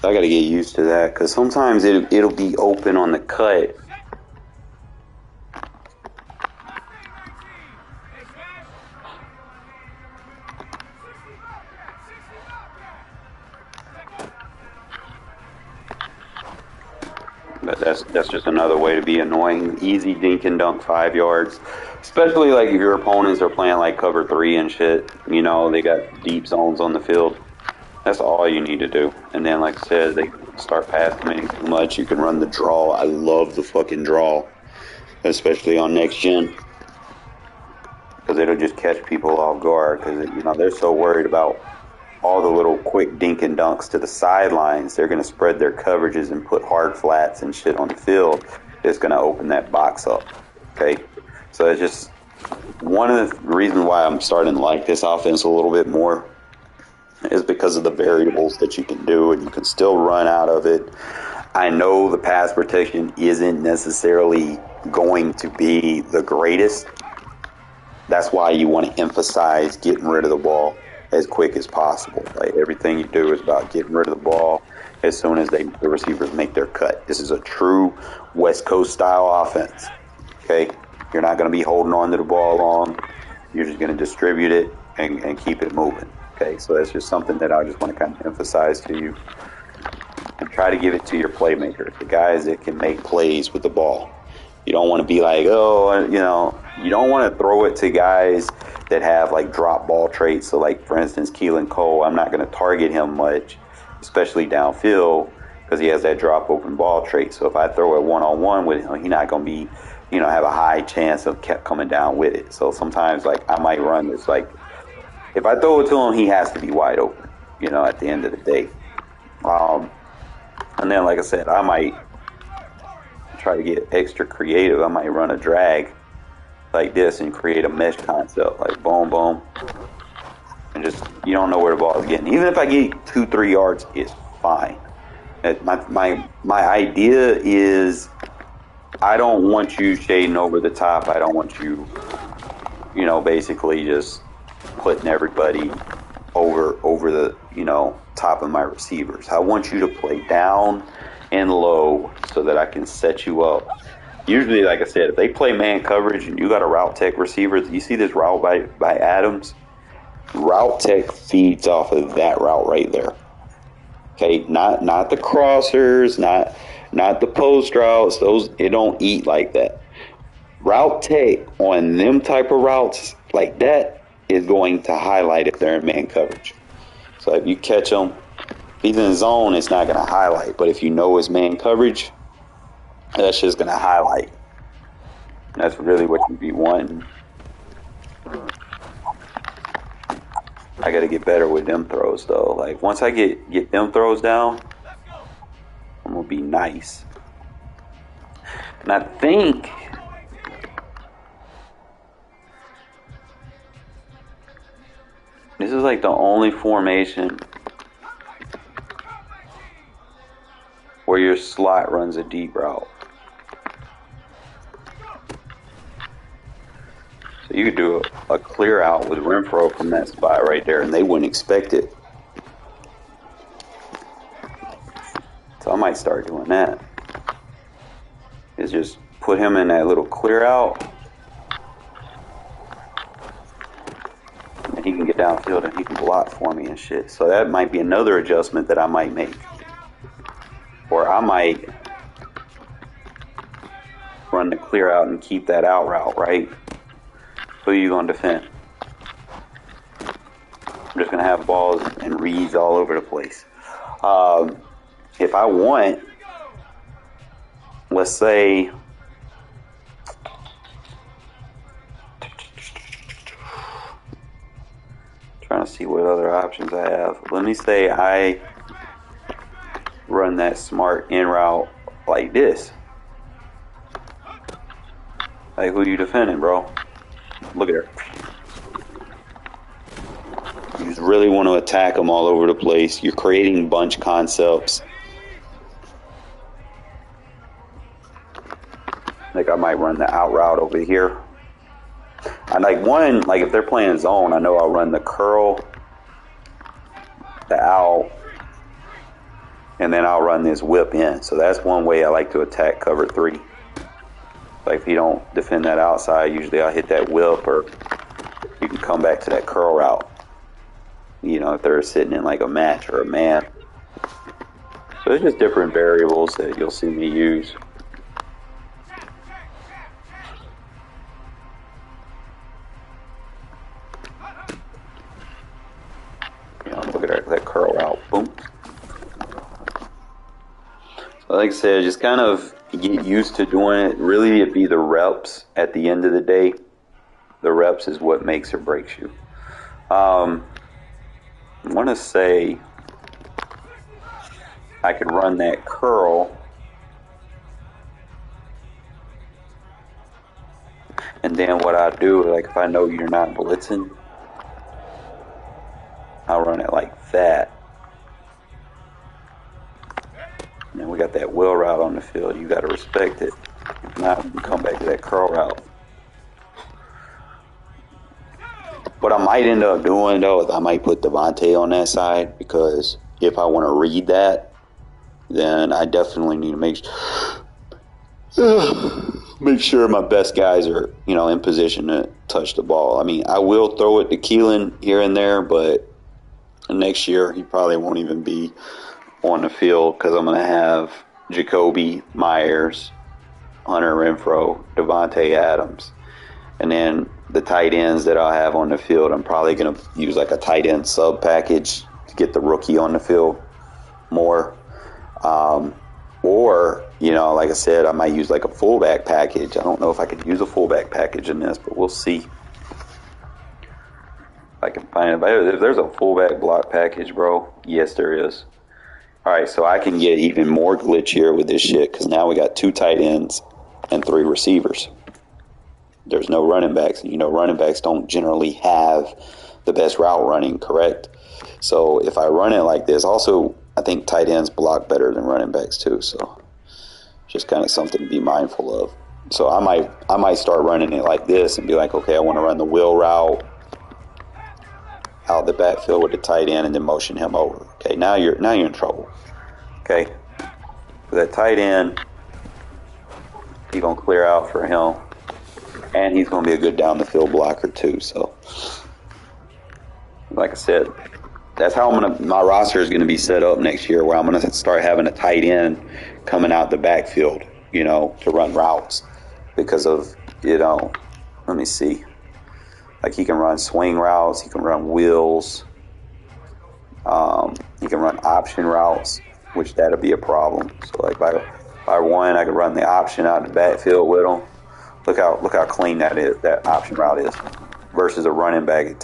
I got to get used to that because sometimes it'll be open on the cut. But that's just another way to be annoying. Easy dink and dunk 5 yards. Especially if your opponents are playing cover 3 and shit. They got deep zones on the field. That's all you need to do. And then, like I said, they start pass committing too much. You can run the draw. I love the fucking draw, especially on next gen, because it'll just catch people off guard. Because they're so worried about all the little quick dink and dunks to the sidelines. They're going to spread their coverages and put hard flats and shit on the field. It's going to open that box up. Okay, so it's just one of the reasons why I'm starting to like this offense a little bit more. Is because of the variables that you can do, and you can still run out of it. I know the pass protection isn't necessarily going to be the greatest. That's why you want to emphasize getting rid of the ball as quick as possible. Everything you do is about getting rid of the ball as soon as the receivers make their cut. This is a true West Coast style offense. Okay, you're not going to be holding on to the ball long. You're just going to distribute it and keep it moving. Okay, so that's just something that I just want to kind of emphasize to you and try to give it to your playmakers, the guys that can make plays with the ball. You don't want to be you don't want to throw it to guys that have drop ball traits. So for instance, Keelan Cole, I'm not going to target him much, especially downfield, because he has that drop open ball trait. So if I throw it one-on-one with him, he's not going to be, have a high chance of kept coming down with it. So sometimes I might run this if I throw it to him, he has to be wide open, at the end of the day. And then, like I said, I might try to get extra creative. I might run a drag like this and create a mesh concept, boom, boom. And just, you don't know where the ball is getting. Even if I get 2-3 yards, it's fine. My idea is I don't want you shading over the top. I don't want you, basically just putting everybody over the top of my receivers. I want you to play down and low so that I can set you up. Usually, like I said, if they play man coverage and you got a route tech receiver, you see this route by Adams. Route tech feeds off of that route right there. Okay, not the crossers, not the post routes. Those, it don't eat like that. Route tech on them type of routes like that is going to highlight if they're in man coverage. So if you catch them, even in zone, it's not going to highlight. But if you know it's man coverage, that's just going to highlight. That's really what you be wanting. I got to get better with them throws, though. Like, once I get them throws down, I'm going to be nice. And I think this is like the only formation where your slot runs a deep route. So you could do a clear out with Renfro from that spot right there, and they wouldn't expect it. So I might start doing that. Is just put him in that little clear out, and he can get downfield and he can block for me and shit. So that might be another adjustment that I might make. Or I might run the clear out and keep that out route, right? Who are you going to defend? I'm just going to have balls and reads all over the place. If I want, let's say, trying to see what other options I have. Let me say I run that smart in route like this. Like, who you defending, bro? Look at her. You just really want to attack them all over the place. You're creating bunch concepts. Like, I might run the out route over here. I like one, like if they're playing zone, I know I'll run the curl, the out, and then I'll run this whip in. So that's one way I like to attack cover 3. Like, if you don't defend that outside, usually I'll hit that whip, or you can come back to that curl route. You know, if they're sitting in like a match or a man. So it's just different variables that you'll see me use. You know, look at that curl route. Boom. So like I said, just kind of get used to doing it. Really, it'd be the reps at the end of the day. The reps is what makes or breaks you. I want to say I could run that curl and then what I do, like if I know you're not blitzing, I'll run it like that. And then we got that wheel route on the field. You got to respect it. If not, we come back to that curl route. What I might end up doing, though, is I might put Devontae on that side, because if I want to read that, then I definitely need to make sure my best guys are, you know, in position to touch the ball. I mean, I will throw it to Keelan here and there, but next year he probably won't even be on the field, because I'm going to have Jacoby Myers, Hunter Renfro, Devontae Adams, and then the tight ends that I'll have on the field, I'm probably going to use like a tight end sub package to get the rookie on the field more. Or, you know, like I said, I might use like a fullback package. I don't know if I could use a fullback package in this, but we'll see. If I can find it. If there's a fullback block package, bro, yes, there is. All right, so I can get even more glitchier with this shit, because now we got 2 tight ends and 3 receivers. There's no running backs. You know, running backs don't generally have the best route running, correct? So if I run it like this, also, I think tight ends block better than running backs too. So just kind of something to be mindful of. So I might start running it like this and be like, okay, I want to run the wheel route out the backfield with the tight end and then motion him over. Okay, now you're in trouble. Okay, with that tight end, he's gonna clear out for him. And he's going to be a good down the field blocker too. So, like I said, that's how my roster is going to be set up next year, where I'm going to start having a tight end coming out the backfield, you know, to run routes, because of, you know, let me see, like he can run swing routes, he can run wheels, he can run option routes, which that'll be a problem. So like if I won, I could run the option out the backfield with him. Look how clean that is. That option route is, versus a running back. It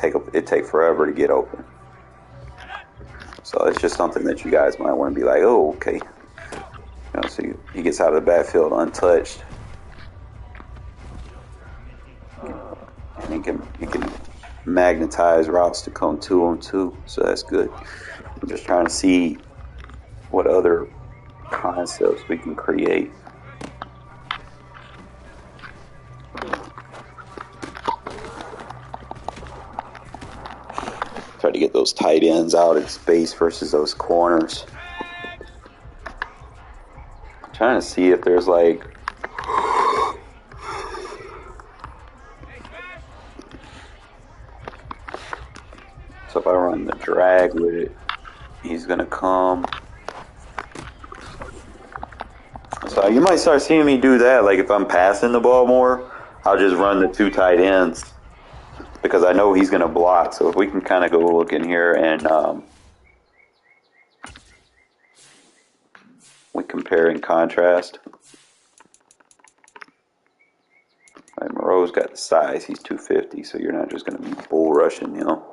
take forever to get open. So it's just something that you guys might want to be like, oh, okay. So he gets out of the backfield untouched, and he can magnetize routes to come 2-on-2. So that's good. I'm just trying to see what other concepts we can create. Try to get those tight ends out in space versus those corners. Trying to see if there's like so if I run the drag with it, he's gonna come. So you might start seeing me do that. Like if I'm passing the ball more, I'll just run the 2 tight ends because I know he's gonna block. So if we can kind of go look in here and we compare and contrast. Right, Moreau's got the size. He's 250, so you're not just going to be bull rushing, you know.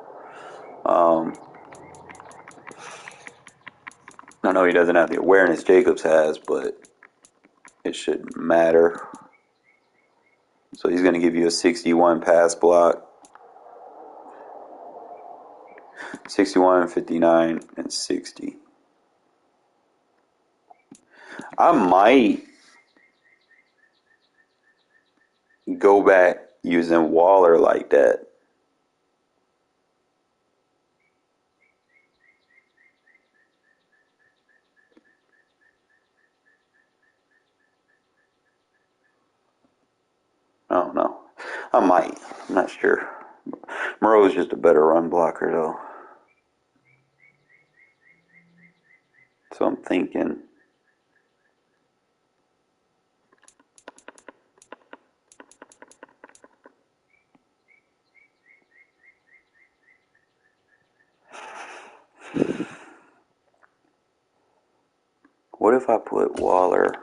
I know he doesn't have the awareness Jacobs has, but it shouldn't matter. So he's going to give you a 61 pass block. 61, 59, and 60. I might go back using Waller like that. I don't know. I might. I'm not sure. Moreau's just a better run blocker, though. So I'm thinking. What if I put Waller?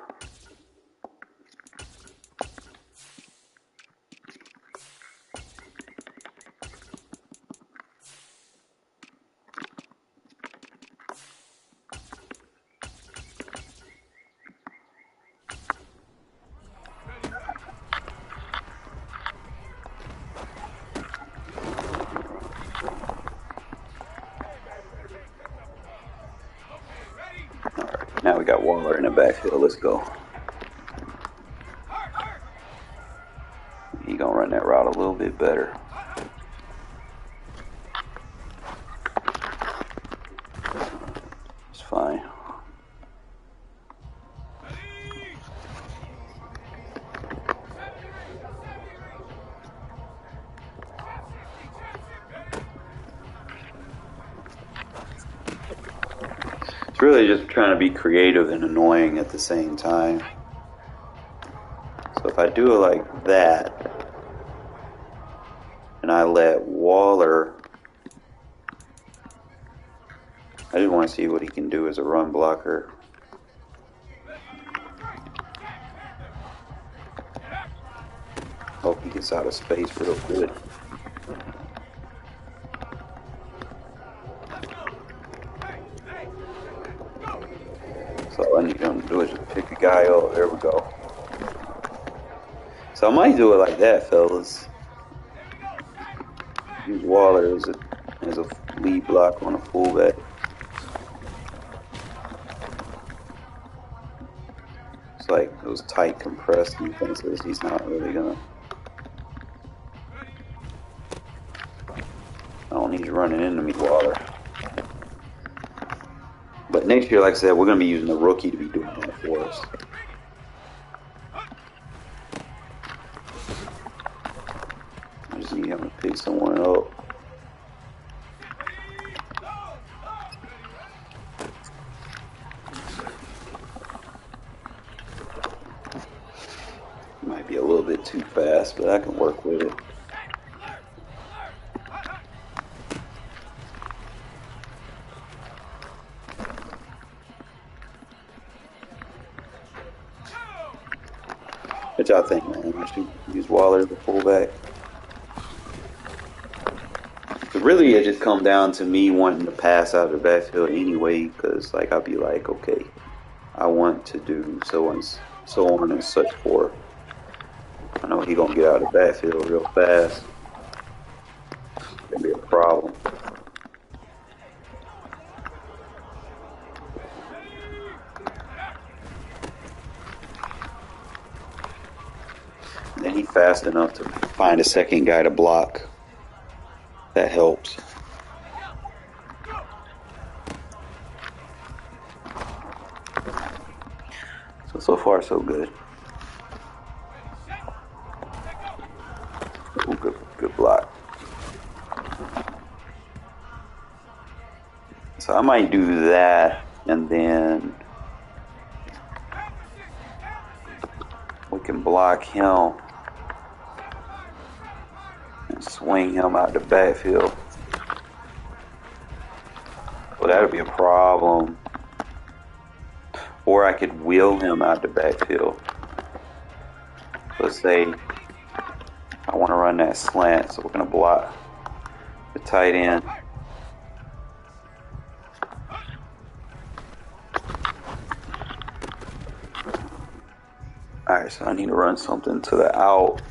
Now we got Waller in the backfield. Let's go. He gonna run that route a little bit better. It's fine. It's really just trying to be creative and annoying at the same time. So if I do it like that, and I let Waller, I just want to see what he can do as a run blocker. Hope he gets out of space real good. So all I need him to do is just pick a guy up. There we go. So I might do it like that, fellas. Use Waller as a lead block on a fullback. It's like those tight, compressed defenses. He's not really gonna. I don't need you running into me, Waller. But next year, like I said, we're gonna be using a rookie to be doing that for us. I just need him to pick someone up. Might be a little bit too fast, but I can work with it. What y'all think, man? I should use Waller as the fullback. But really, it just come down to me wanting to pass out of the backfield anyway, because like I'll be like, okay, I want to do so on and such forth. I know he gonna get out of the backfield real fast. Gonna be a problem. And he fast enough to find a second guy to block. That helps. So far so good. Ooh, good block. So I might do that, and then we can block him and swing him out the backfield. Well, that'll be a problem. Or I could wheel him out the backfield. Let's say I want to run that slant, so we're going to block the tight end. Alright, so I need to run something to the out.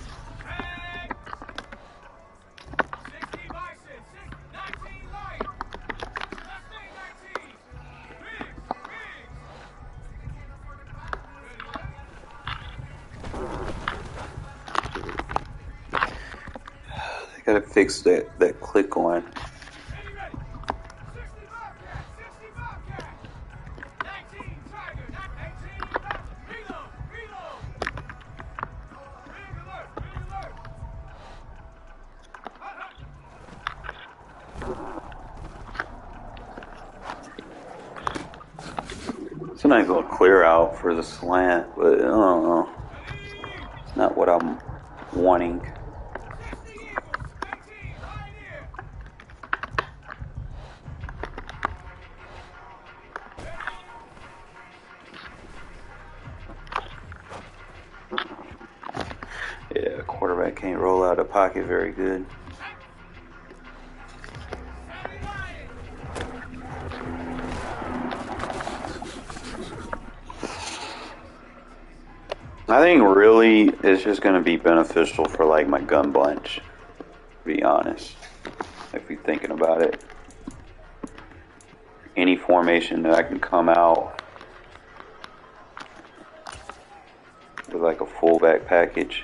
Gotta fix that click on. It's a nice little clear out for the slant, but I don't know. It's not what I'm wanting. Yeah, quarterback can't roll out of pocket very good. I think really it's just going to be beneficial for like my gun bunch, to be honest, if you're thinking about it. Any formation that I can come out with like a fullback package.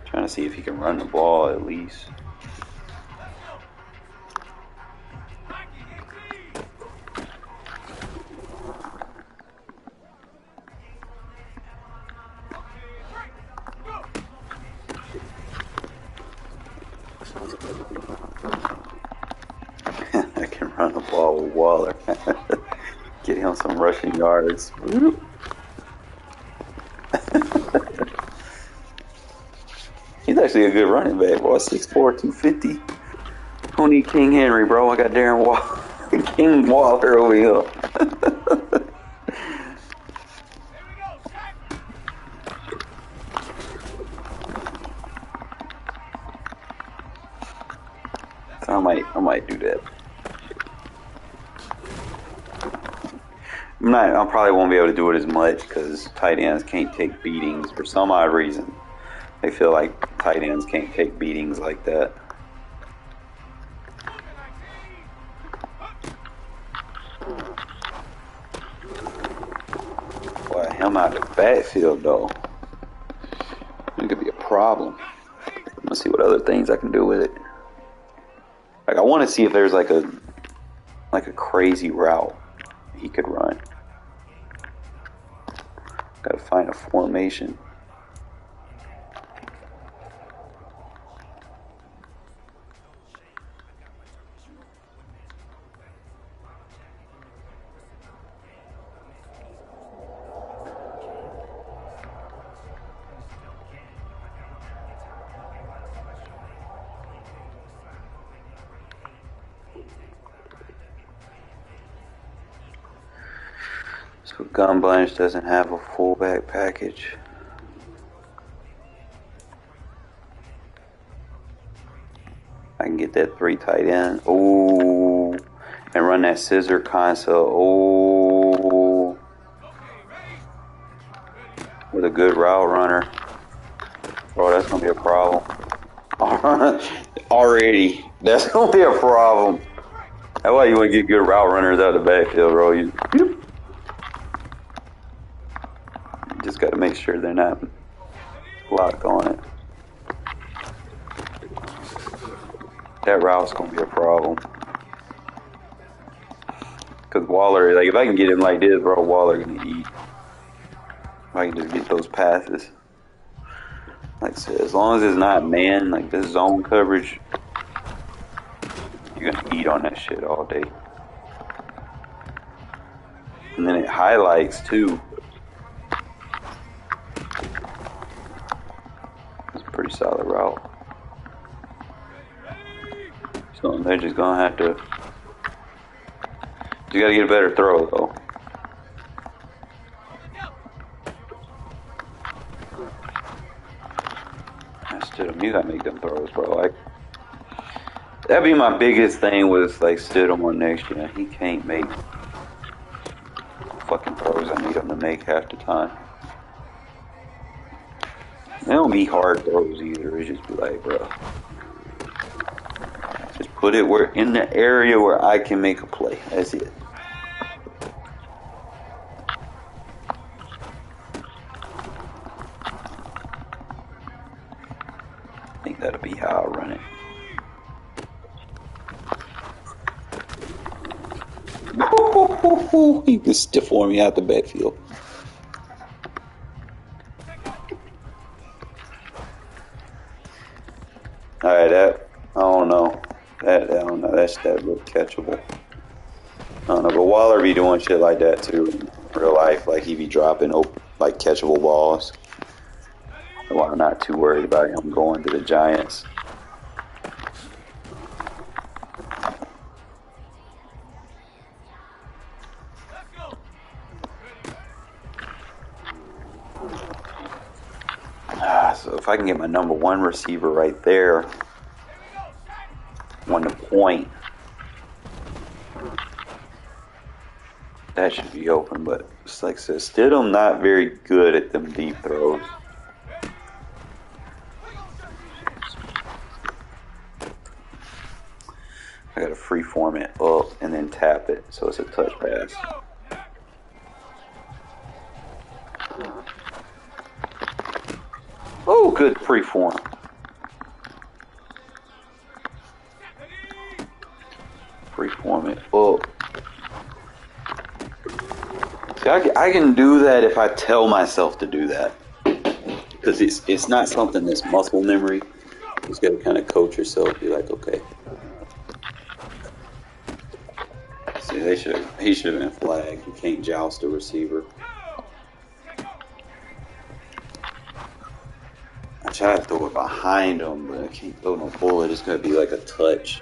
Trying to see if he can run the ball at least. I can run the ball with Waller. Get him some rushing yards. He's actually a good running back, bro. 6'4", 250. Don't need King Henry, bro. I got Darren Waller. King Waller over here. So I might do that. I probably won't be able to do it as much because tight ends can't take beatings for some odd reason. They feel like tight ends can't take beatings like that. Boy, him out the backfield though. It could be a problem. I'm gonna see what other things I can do with it. Like I want to see if there's like a crazy route he could run. Gotta find a formation. So Gun Bunch doesn't have a fullback package. get that 3 tight end. Oh, and run that scissor concept. Oh, with a good route runner. Bro, that's going to be a problem. Already, that's going to be a problem. That's why you want to get good route runners out of the backfield, bro. You just got to make sure they're not locked on it. That route's going to be a problem. Because Waller, like, if I can get him like this, bro, Waller going to eat. If I can just get those passes. Like I said, as long as it's not man, like this zone coverage, you're going to eat on that shit all day. And then it highlights, too. It's a pretty solid route. So they're just going to have to... You got to get a better throw, though. You got to make them throws, bro. Like, that'd be my biggest thing with, like, Stidham on next year. He can't make fucking throws I need him to make half the time. They don't be hard throws either. It's just be like, bro, just put it where in the area where I can make a play. That's it. I think that'll be how I run it. He can stiff arm me out the backfield. Alright, that I don't know. I don't know. That look catchable. I don't know, but Waller be doing shit like that too in real life. Like he be dropping like catchable balls. So I'm not too worried about him going to the Giants. So if I can get my number one receiver right there on the point, that should be open. But it's like I said, Stidham not very good at them deep throws. I gotta freeform it up and then tap it so it's a touch pass. Oh, good freeform. Freeform it up. See, I can do that if I tell myself to do that. Because it's not something that's muscle memory. You just gotta kind of coach yourself. Be like, okay. See, he should have been flagged. You can't joust a receiver. I try to throw it behind him, but I can't throw no bullet. It's gonna be like a touch.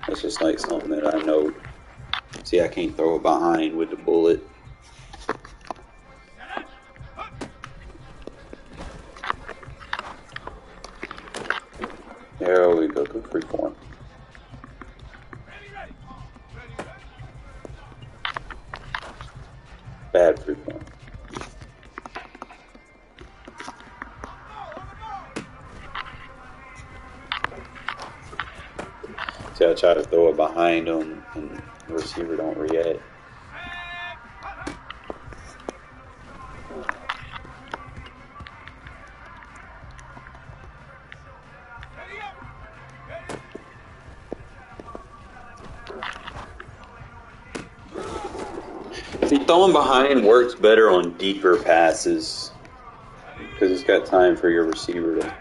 That's just like something that I know. See, I can't throw it behind with the bullet. There we go, good freeform. Bad freeform. See, I try to throw it behind him, and the receiver don't react. See, throwing behind works better on deeper passes because it's got time for your receiver to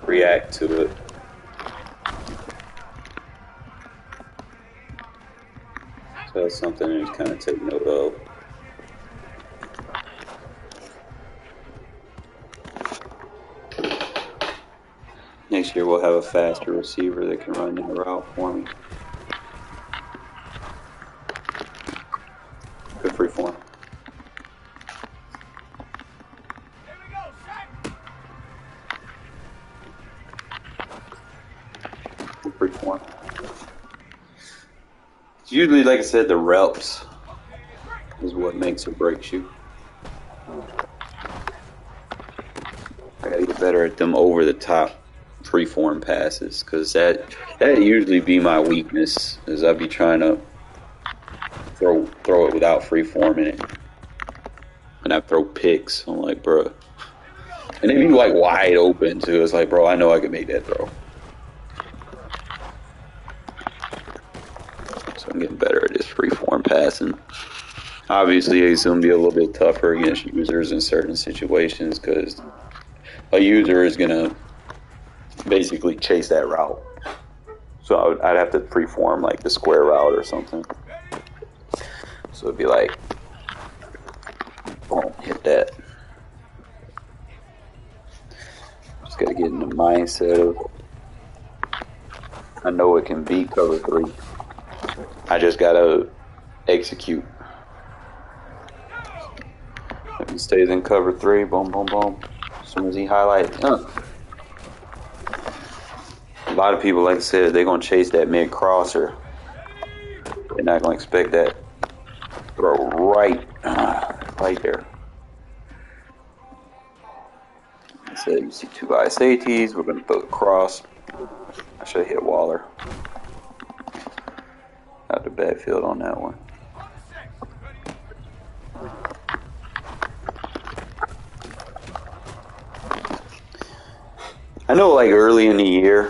react to it. So that's something to kind of take note of. Next year we'll have a faster receiver that can run in the route for me. Good freeform. freeform. It's usually, like I said, the reps is what makes or breaks you. I gotta get better at them over the top freeform passes, because that usually be my weakness, is I'd be trying to throw it without freeforming it, and I throw picks. I'm like, bro, and they be like wide open too. It's like, bro, I know I can make that throw. So I'm getting better at this freeform passing. Obviously, it's going to be a little bit tougher against users in certain situations, because a user is going to basically chase that route. So I'd have to freeform like the square route or something. So it'd be like, boom, hit that. Just got to get in the mindset of, I know it can beat cover 3. I just got to execute. If he stays in cover 3, boom, boom, boom. As soon as he highlights, a lot of people, like I said, they're going to chase that mid crosser. They're not going to expect that throw right there. Like I said, you see 2 ISATs. We're going to throw the cross. I should have hit Waller. Out the backfield on that one. I know, like, early in the year,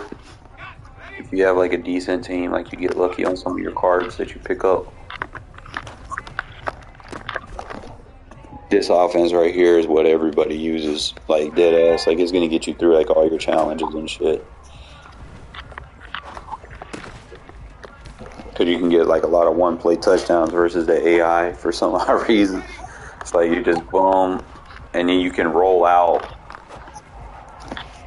if you have like a decent team, like, you get lucky on some of your cards that you pick up. This offense right here is what everybody uses, like, dead ass. Like, it's gonna get you through like all your challenges and shit. Because you can get like a lot of one-play touchdowns versus the AI for some odd reason. It's like you just boom, and then you can roll out.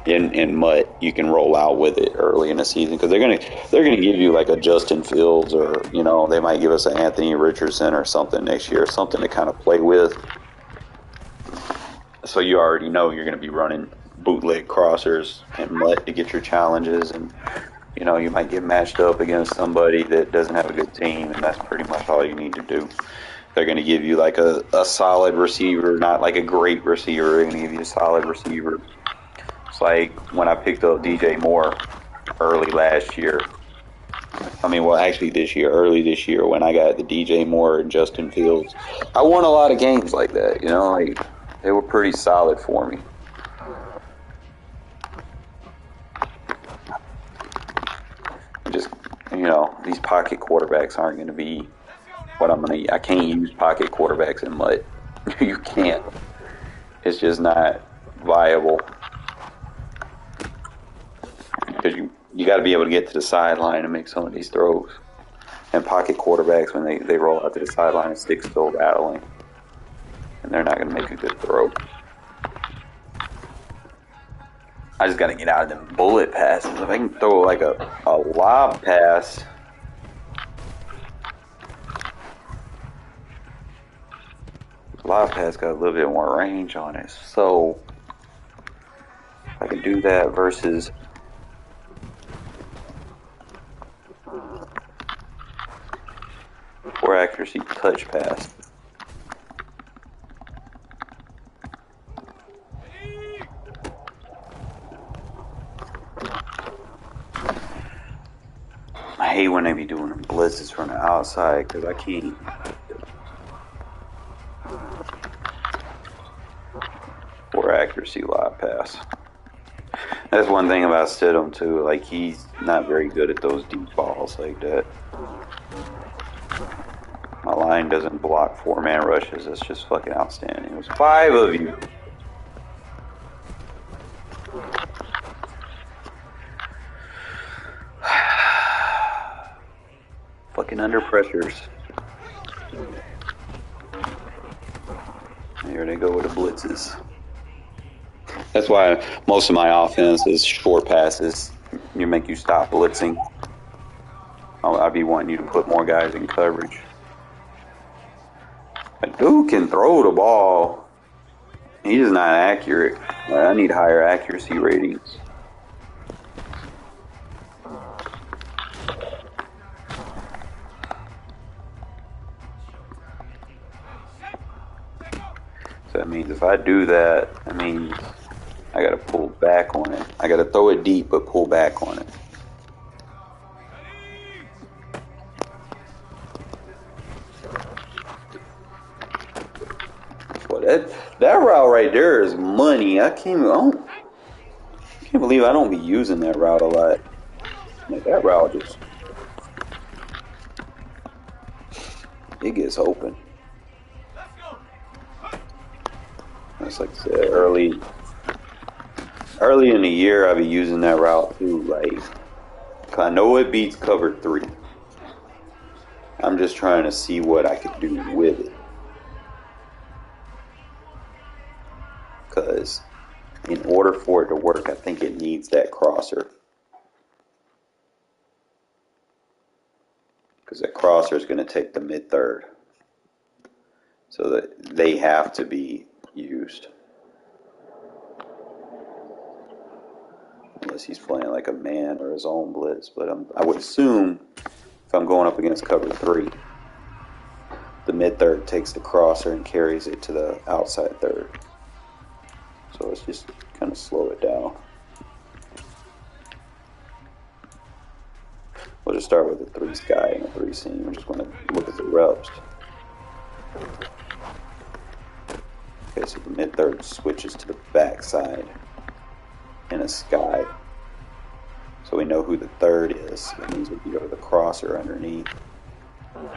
In MUT, you can roll out with it early in the season, because they're gonna give you like a Justin Fields, or they might give us an Anthony Richardson or something next year, something to kind of play with. So you already know you're gonna be running bootleg crossers and MUT to get your challenges, and you might get matched up against somebody that doesn't have a good team, and that's pretty much all you need to do. They're gonna give you like a solid receiver, not like a great receiver. They're gonna give you a solid receiver. Like when I picked up DJ Moore early last year. Actually early this year, when I got the DJ Moore and Justin Fields, I won a lot of games like that. Like, they were pretty solid for me. Just, these pocket quarterbacks aren't going to be what I can't use pocket quarterbacks in MUT. You can't. It's just not viable. Because you got to be able to get to the sideline and make some of these throws. And pocket quarterbacks, when they roll out to the sideline, sticks still rattling. And they're not going to make a good throw. I just got to get out of them bullet passes. If I can throw like a lob pass, got a little bit more range on it. So I can do that versus poor accuracy touch pass. I hate when they be doing them blitzes from the outside, because I can't. Poor accuracy live pass. That's one thing about Stidham too. Like, he's not very good at those deep balls like that. My line doesn't block 4-man rushes. That's just fucking outstanding. It was 5 of you. Fucking under pressures. Here they go with the blitzes. That's why most of my offense is short passes. You make you stop blitzing. I'd be wanting you to put more guys in coverage. A dude can throw the ball. He's just not accurate. I need higher accuracy ratings. means if I do that, I mean I gotta pull back on it. I gotta throw it deep, but pull back on it. Well, that route right there is money. I can't believe I don't be using that route a lot. Like, that route just it gets open. That's like I said, early in the year I be using that route too. Like, I know it beats cover 3. I'm just trying to see what I could do with it. Because in order for it to work, I think it needs that crosser. Because that crosser is going to take the mid-third. So that they have to be used. Unless he's playing like a man or his own blitz. But I would assume if I'm going up against cover 3, the mid-third takes the crosser and carries it to the outside third. So let's just kind of slow it down. We'll just start with a 3 sky and a 3 seam. We're just going to look at the reps. Okay, so the mid-third switches to the backside in a sky. So we know who the third is. That means we can go to the crosser underneath. Or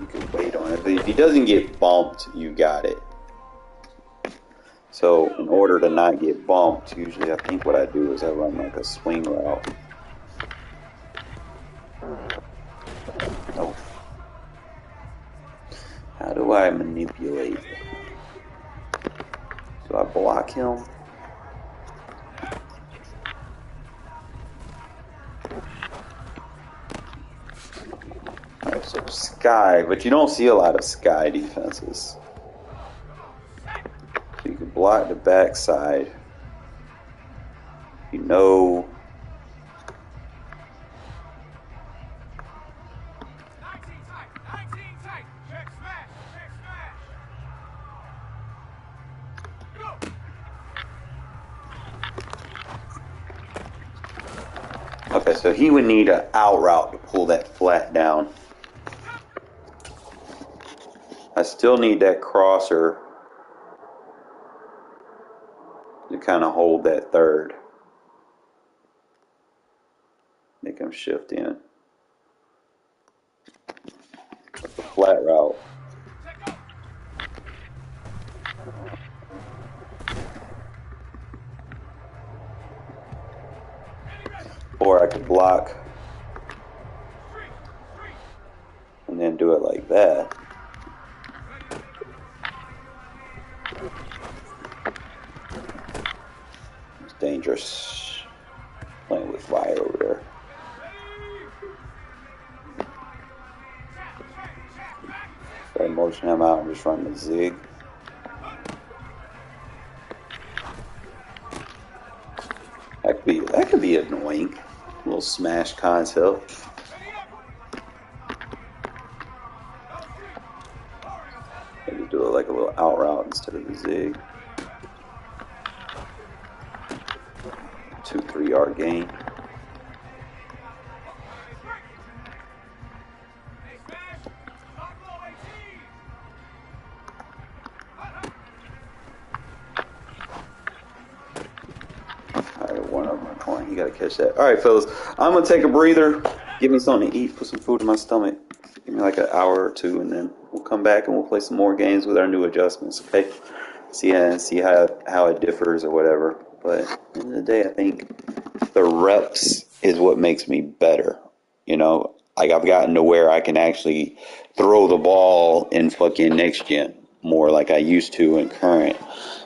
you can wait on it. But if he doesn't get bumped, you got it. So in order to not get bumped, usually I think what I do is I run like a swing route. Oh. How do I manipulate? Do I block him? Alright, so sky, but you don't see a lot of sky defenses. So you can block the backside. You know. Okay, so he would need an out route to pull that flat down. I still need that crosser to kind of hold that third. Make him shift in. With the flat route. Or I could block and then do it like that. It's dangerous playing with fire over there. So I motion him out and just run the zig. That could be annoying. A little smash concept. Maybe do it like a little out route instead of the zig. 2-3 yard gain. You gotta catch that. All right, fellas. I'm gonna take a breather. Give me something to eat. Put some food in my stomach. Give me like an hour or two, and then we'll come back and we'll play some more games with our new adjustments. Okay. See how it differs or whatever. But at the end of the day, I think the reps is what makes me better. You know, like I've gotten to where I can actually throw the ball in fucking next gen more like I used to in current.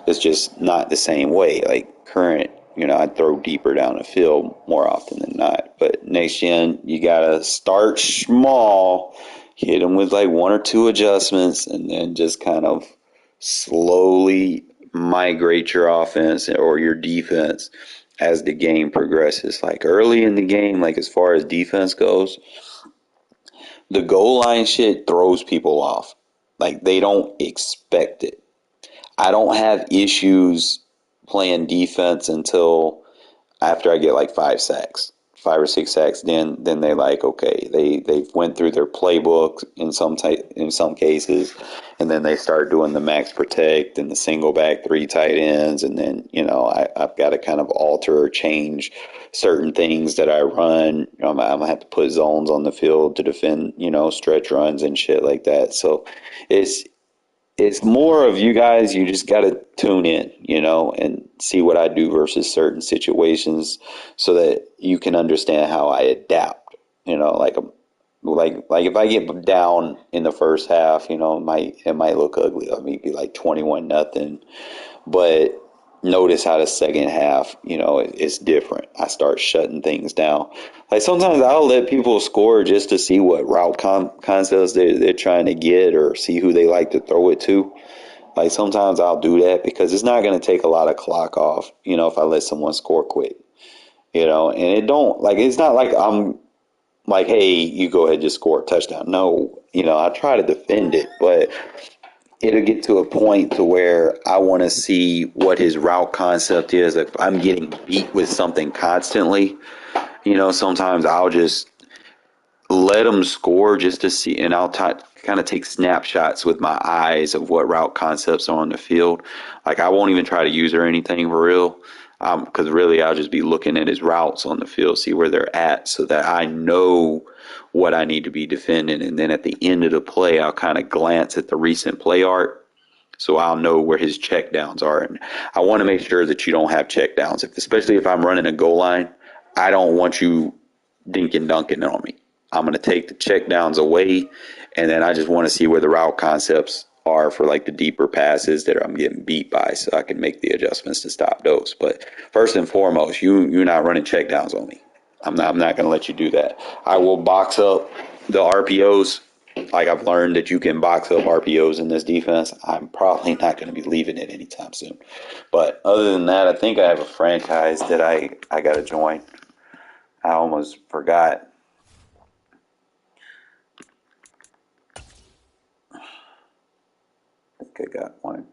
It's just not the same way. Like current. You know, I throw deeper down the field more often than not. But next gen, you got to start small, hit them with like 1 or 2 adjustments, and then just kind of slowly migrate your offense or your defense as the game progresses. Like early in the game, like as far as defense goes, the goal line shit throws people off. Like, they don't expect it. I don't have issues playing defense until after I get like 5 or 6 sacks. Then they like, okay, they went through their playbook in some cases, and then they start doing the max protect and the single back 3 tight ends, and then I've got to kind of alter or change certain things that I run. I'm gonna have to put zones on the field to defend stretch runs and shit like that. So it's more of you guys, you just got to tune in, and see what I do versus certain situations so that you can understand how I adapt. Like if I get down in the first half, it might look ugly. I mean, be like 21-0, but notice how the second half, it's different. I start shutting things down. Like sometimes I'll let people score just to see what route concepts they're trying to get or see who they like to throw it to. Like sometimes I'll do that because it's not going to take a lot of clock off, if I let someone score quick, and it's not like I'm like, hey, you go ahead and just score a touchdown. No, I try to defend it, but it'll get to a point to where I want to see what his route concept is. If I'm getting beat with something constantly, sometimes I'll just let him score just to see, and I'll kind of take snapshots with my eyes of what route concepts are on the field. Like I won't even try to use or anything for real, because really I'll just be looking at his routes on the field, see where they're at, so that I know what I need to be defending. And then at the end of the play, I'll kind of glance at the recent play art, so I'll know where his check downs are. And I want to make sure that you don't have check downs, especially if I'm running a goal line. I don't want you dinking dunking on me. I'm going to take the check downs away, and then I just want to see where the route concepts are for like the deeper passes that I'm getting beat by, so I can make the adjustments to stop those. But first and foremost, you're not running check downs on me. I'm not going to let you do that. I will box up the RPOs. Like I've learned that you can box up RPOs in this defense. I'm probably not going to be leaving it anytime soon. But other than that, I think I have a franchise that I got to join. I almost forgot. I think I got one.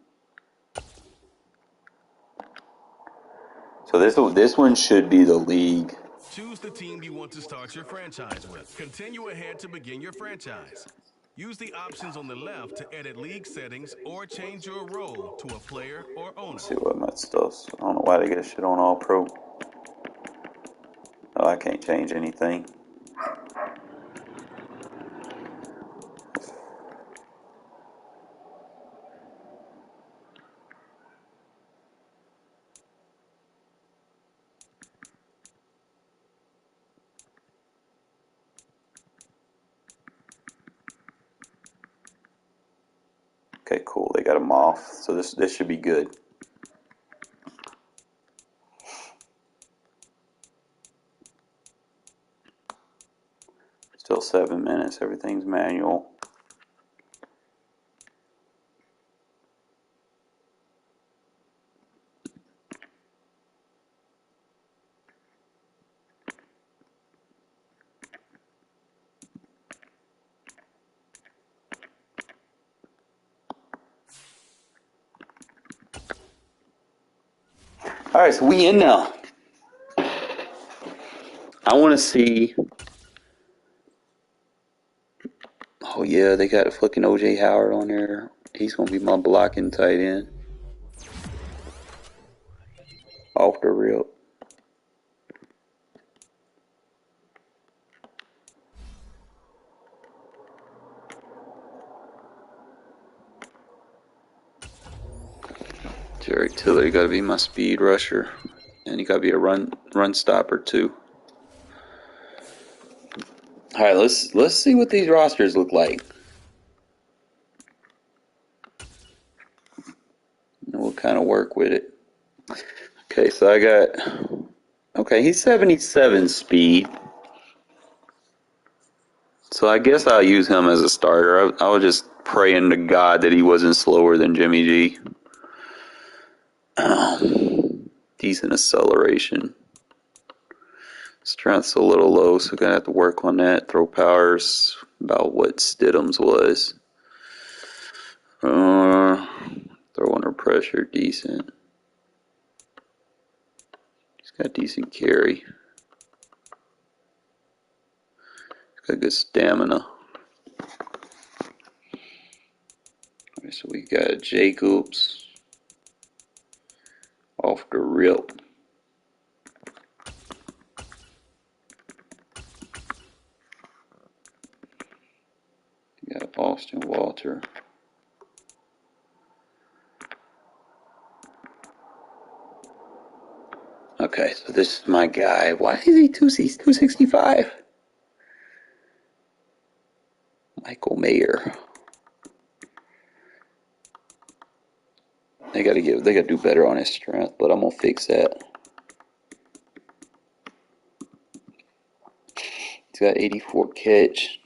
So this one should be the league.
Choose the team you want to start your franchise with. Continue ahead to begin your franchise. Use the options on the left to edit league settings or change your role to a player or owner.
Let's see what my stuff's. I don't know why they get shit on All Pro. Oh, I can't change anything. Okay, cool. They got them off. So this should be good. Still 7 minutes. Everything's manual. All right, so we in now. I want to see. Oh yeah, they got a fucking OJ Howard on there. He's gonna be my blocking tight end. Off the rip. Jerry Tiller got to be my speed rusher, and he got to be a run stopper too. All right, let's see what these rosters look like. And we'll kind of work with it. Okay, so I got. Okay, he's 77 speed. So I guess I'll use him as a starter. I was just praying to God that he wasn't slower than Jimmy G. Decent acceleration. Strength's a little low, so gonna have to work on that. Throw power's about what Stidham's was. Throw under pressure, decent. He's got decent carry. He's got good stamina. Alright, so we got Jacobs off the rip. We got Austin Walter. Okay, so this is my guy. Why is he 265? Michael Mayer. They gotta do better on his strength, but I'm gonna fix that. He's got 84 catch.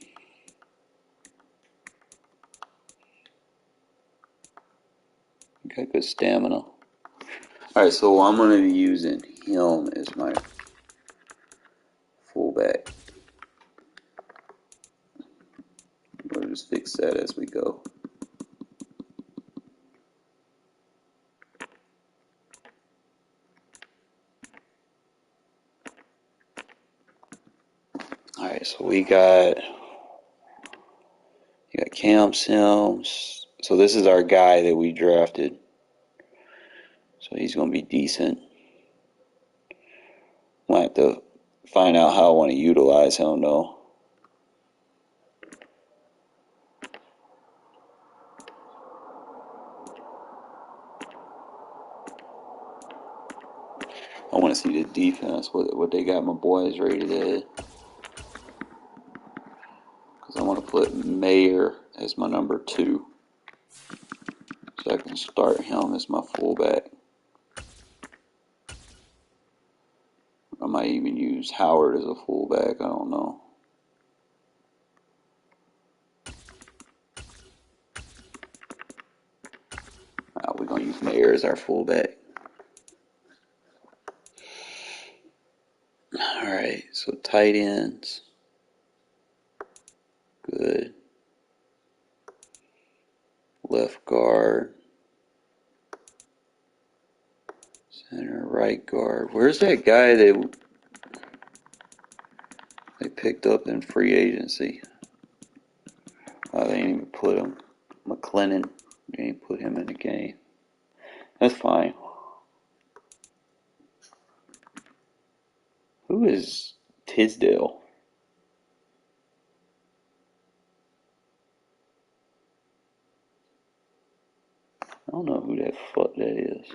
Got good stamina. Alright, so I'm gonna be using him as my fullback. We'll just fix that as we go. Alright, so you got Cam Sims. So this is our guy that we drafted. So he's gonna be decent. Might have to find out how I want to utilize him though. I want to see the defense, what they got my boys rated at. Because I want to put Mayer as my number 2. So I can start him as my fullback. I might even use Howard as a fullback, I don't know. We're going to use Mayer as our fullback. Alright, so tight ends. Good. Left guard. Center, right guard. Where's that guy that they picked up in free agency? Oh, they didn't even put him. McLennan. They didn't put him in the game. That's fine. Who is Tisdale? I don't know who that fuck that is.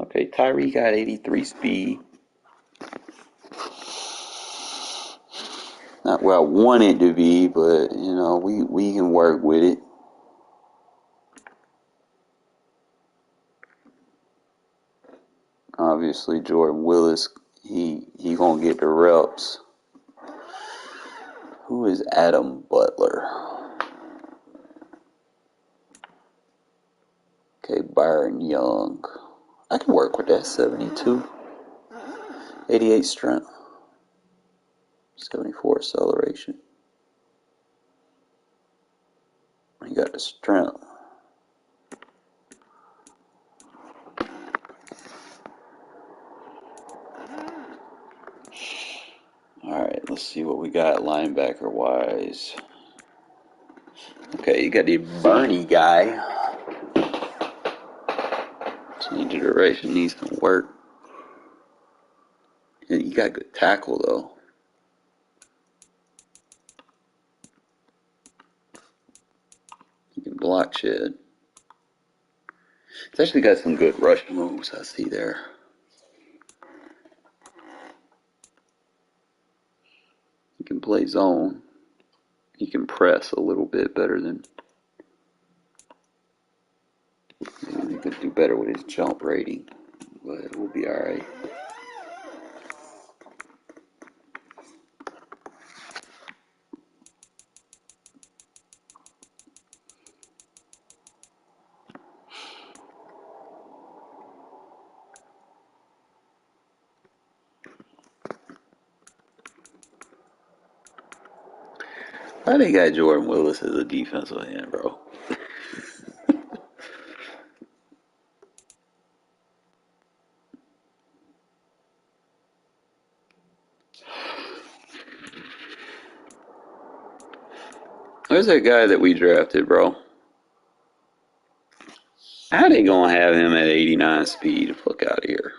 Okay, Tyree got 83 speed. Not where I want it to be, but you know, we can work with it. Obviously, Jordan Willis, he gonna get the reps. Who is Adam Butler? Okay, Byron Young. I can work with that. 72. 88 strength. 74 acceleration. He got the strength. Alright, let's see what we got linebacker wise. Okay, you got the Bernie guy. Change of direction needs some work. And you got good tackle though. You can block shit. It's actually got some good rush moves I see there. You can play zone. He can press a little bit better than. Maybe he could do better with his jump rating, but we'll be alright. Why they got Jordan Willis as a defensive end, bro? Where's that guy that we drafted, bro? How they gonna have him at 89 speed? Fuck out of here.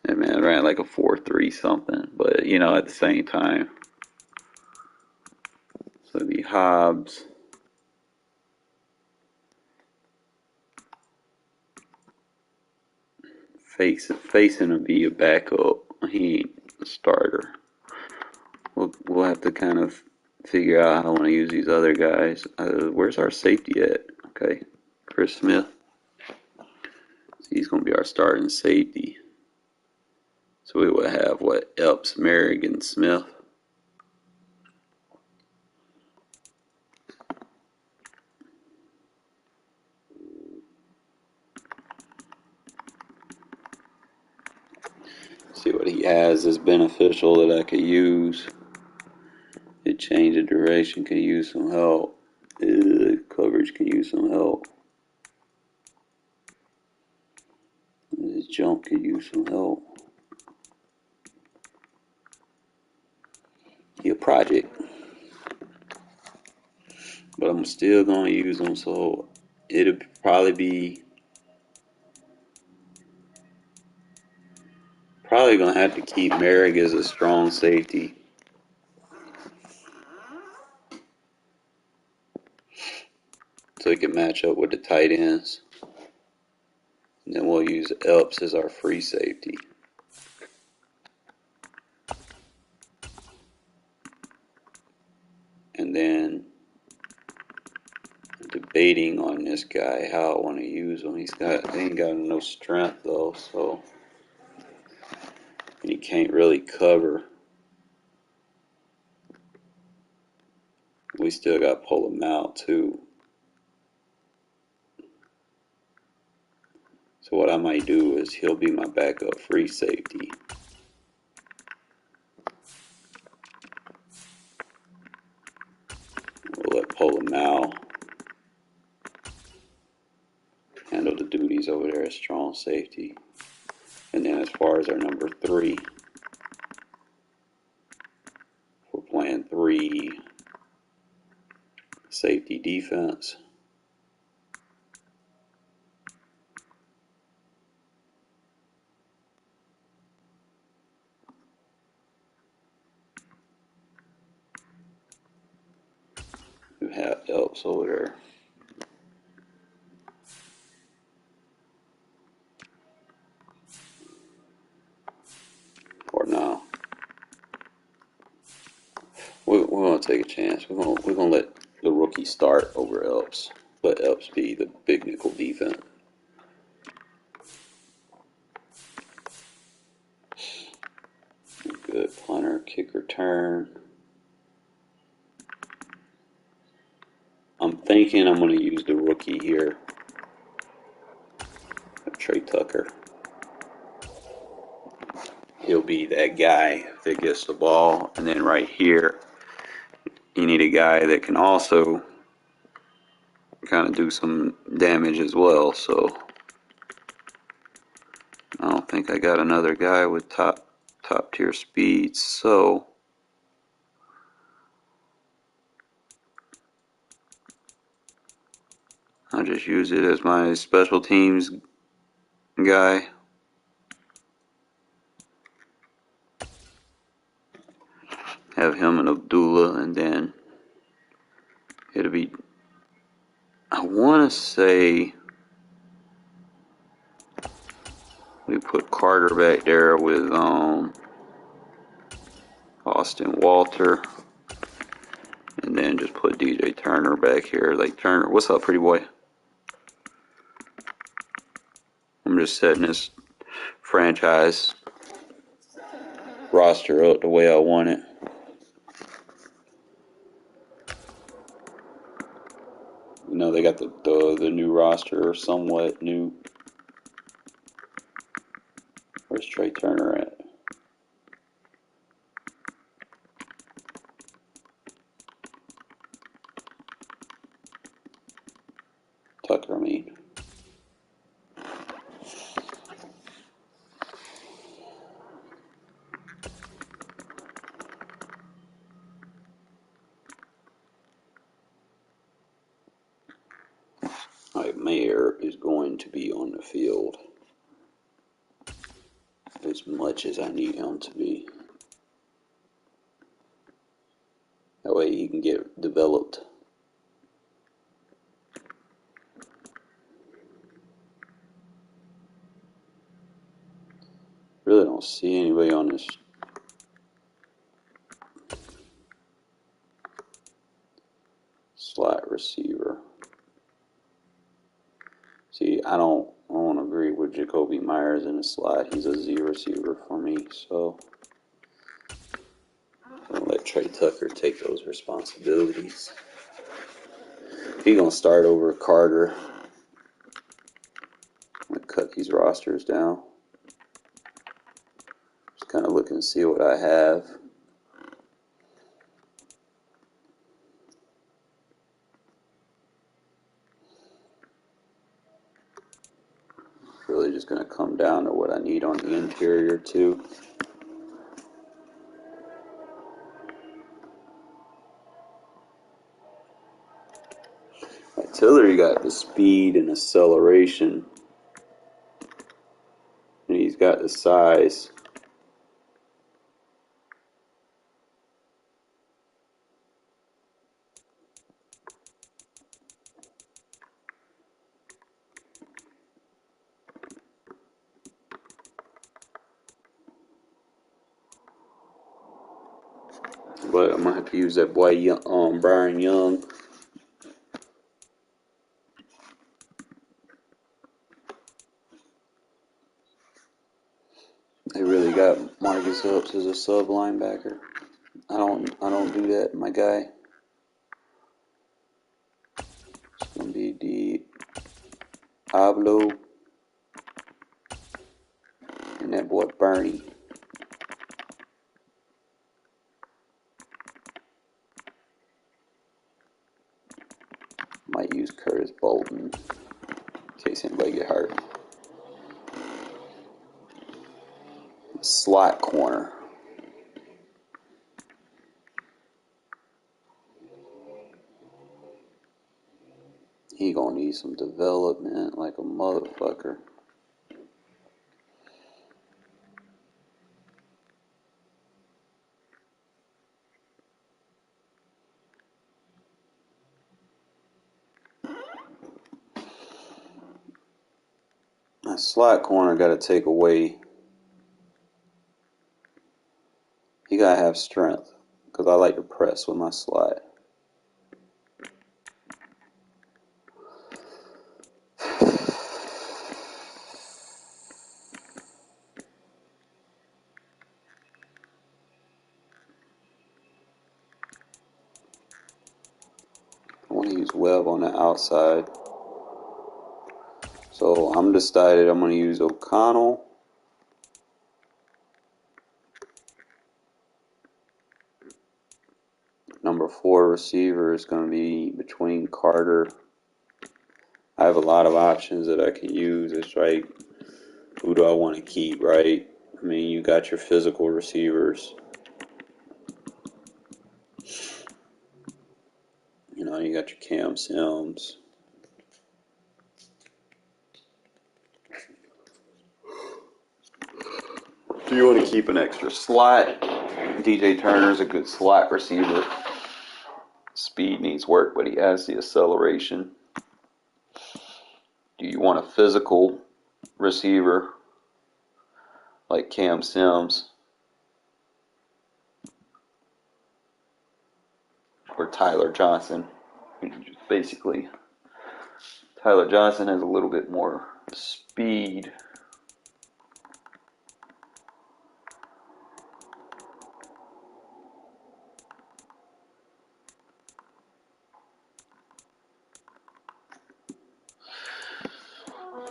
That man ran like a 4.3 something, but you know, at the same time. So it'd be Hobbs. Facing to be a backup. He ain't a starter. We'll have to kind of figure out how I want to use these other guys. Where's our safety at? Okay, Chris Smith. So he's going to be our starting safety. So we would have what? Epps, Merrick, and Smith. See what he has is beneficial that I could use. It change the duration, could use some help. Coverage can use some help. This jump could use some help. He a project. But I'm still going to use them, so it'll probably going to have to keep Merrick as a strong safety. So he can match up with the tight ends. And then we'll use Epps as our free safety. And then debating on this guy, how I want to use him. He ain't got no strength though, so and he can't really cover. We still got to pull him out too. So what I might do is he'll be my backup free safety. We'll let Polamalu handle the duties over there as strong safety. And then as far as our number 3, we're playing 3 safety defense. We have Elps over there. Or no. We're going to take a chance. We're going to let the rookie start over Elps. Let Elps be the big nickel defense. Good punter, kick return. I'm thinking I'm going to use the rookie here, Trey Tucker. He'll be that guy that gets the ball. And then right here, you need a guy that can also kind of do some damage as well. So I don't think I got another guy with top tier speed. So I'll just use it as my special teams guy. Have him and Abdullah, and then it'll be, I want to say, we put Carter back there with Austin Walter, and then just put DJ Turner back here. Like, Turner, what's up, pretty boy? I'm just setting this franchise roster up the way I want it. We No, they got the new roster, or somewhat new. Where's Trey Turner at? Tucker, I mean. Alright, Mayer is going to be on the field as much as I need him to be. That way he can get developed. Really don't see anybody on this slot receiver. See, I don't agree with Jacoby Myers in the slot. He's a Z receiver for me, so I'll let Trey Tucker take those responsibilities. He's gonna start over Carter. I'm gonna cut these rosters down. Just kind of looking to see what I have. Really just gonna come down to what I need on the interior too. Tillery got the speed and acceleration, and he's got the size. But I'm gonna have to use that boy, Brian Young. They really got Marcus Phillips as a sub linebacker. I don't do that, my guy. It's gonna be Diablo and that boy Bernie. Might use Curtis Bolton in case anybody get hurt. Slot corner. He gonna need some development like a motherfucker. My slot corner got to take away. He got to have strength because I like to press with my slot. I want to use Webb on the outside. So I'm decided I'm going to use O'Connell. Number 4 receiver is going to be between Carter. I have a lot of options that I can use. It's like, who do I want to keep, right? I mean, you got your physical receivers. You know, you got your Cam Sims. Do you want to keep an extra slot? DJ Turner's a good slot receiver. Speed needs work, but he has the acceleration. Do you want a physical receiver like Cam Sims? Or Tyler Johnson? Basically, Tyler Johnson has a little bit more speed.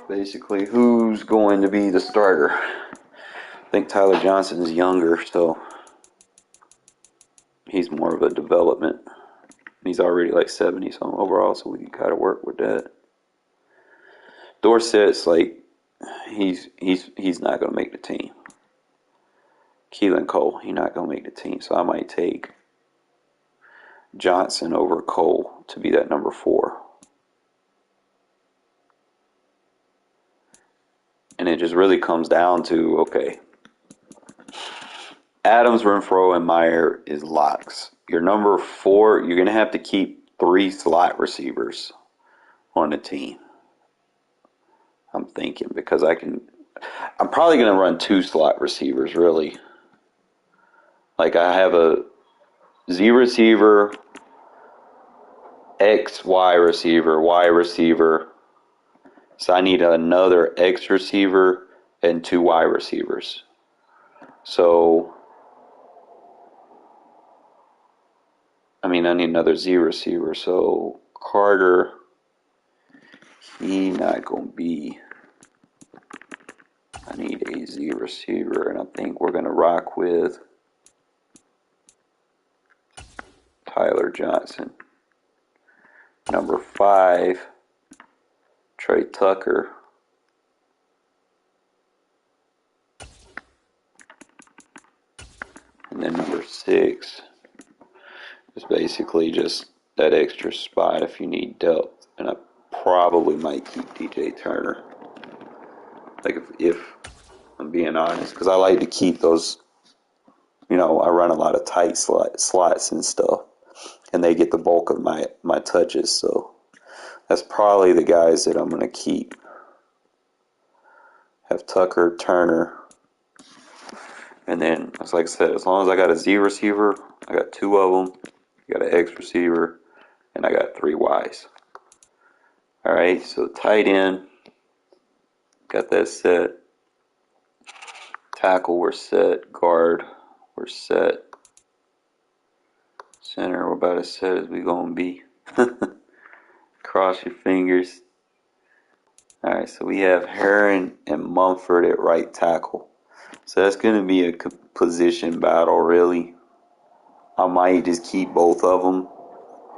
basically who's going to be the starter. I think Tyler Johnson is younger, so he's more of a development. He's already like 70 something overall, so we gotta work with that. Dorsett's like he's not gonna make the team. Keelan Cole, he's not gonna make the team, so I might take Johnson over Cole to be that number 4. And it just really comes down to, okay, Adams, Renfro, and Meyer is locks. Your number 4, you're going to have to keep 3 slot receivers on the team. I'm thinking because I'm probably going to run 2 slot receivers, really. Like I have a Z receiver, X, Y receiver, Y receiver. So I need another X receiver and 2 Y receivers. So, I need another Z receiver. So Carter, he not going to be. I need a Z receiver, and I think we're going to rock with Tyler Johnson. Number 5, Trey Tucker. And then number 6 is basically just that extra spot if you need depth. And I probably might keep DJ Turner. Like if I'm being honest, because I like to keep those, I run a lot of tight slots and stuff, and they get the bulk of my touches, so that's probably the guys that I'm going to keep. Have Tucker, Turner, and then, like I said, as long as I got a Z receiver, I got 2 of them, I got an X receiver, and I got 3 Ys. All right, so tight end, got that set. Tackle, we're set. Guard, we're set. Center, we're about as set as we gonna be. Cross your fingers. All right, so we have Herron and Mumford at right tackle. So that's going to be a position battle, really. I might just keep both of them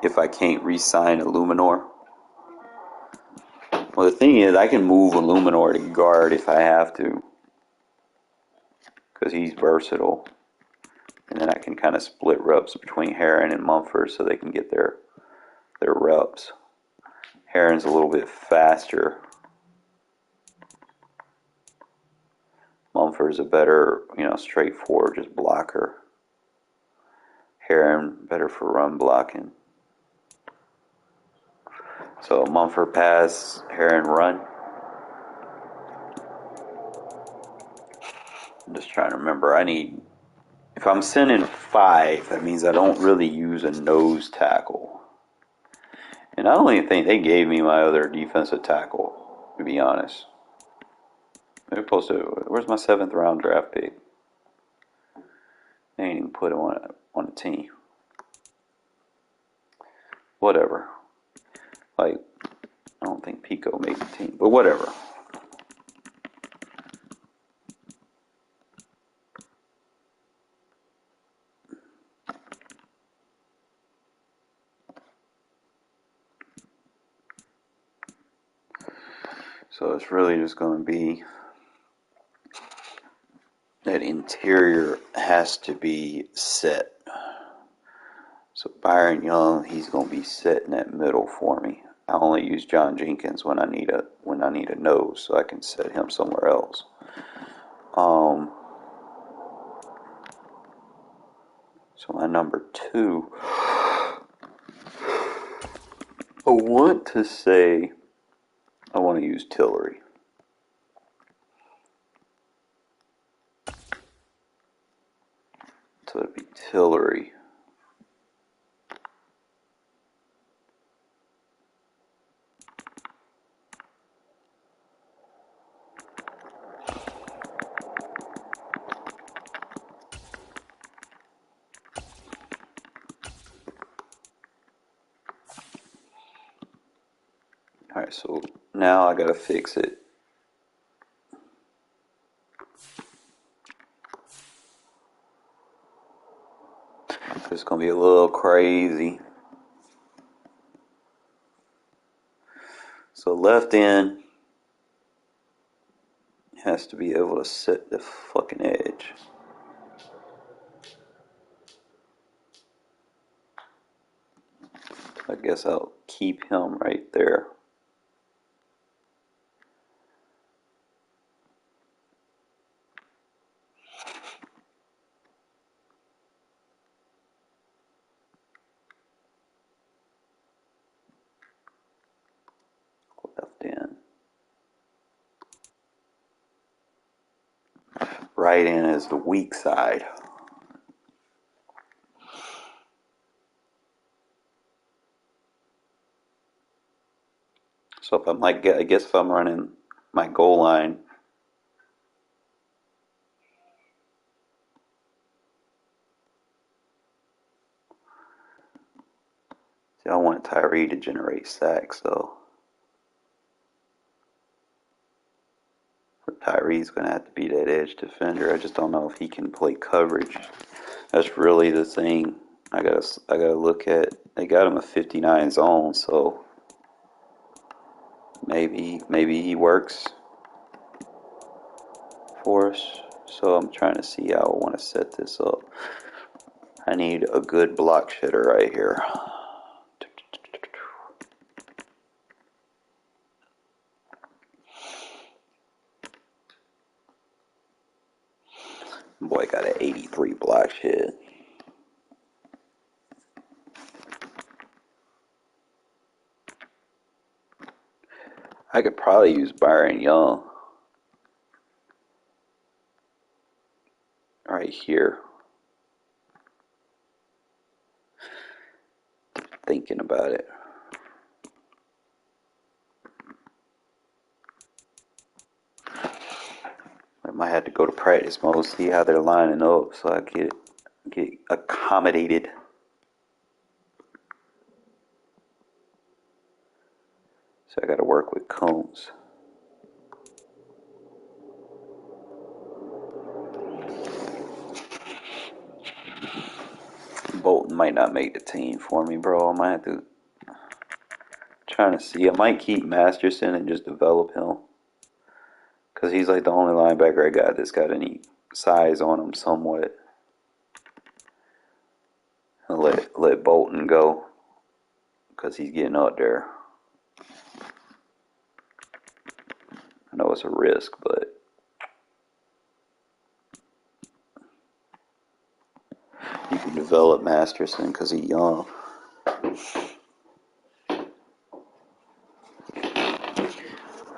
if I can't re-sign Illuminor. Well, the thing is, I can move Illuminor to guard if I have to, because he's versatile. And then I can kind of split reps between Herron and Mumford so they can get their reps. Herron's a little bit faster. Mumford's a better, straightforward, just blocker. Herron, better for run blocking. So Mumford pass, Herron run. I'm just trying to remember. If I'm sending 5, that means I don't really use a nose tackle. And I don't even think they gave me my other defensive tackle, to be honest. They're supposed to. Where's my 7th round draft pick? They ain't even put him on the team. Whatever. I don't think Pico made the team, but whatever. So it's really just going to be that interior has to be set. So Byron Young, he's going to be set in that middle for me. I only use John Jenkins when I need a nose, so I can set him somewhere else. So my number 2, I want to use Tillery. So it'd be Tillery. Alright, so now I gotta fix it. going to be a little crazy. So left end has to be able to set the fucking edge. I guess I'll keep him right there. Left end. Right end is the weak side. So if I'm like, I guess if I'm running my goal line, see, I want Tyree to generate sacks though. But Tyree's going to have to be that edge defender. I just don't know if he can play coverage. That's really the thing. I gotta look at. They got him a 59 zone, so maybe he works for us. So I'm trying to see how I want to set this up. I need a good block shitter right here. Boy got an 83 block shit. I could probably use Byron Young right here. Thinking about it. I might have to go to practice mode, see how they're lining up so I get accommodated. So I got to work with Combs. Bolton might not make the team for me, bro. I might have to trying to see. I might keep Masterson and just develop him because he's like the only linebacker I got that's got any size on him somewhat. And let Bolton go because he's getting up there. I know it's a risk, but you can develop Masterson because he's young.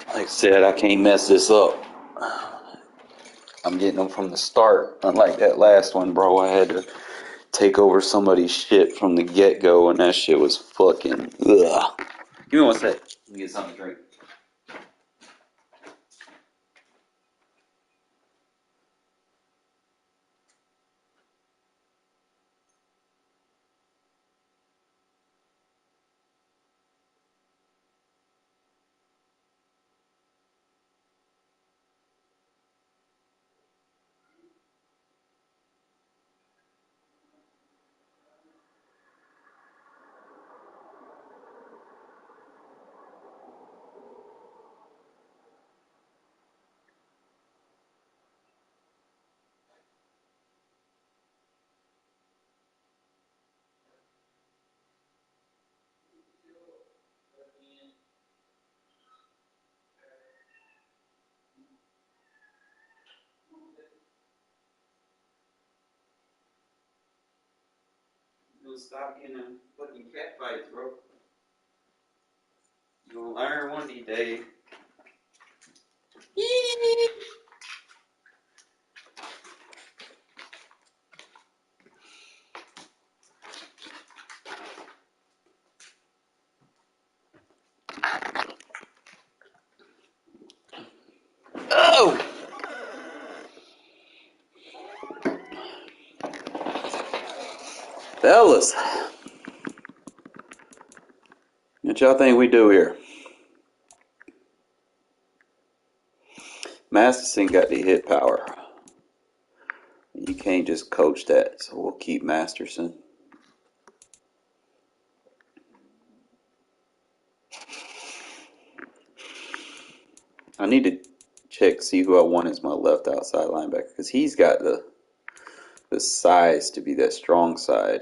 Like I said, I can't mess this up. I'm getting them from the start. Unlike that last one, bro, I had to take over somebody's shit from the get-go, and that shit was fucking ugh. Give me one sec. Let me get something to drink. You'll stop getting them fucking cat fights, bro. You'll learn one day. Oh! Fellas, what y'all think we do here? Masterson got the hit power. You can't just coach that, so we'll keep Masterson. I need to see who I want as my left outside linebacker because he's got the size to be that strong side.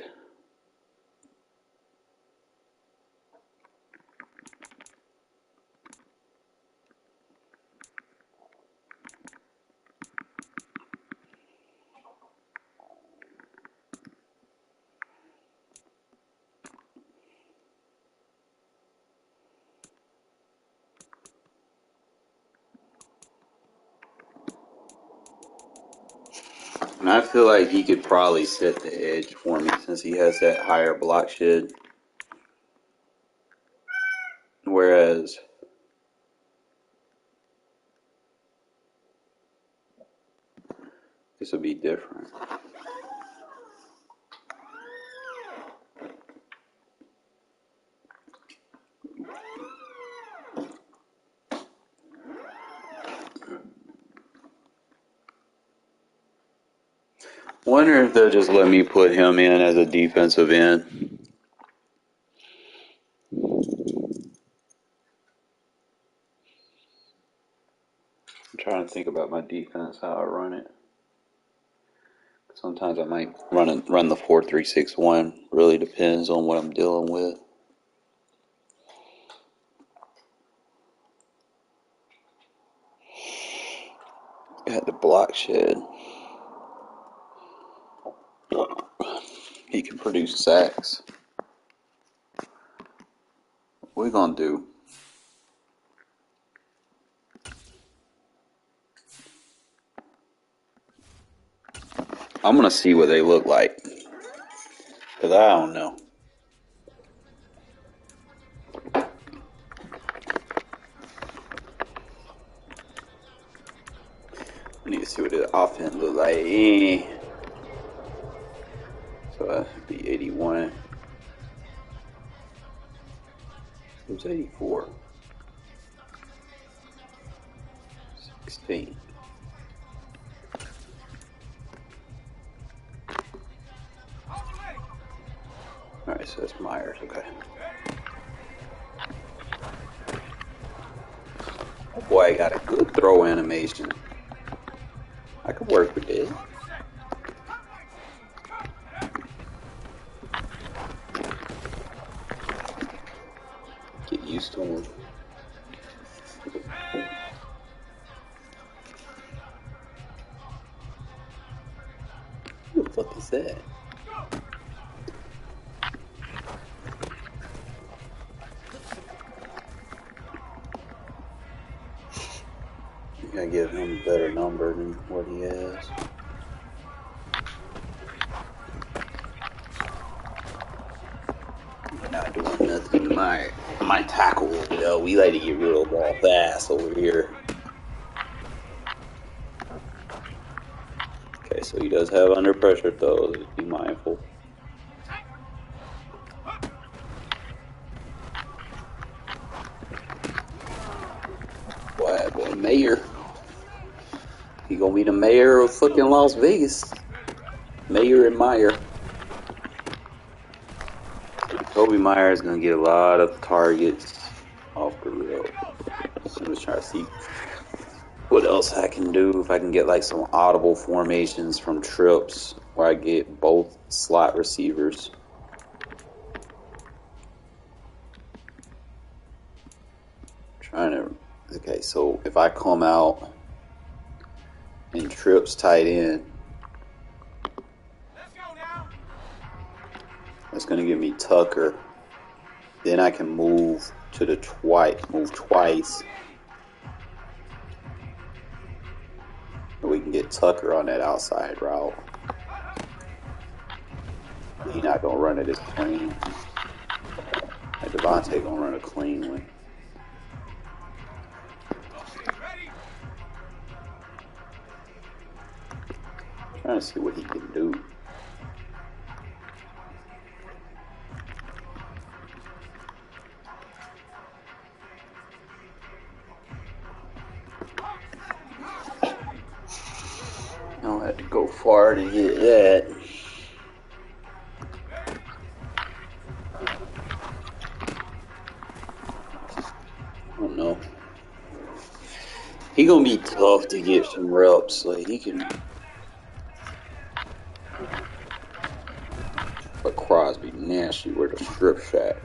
And I feel like he could probably set the edge for me since he has that higher block shed. Whereas this would be different. Wonder if they'll just let me put him in as a defensive end. I'm trying to think about my defense, how I run it. Sometimes I might run the 4-3-6-1. Really depends on what I'm dealing with. Got the block shed. He can produce sacks. What we gonna do? I'm gonna see what they look like. Cause I don't know. I need to see what the offense look like. So that'd be 81. Who's 84? 16. Alright, so that's Myers, okay. Oh boy, I got a good throw animation. I could work with it. Get used to him. Who the fuck is that? I gotta give him a better number than what he has. Not doing nothing. My tackle, we like to get rid of the ball fast over here. Okay, so he does have under pressure throws. Just be mindful. Boy, Mayor. He gonna be the mayor of fucking Las Vegas. Mayor and Meyer. Kobe Meyer is gonna get a lot of targets off the rip. So I'm just trying to see what else I can do. If I can get like some audible formations from trips where I get both slot receivers. Okay, so if I come out and trips tight end, that's going to give me Tucker. Then I can move twice. And we can get Tucker on that outside route. He's not going to run it as clean. And Devontae going to run a clean one. Trying to see what he can do. I don't have to go far to get that. I don't know. He gonna be tough to get some reps. Like he can. But Crosby nasty with a strip shot.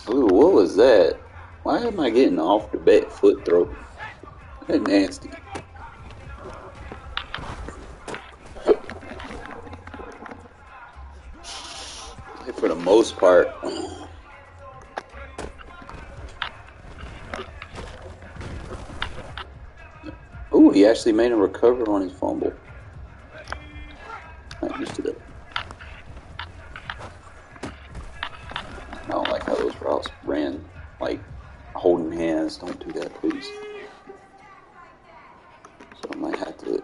Ooh, what was that? Why am I getting off the back foot throw? That nasty. For the most part. Ooh, he actually made a recover on his fumble. Not used to that. I don't like how those routes ran, like holding hands. Don't do that, please. So I might have to.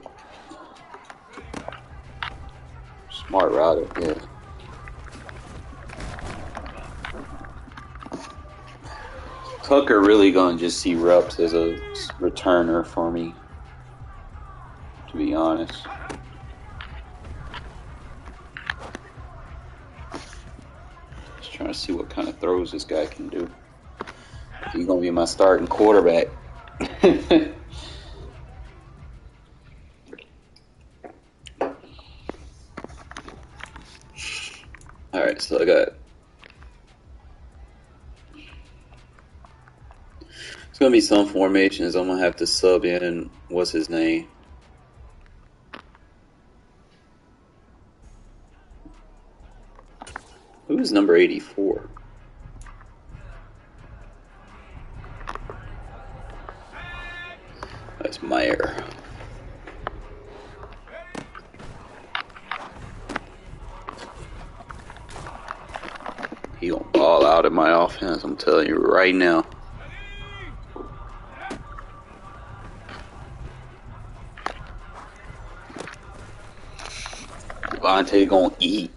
Smart router, yeah. Tucker really gonna just see reps as a returner for me, to be honest. Just trying to see what kind of throws this guy can do. He's gonna be my starting quarterback. Alright, so I got. It's gonna be some formations. I'm gonna have to sub in. What's his name? Who's number 84? That's Meyer. He gonna ball out in my offense. I'm telling you right now. Devontae gonna eat.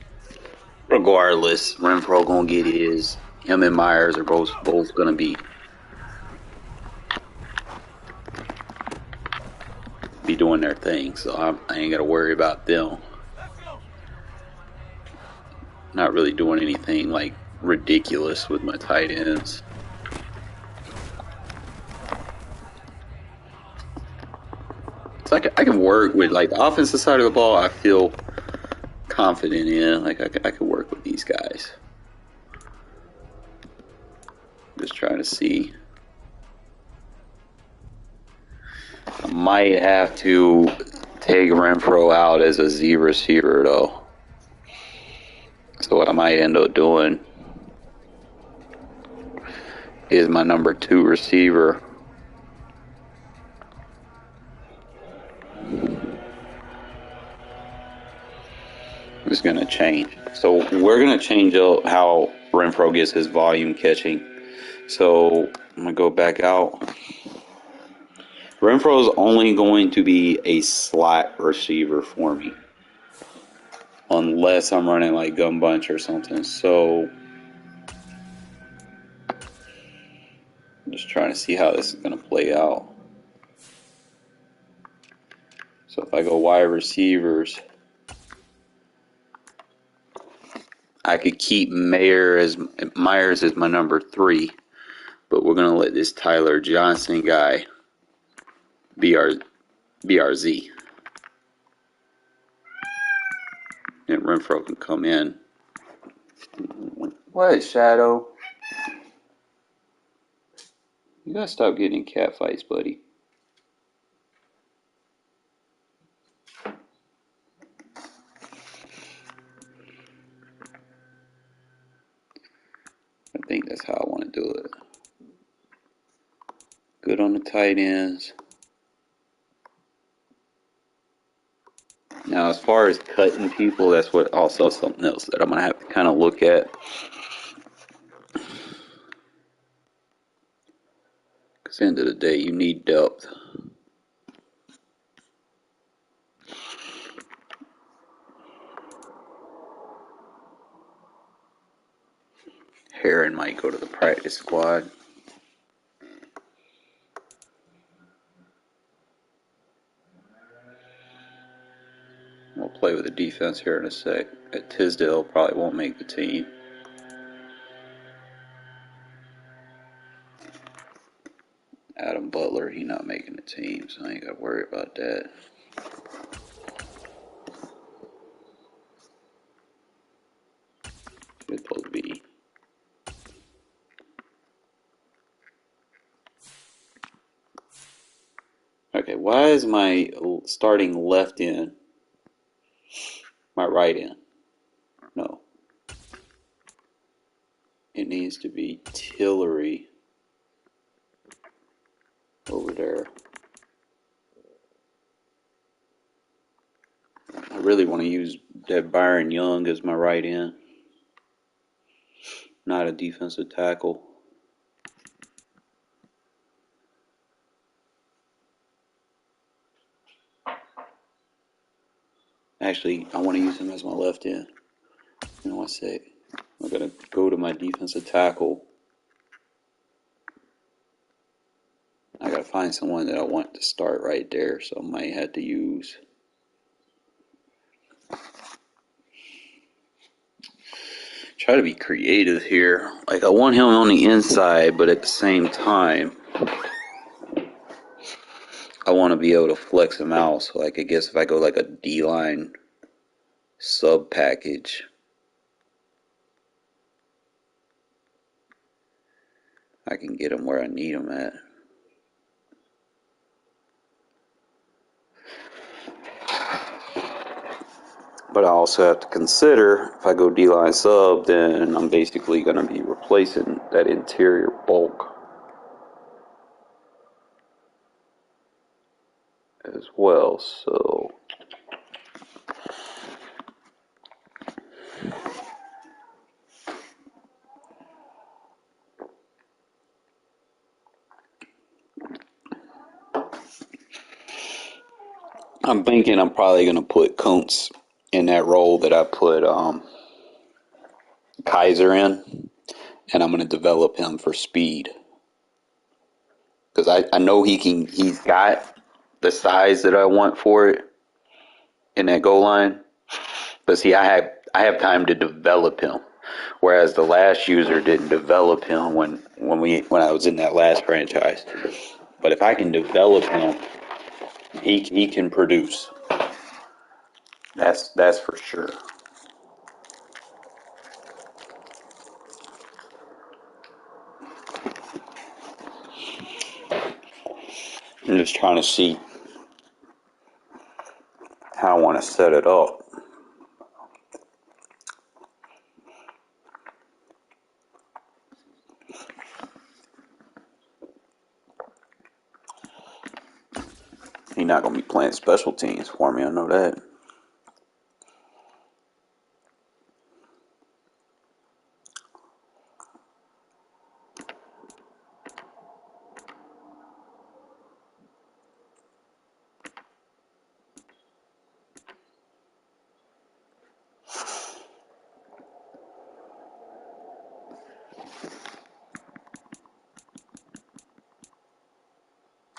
Regardless, Renfro gonna get his. Him and Myers are both gonna be doing their thing, so I ain't gotta worry about them. Not really doing anything like ridiculous with my tight ends. So I can work with like the offensive side of the ball. I feel confident in. Like I can work with these guys. Just trying to see. I might have to take Renfro out as a Z receiver though. So what I might end up doing is my number 2 receiver. Is going to change. So we're going to change up how Renfro gets his volume catching. So I'm going to go back out. Renfro is only going to be a slot receiver for me. Unless I'm running like gun bunch or something. So I'm just trying to see how this is going to play out. So if I go wide receivers, I could keep Myers as my number 3, but we're gonna let this Tyler Johnson guy be our Z, and Renfro can come in. What, Shadow? You gotta stop getting in cat fights, buddy. I think that's how I want to do it. Good on the tight ends. Now, as far as cutting people, that's what also something else that I'm gonna have to kind of look at. Because at the end of the day, you need depth. Heron might go to the practice squad. We'll play with the defense here in a sec. At Tisdale probably won't make the team. Adam Butler, he not making the team, so I ain't got to worry about that. It's supposed to be. Okay, why is my starting left end my right end? No. It needs to be Tillery over there. I really want to use that Byron Young as my right end, not a defensive tackle. Actually, I want to use him as my left end. You know what I say? I'm going to go to my defensive tackle. I got to find someone that I want to start right there, so I might have to use. Try to be creative here. Like, I want him on the inside, but at the same time, I want to be able to flex him out. So, like, I guess if I go like a D-line sub package, I can get him where I need him at. But I also have to consider, if I go D-line sub, then I'm basically going to be replacing that interior bulk as well. So I'm thinking I'm probably going to put Kuntz in that role that I put Kaiser in, and I'm going to develop him for speed. Because I know he's got the size that I want for it in that goal line. But see, I have time to develop him. Whereas the last user didn't develop him when I was in that last franchise. But if I can develop him, he can produce. That's for sure. I'm just trying to see how I want to set it up. He's not going to be playing special teams for me, I know that.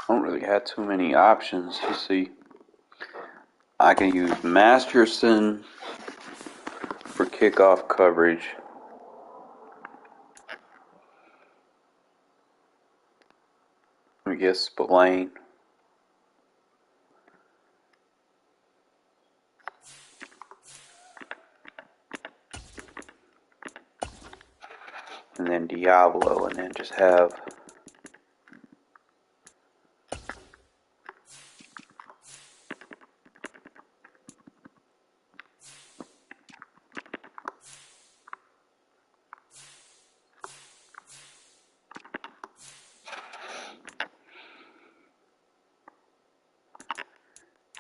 I don't really have too many options. You see, I can use Masterson for kickoff coverage. I guess Spillane. And then Diablo, and then just have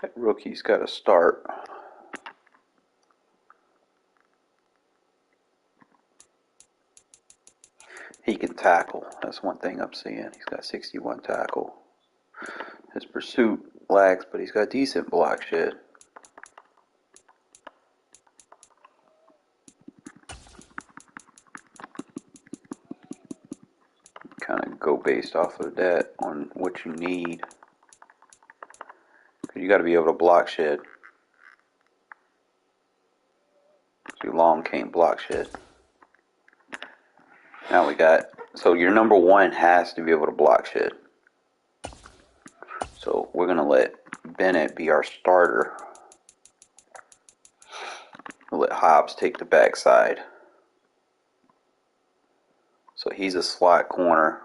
that rookie's got to start. He can tackle. That's one thing I'm seeing. He's got 61 tackle. His pursuit lags, but he's got decent block shed. Kind of go based off of that on what you need. You got to be able to block shed. See, Long can't block shit. Now we got, so your number one has to be able to block shit. So we're going to let Bennett be our starter. We'll let Hobbs take the backside. So he's a slot corner.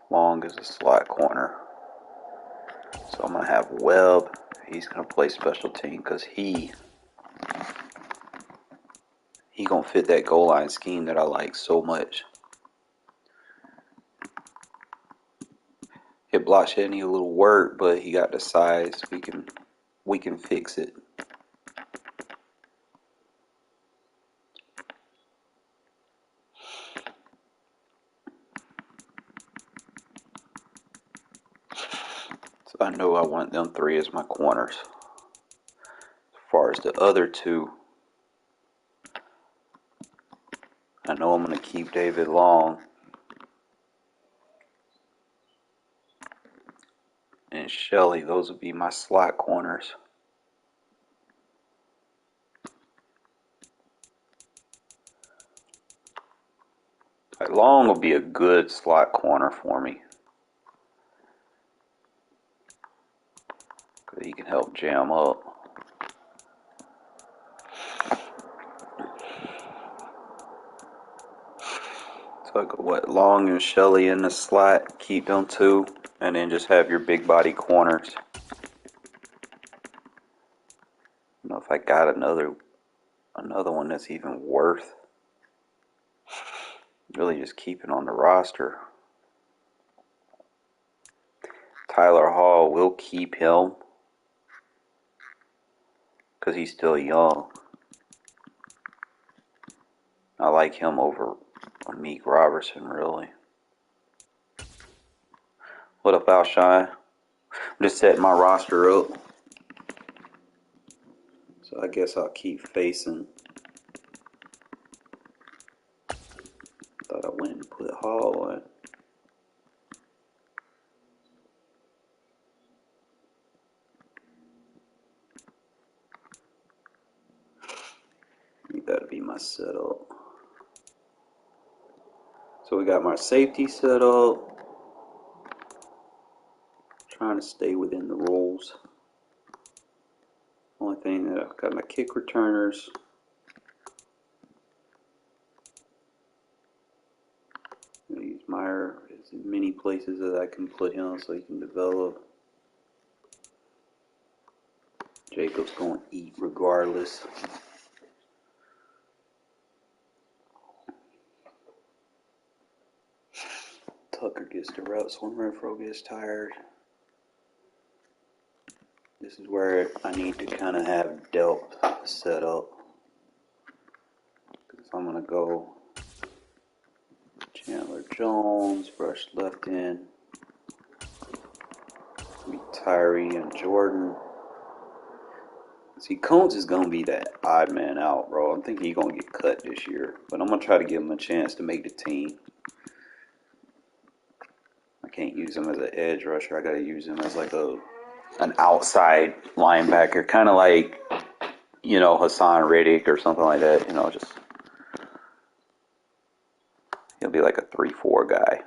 Long is a slot corner. So I'm going to have Webb. He's going to play special team because he going to fit that goal line scheme that I like so much. His block shit need a little work, but he got the size. We can fix it. So I know I want them three as my corners. As far as the other two, I know I'm going to keep David Long and Shelley. Those would be my slot corners. Like Long will be a good slot corner for me. Because he can help jam up. So I go Long and Shelley in the slot, keep them two, and then just have your big body corners. I don't know if I got another one that's even worth really just keeping on the roster. Tyler Hall, will keep him because he's still young. I like him over Meek Robertson, really. What up, Alshine? I'm just setting my roster up. So I guess I'll keep facing. Thought I went and put Hall on. That'll be my setup. So we got my safety set up. Trying to stay within the rules. Only thing that I've got my kick returners. I'm going to use Meyer as many places as I can put him so he can develop. Jacob's going to eat regardless. Tucker gets the routes when Renfro gets tired. This is where I need to kind of have depth set up. Because I'm going to go Chandler Jones, brush left in. Tyree and Jordan. See, Combs is going to be that odd man out, bro. I'm thinking he's going to get cut this year. But I'm going to try to give him a chance to make the team. I can't use him as an edge rusher. I got to use him as like an outside linebacker. Kind of like, Hassan Reddick or something like that. Just he'll be like a 3-4 guy.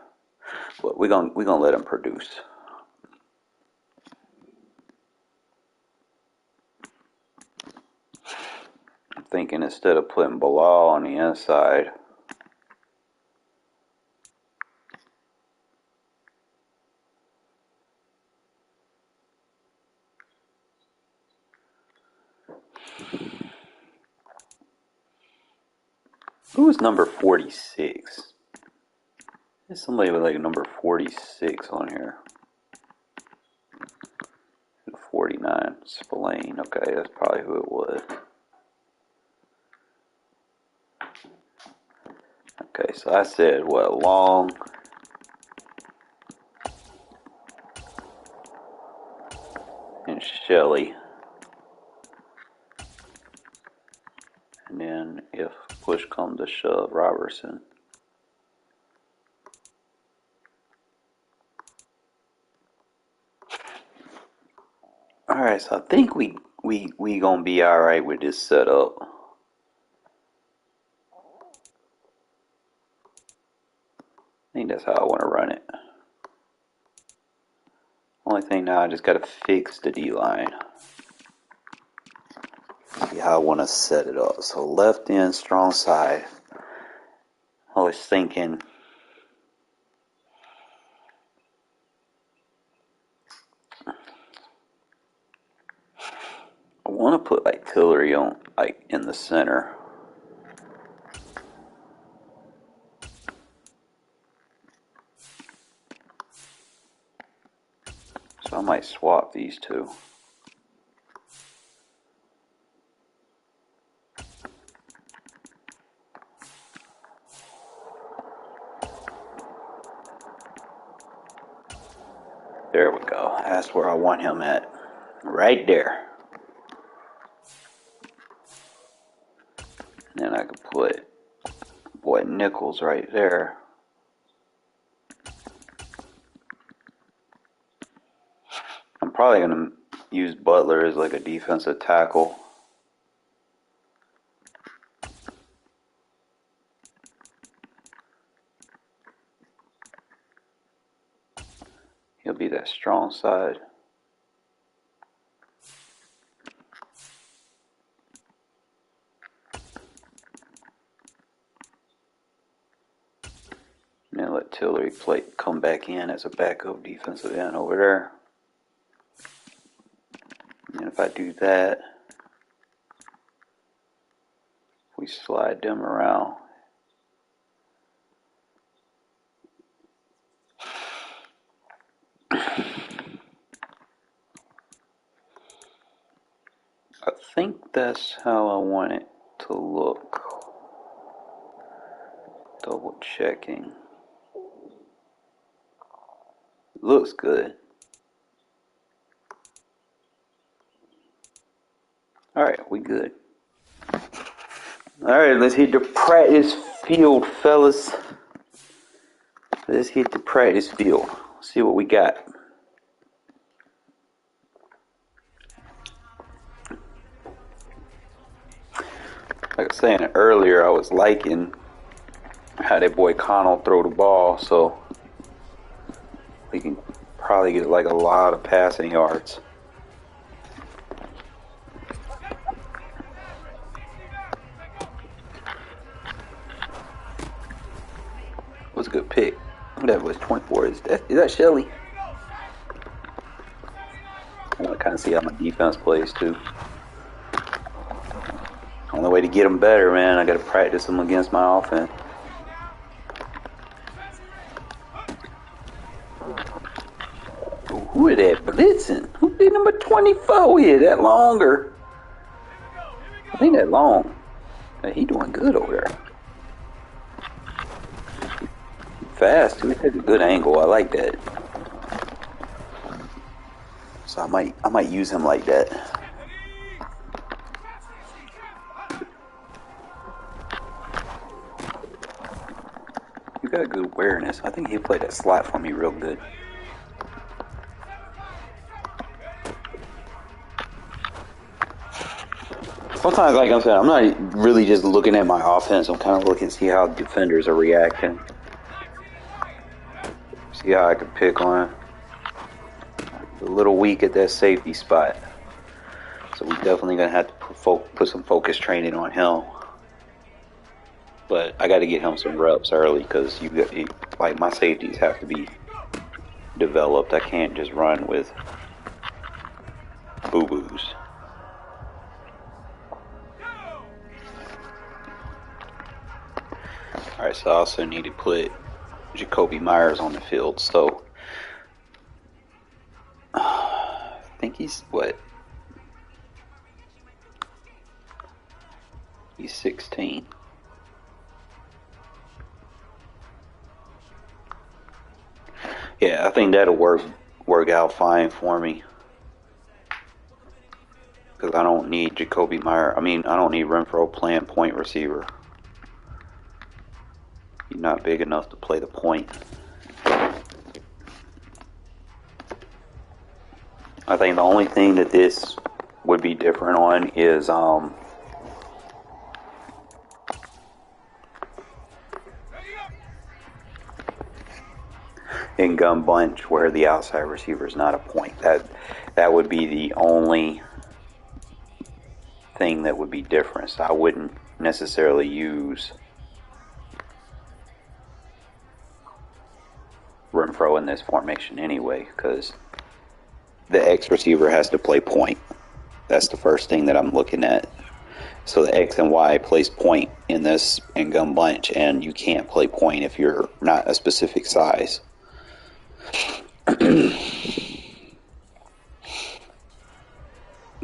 But we're gonna let him produce. I'm thinking instead of putting Bilal on the inside, who is number 46? There's somebody with like number 46 on here. 49, Spillane. Okay, that's probably who it was. Okay, so I said Long. And Shelley. And then if push comes to shove, Robertson. Alright, so I think we we gonna be all right with this setup. I think that's how I want to run it. Only thing now, I just gotta fix the D line. See how I want to set it up. So left end, strong side. I was thinking. I want to put like Tillery on, like in the center. So I might swap these two. There we go. That's where I want him at. Right there. And then I could put boy Nichols right there. I'm probably going to use Butler as like a defensive tackle. He'll be that strong side. And then let Tillery come back in as a backup defensive end over there. And if I do that, we slide them around. I think that's how I want it to look. Double checking. Looks good. Alright, we good. Alright, let's hit the practice field, fellas. Let's hit the practice field. See what we got. Like I was saying earlier, I was liking how that boy Connell throw the ball, so we can probably get like a lot of passing yards. It was a good pick. That was 24. Is that Shelley? I want to kind of see how my defense plays too. Only way to get them better, man, I got to practice them against my offense. Who is that blitzing? Who did number 24 here? That longer? I think that long. Man, he doing good over there. Fast too. He takes a good angle. I like that. So I might use him like that. You got a good awareness. I think he'll play that slot for me real good. Sometimes, like I'm saying, I'm not really just looking at my offense. I'm kind of looking to see how defenders are reacting. See how I can pick on. A little weak at that safety spot. So we're definitely going to have to put some focus training on him. But I got to get him some reps early because like my safeties have to be developed. I can't just run with boo-boos. Alright, so I also need to put Jacoby Myers on the field. So I think he's what? He's 16. Yeah, I think that'll work out fine for me. Because I don't need Jacoby Myers. I don't need Renfro playing point receiver. He's not big enough to play the point. I think the only thing that this would be different on is in gun bunch where the outside receiver is not a point. That would be the only thing that would be different. So I wouldn't necessarily use Renfro in this formation anyway, because the X receiver has to play point. That's the first thing that I'm looking at. So the X and Y plays point in this in gun bunch, and you can't play point if you're not a specific size.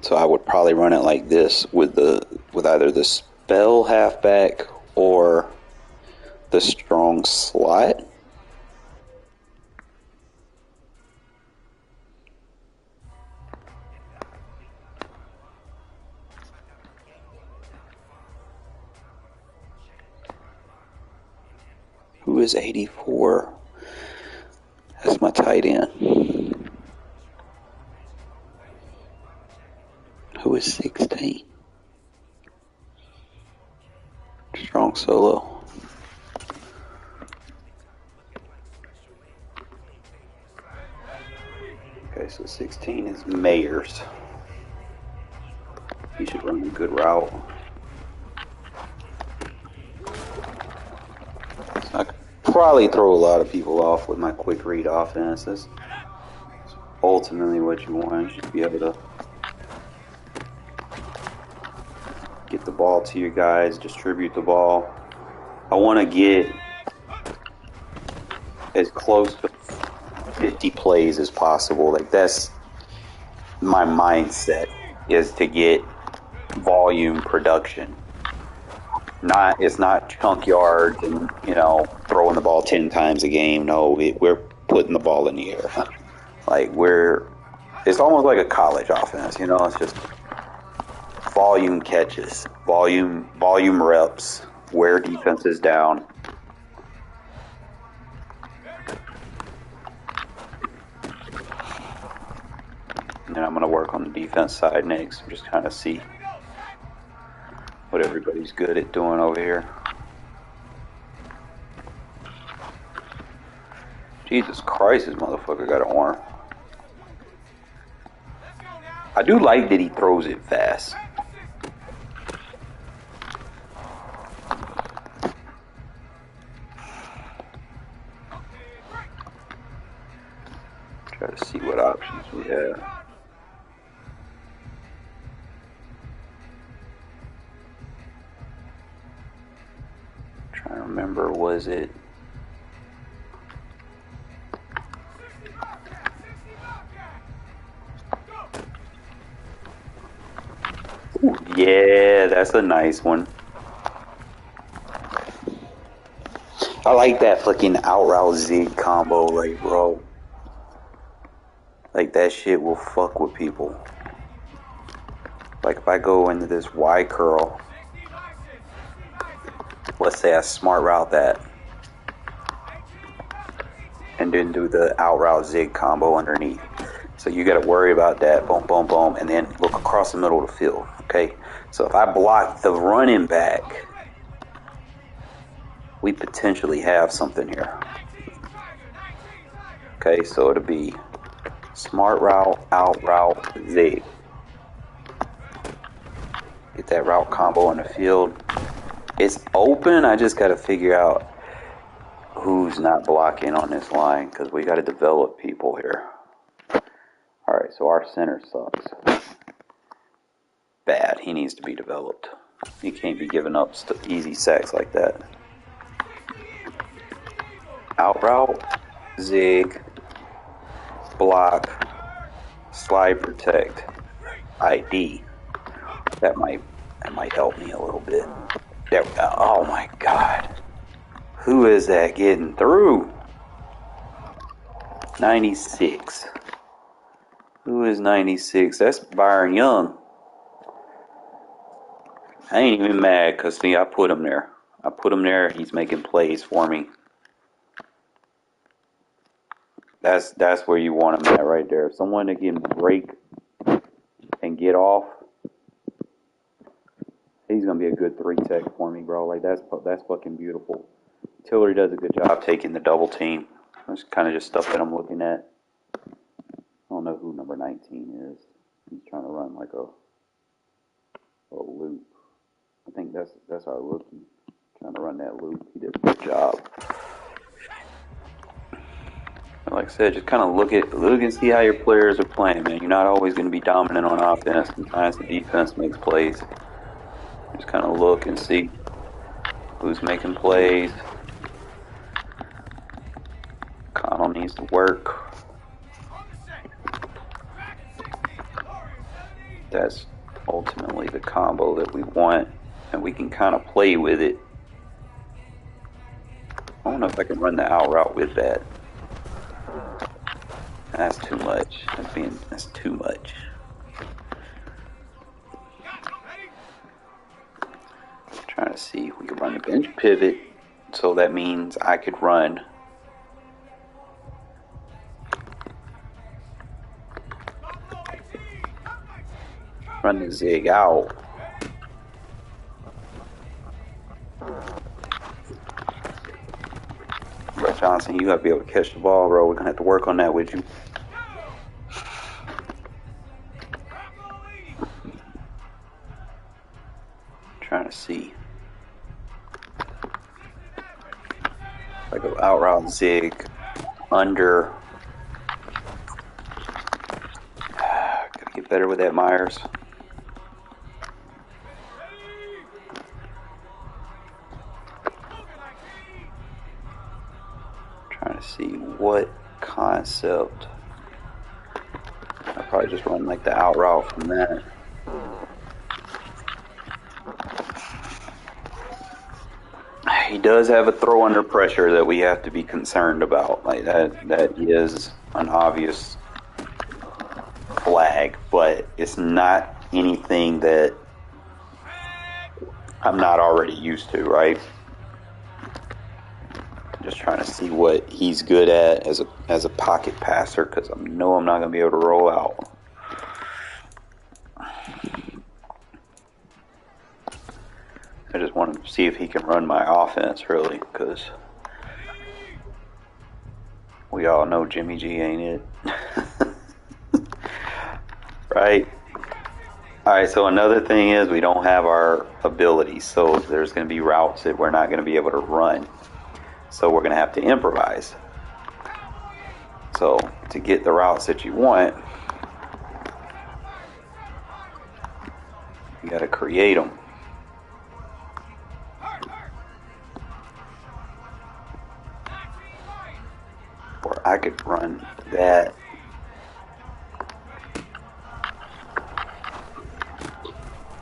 So I would probably run it like this with either the spell halfback or the strong slot. Who is 84? That's my tight end. Who is 16? Strong solo. Okay, so 16 is Mayers. He should run a good route. So I could probably throw a lot of people off with my quick read offense. That's ultimately what you want. You should be able to get the ball to your guys, distribute the ball. I want to get as close to 50 plays as possible. Like, that's my mindset, is to get volume production. It's not chunk yards and, throwing the ball 10 times a game. No, we're putting the ball in the air. Like, it's almost like a college offense, it's just volume catches, volume reps, wear defenses down. And then I'm going to work on the defense side next, just kind of see what everybody's good at doing over here. Jesus Christ, this motherfucker got an arm. I do like that he throws it fast. Try to see what options we have. Trying to remember, was it? Ooh, yeah, that's a nice one. I like that fucking out route zig combo, like, bro. Like, that shit will fuck with people. Like, if I go into this Y curl, let's say I smart route that, and then do the out route zig combo underneath. So you got to worry about that, boom, boom, boom, and then look across the middle of the field, okay? So if I block the running back, we potentially have something here. Okay, so it'll be smart route, out route, zig. Get that route combo in the field. It's open, I just got to figure out who's not blocking on this line, because we got to develop people here. Alright, so our center sucks. Bad. He needs to be developed. He can't be giving up easy sacks like that. Out route, zig, block, slide protect, ID. That might help me a little bit. There we go. Oh my God. Who is that getting through? 96. Who is 96? That's Byron Young. I ain't even mad, because, see, I put him there. I put him there. He's making plays for me. That's where you want him at right there. Someone that can break and get get off, he's gonna be a good 3-tech for me, bro. Like that's fucking beautiful. Tillery does a good job taking the double team. That's kind of just stuff that I'm looking at. I don't know who number 19 is. He's trying to run like a loop. I think that's our rookie trying to run that loop. He did a good job. And like I said, just kind of look and see how your players are playing, man. You're not always going to be dominant on offense. Sometimes the defense makes plays. Just kind of look and see who's making plays. Connell needs to work. That's ultimately the combo that we want, and we can kind of play with it. I don't know if I can run the out route with that. That's too much. That's too much. Trying to see if we can run the bench pivot, so that means I could run the zig out. Brett Johnson, you gotta be able to catch the ball, bro. We're gonna have to work on that with you. Trying to see. If I go out route zig under. Gotta get better with that, Myers. Trying to see what concept. I'll probably just run like the out route from that. He does have a throw under pressure that we have to be concerned about. Like that is an obvious flag, but it's not anything that I'm not already used to, right? Just trying to see what he's good at as a pocket passer, because I know I'm not going to be able to roll out. I just want to see if he can run my offense, really, because we all know Jimmy G ain't it. Right? Alright, so another thing is we don't have our abilities, so there's going to be routes that we're not going to be able to run. So we're going to have to improvise. So to get the routes that you want, you got to create them. Or I could run that.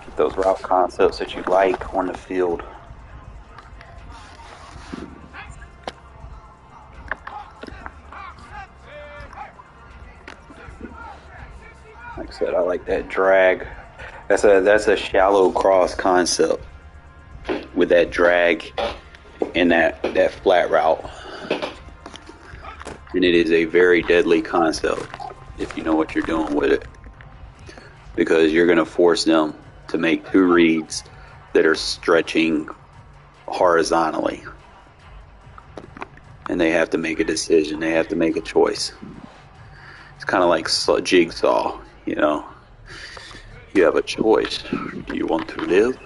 Get those route concepts that you like on the field. Like I said, I like that drag. That's a shallow cross concept with that drag and that flat route. And it is a very deadly concept if you know what you're doing with it, because you're going to force them to make two reads that are stretching horizontally, and they have to make a decision. They have to make a choice. It's kind of like jigsaw, you know. You have a choice. Do you want to live?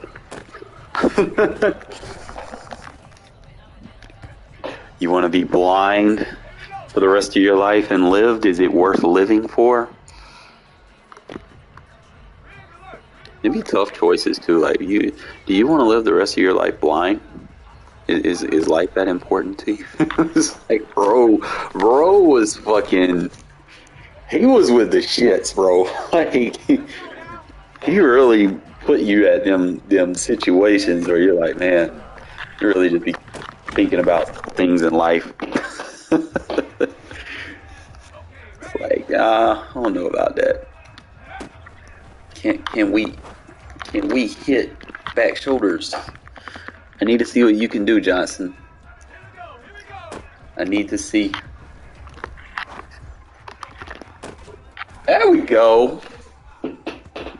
You want to be blind for the rest of your life and lived? Is it worth living for? It'd be tough choices too. Like, do you want to live the rest of your life blind? Is life that important to you? It's like, bro was fucking. He was with the shits, bro. Like, he really put you at them situations where you're like, man, you really just be thinking about things in life. Like, I don't know about that. Can we hit back shoulders? I need to see what you can do, Johnson. I need to see. There we go.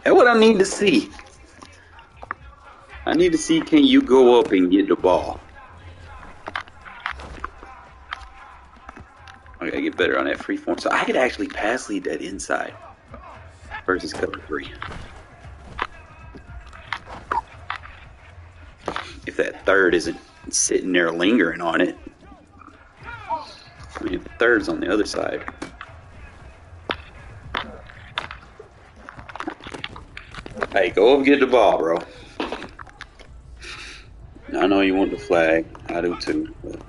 That's what I need to see. I need to see, can you go up and get the ball? I gotta get better on that free form. So I could actually pass lead that inside versus cover 3. If that third isn't sitting there lingering on it. I mean, if the third's on the other side. Hey, go up and get the ball, bro. I know you want the flag. I do too. But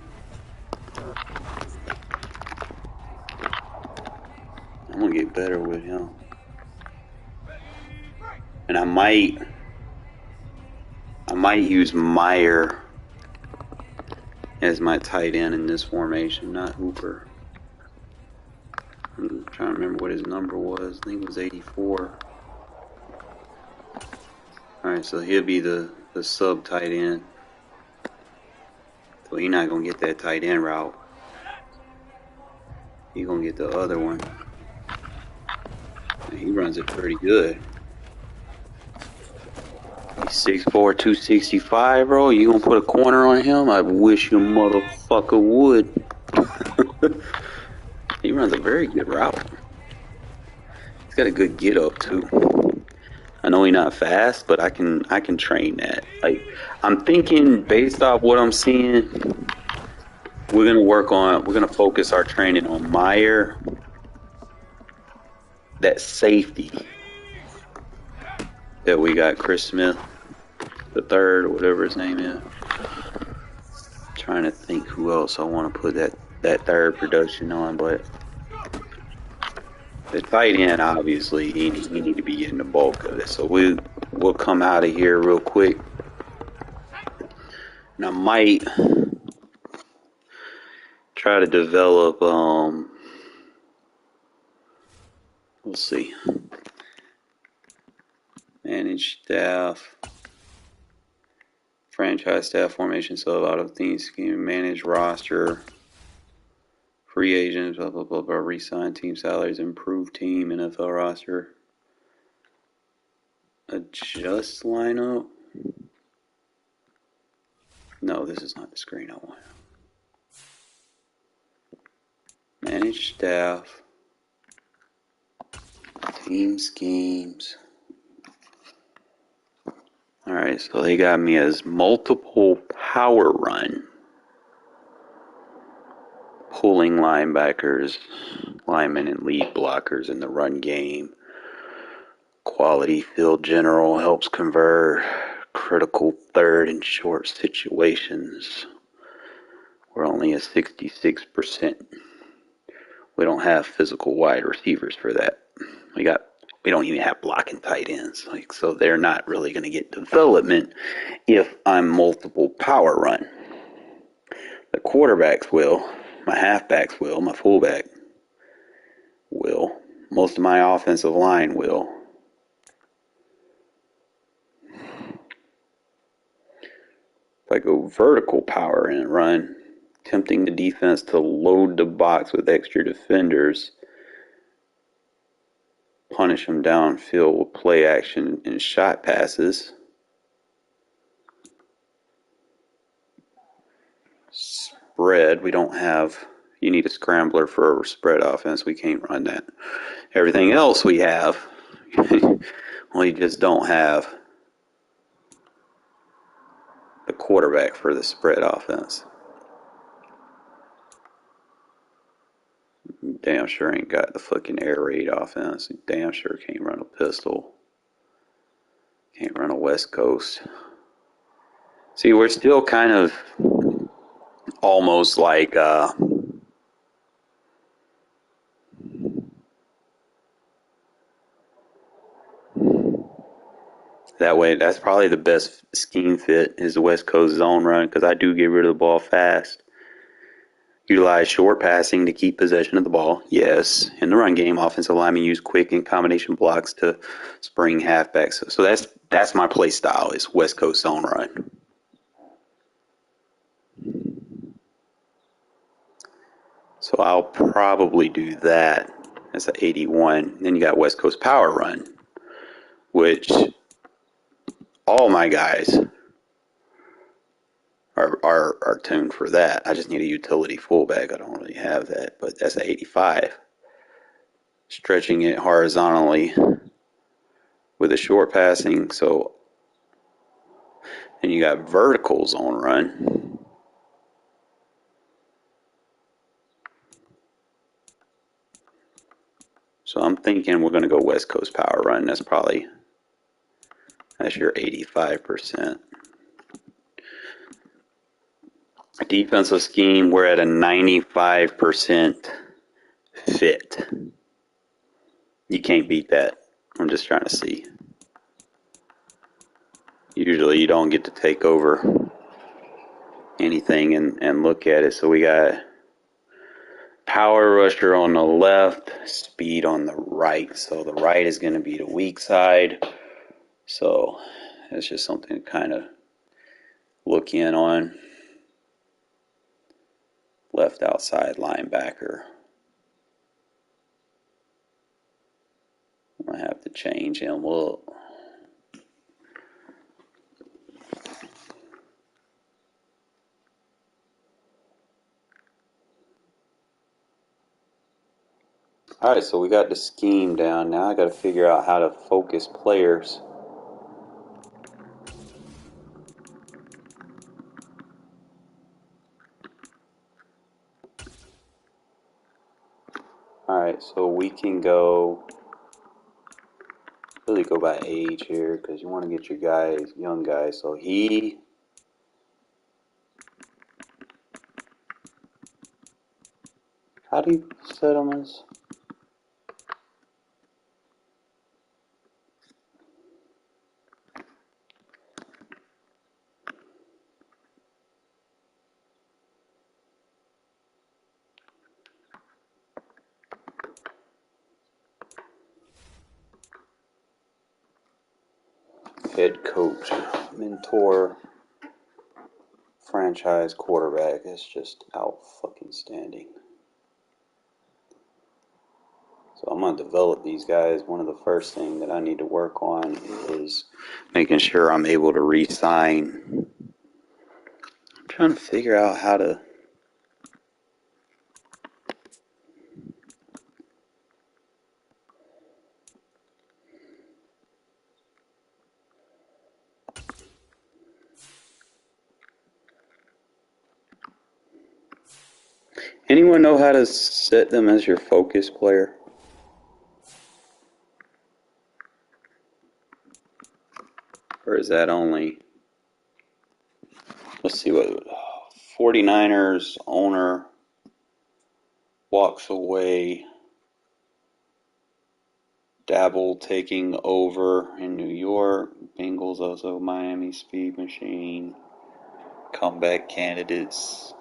I'm gonna get better with him. And I might use Meyer as my tight end in this formation, not Hooper. I'm trying to remember what his number was. I think it was 84. Alright, so he'll be the sub tight end. So he's not going to get that tight end route. He's going to get the other one. And he runs it pretty good. He's 6'4", 265, bro. You going to put a corner on him? I wish your motherfucker would. He runs a very good route. He's got a good get up too. I know he's not fast, but I can train that. Like, I'm thinking based off what I'm seeing, we're gonna focus our training on Meyer, that safety that we got, Chris Smith, the third or whatever his name is. Trying to think who else I want to put that third production on, but the tight end, obviously, he need to be getting the bulk of it. So we'll come out of here real quick. And I might try to develop, we'll see. Manage staff. Franchise staff formation, so a lot of things scheme, manage roster. Free agents, blah, blah, blah, blah, re-sign team salaries, improve team, NFL roster. Adjust lineup. No, this is not the screen I want. Manage staff. Team schemes. Alright, so they got me as multiple power run. Pulling linebackers, linemen and lead blockers in the run game. Quality field general helps convert critical third and short situations. We're only at 66%. We don't have physical wide receivers for that. We don't even have blocking tight ends. So they're not really going to get development if I'm multiple power run. The quarterbacks will. My halfbacks will. My fullback will. Most of my offensive line will. If I go vertical power and run, tempting the defense to load the box with extra defenders, punish them downfield with play action and shot passes. Spread, we don't have. You need a scrambler for a spread offense. We can't run that. Everything else we have, we just don't have the quarterback for the spread offense. Damn sure ain't got the fucking air raid offense. Damn sure can't run a pistol. Can't run a West Coast. See, we're still kind of almost like that way. That's probably the best scheme fit is the West Coast zone run, because I do get rid of the ball fast. Utilize short passing to keep possession of the ball. Yes. In the run game, offensive linemen use quick and combination blocks to spring halfbacks. So that's my play style, is West Coast zone run. So I'll probably do that as an 81. Then you got West Coast power run, which all my guys are tuned for that. I just need a utility fullback. I don't really have that, but that's an 85. Stretching it horizontally with a short passing, so and you got verticals on run. So I'm thinking we're going to go West Coast power run. That's your 85%. Defensive scheme, we're at a 95% fit. You can't beat that. I'm just trying to see. Usually you don't get to take over anything and look at it. So we got power rusher on the left, speed on the right. So the right is going to be the weak side. So that's just something to kind of look in on. Left outside linebacker. I'm going to have to change him up. All right, so we got the scheme down. Now I got to figure out how to focus players. All right, so we can really go by age here because you want to get your guys, young guys. So how do you set him as? Head coach, mentor, franchise quarterback. It's just out fucking standing. So I'm going to develop these guys. One of the first things that I need to work on is making sure I'm able to re-sign. I'm trying to figure out how to... Anyone know how to set them as your focus player? Or is that only... Let's see what... 49ers owner walks away. Dabble taking over in New York. Bengals also Miami Speed Machine. Comeback candidates.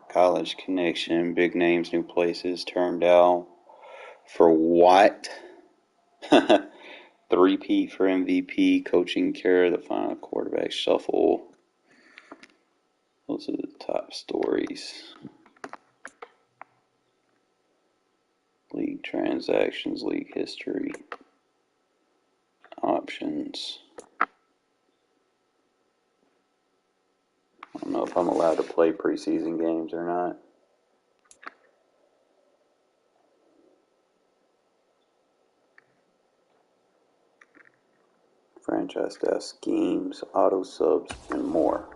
College connection. Big names, new places. Turned down. For what? Three-peat for MVP. Coaching care. The final quarterback shuffle. Those are the top stories. League transactions. League history. Options. I don't know if I'm allowed to play preseason games or not. Franchise staff schemes, auto subs, and more.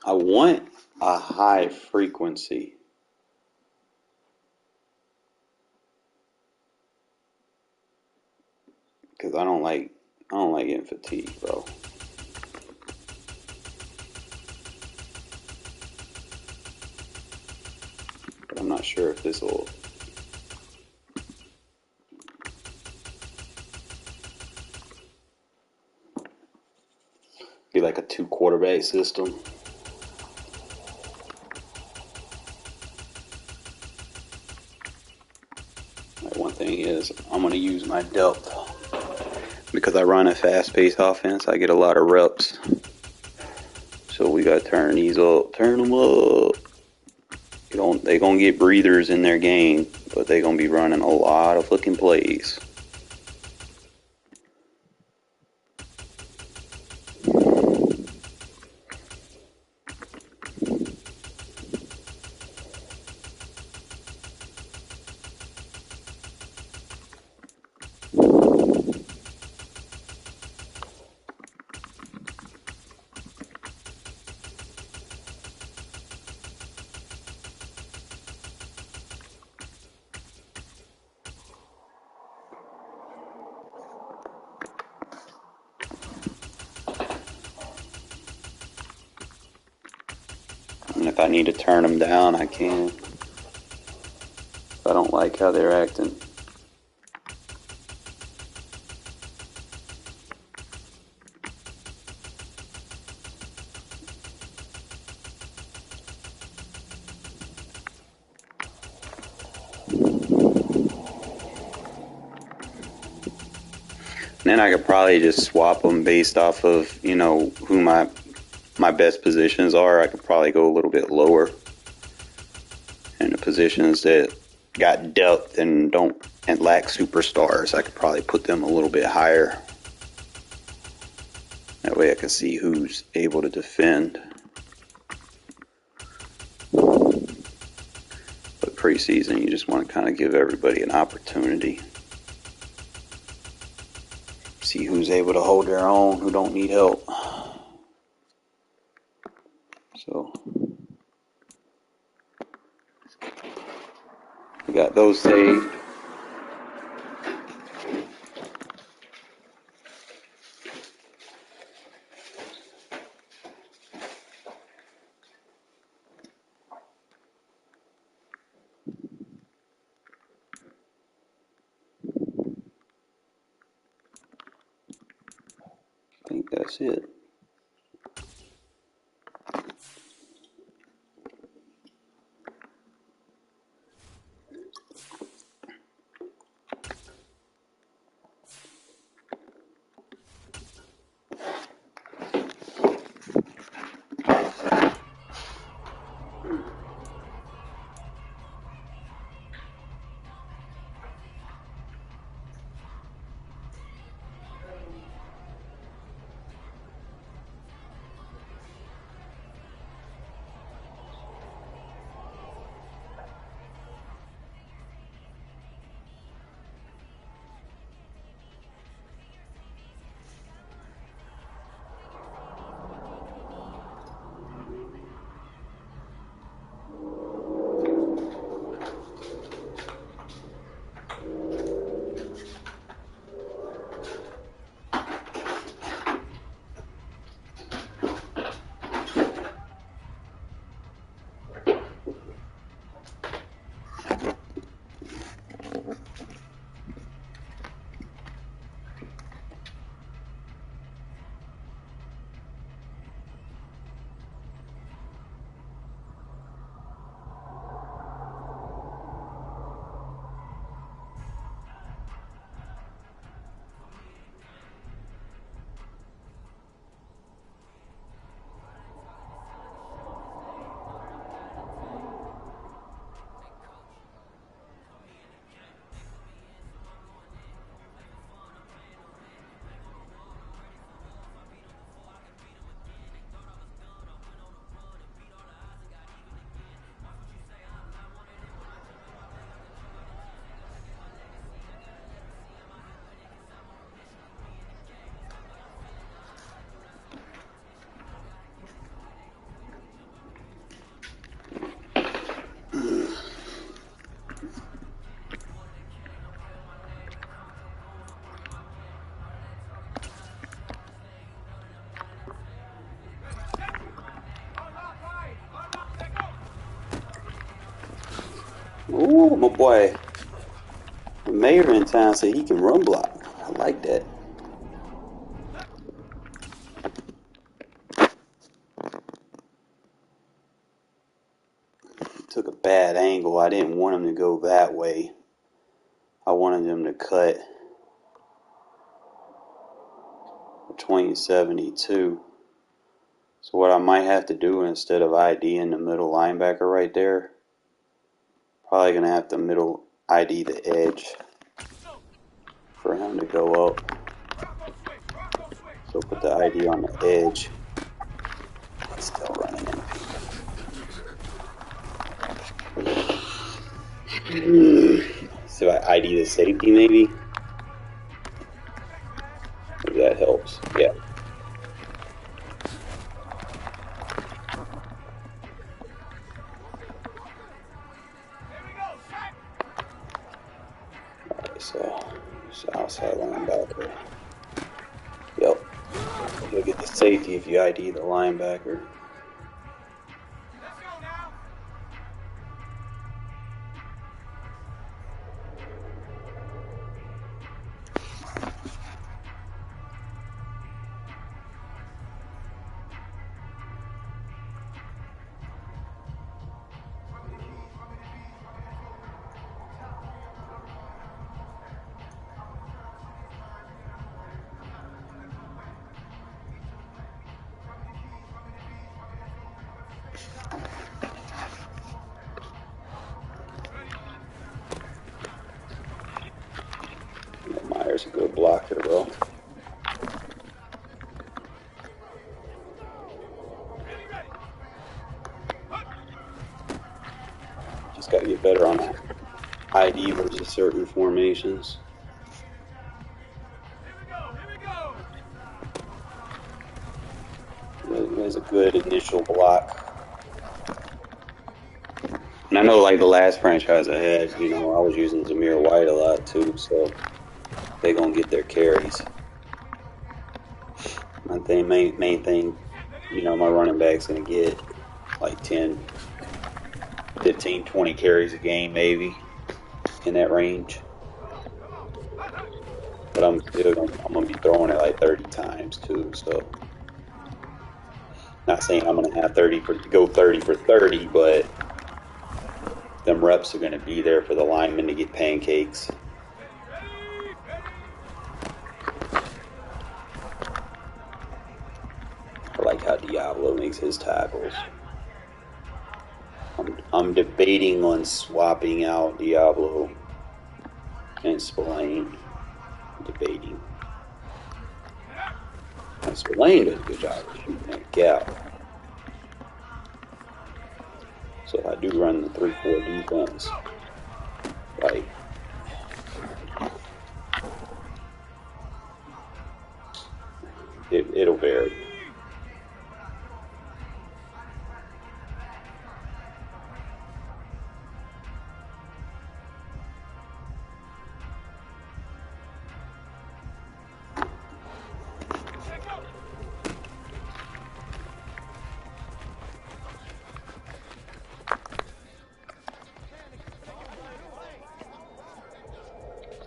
I want a high frequency. Because I don't like getting fatigued, bro. But I'm not sure if this will... be like a 2-quarterback system. Like one thing is, I'm going to use my depth. Because I run a fast-paced offense, I get a lot of reps. So we got to turn these up. Turn them up. they're going to get breathers in their game, but they're going to be running a lot of fucking plays. And if I need to turn them down, I can. If I don't like how they're acting. And then I could probably just swap them based off of, you know, who my best positions are. I could probably go a little bit lower. And the positions that got depth and lack superstars, I could probably put them a little bit higher. That way I can see who's able to defend. But preseason, you just want to kind of give everybody an opportunity. See who's able to hold their own, who don't need help. So we got those saved. I think that's it. Ooh, my boy. The mayor in town said he can run block. I like that. Took a bad angle. I didn't want him to go that way. I wanted him to cut between 72. So what I might have to do instead of IDing the middle linebacker right there, Probably gonna have to middle ID the edge for him to go up. So put the ID on the edge. He's still running in. So I ID the safety maybe? Maybe that helps. Yeah. Alright, so outside linebacker. Yep. You'll get the safety if you ID the linebacker. Myers a good blocker, bro. Just got to get better on that ID versus certain formations. It was a good initial block. And I know, like the last franchise I had, I was using Zamir White a lot too, so they gonna get their carries. Main thing, my running back's gonna get like 10, 15, 20 carries a game, maybe in that range. But I'm gonna be throwing it like 30 times too, so. Not saying I'm gonna have 30 for 30, but them reps are gonna be there for the linemen to get pancakes. I like how Diablo makes his tackles. I'm debating on swapping out Diablo and Spillane. Debating. And Spillane does a good job of shooting that gap. So if I do run the 3-4 defense, like it'll vary.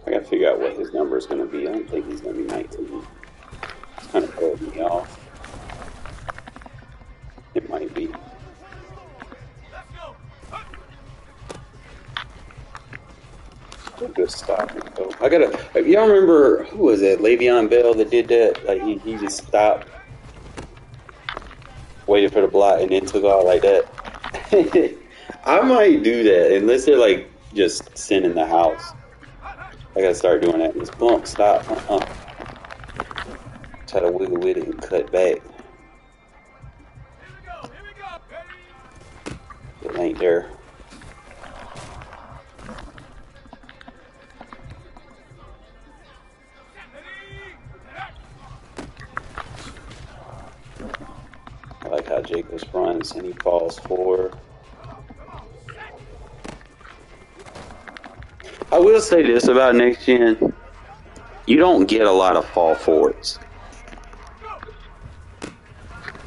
I gotta figure out what his number is gonna be. I don't think he's gonna be 19. It's kind of throwing me off. It might be. Good stopping though. Y'all remember who was it? Le'Veon Bell that did that? Like he just stopped, waited for the block, and then took off like that. I might do that unless they're like just sending the house. I gotta start doing that. Just bump, stop, Try to wiggle with it and cut back. It ain't there. I like how Jacobs runs and he falls forward. I will say this about next gen. You don't get a lot of fall forwards.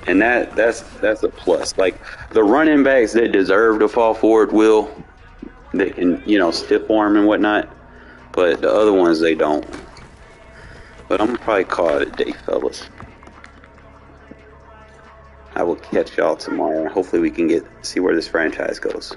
And that's a plus. Like the running backs that deserve to fall forward will. They can, stiff arm and whatnot. But the other ones they don't. But I'm gonna probably call it a day, fellas. I will catch y'all tomorrow. Hopefully we can see where this franchise goes.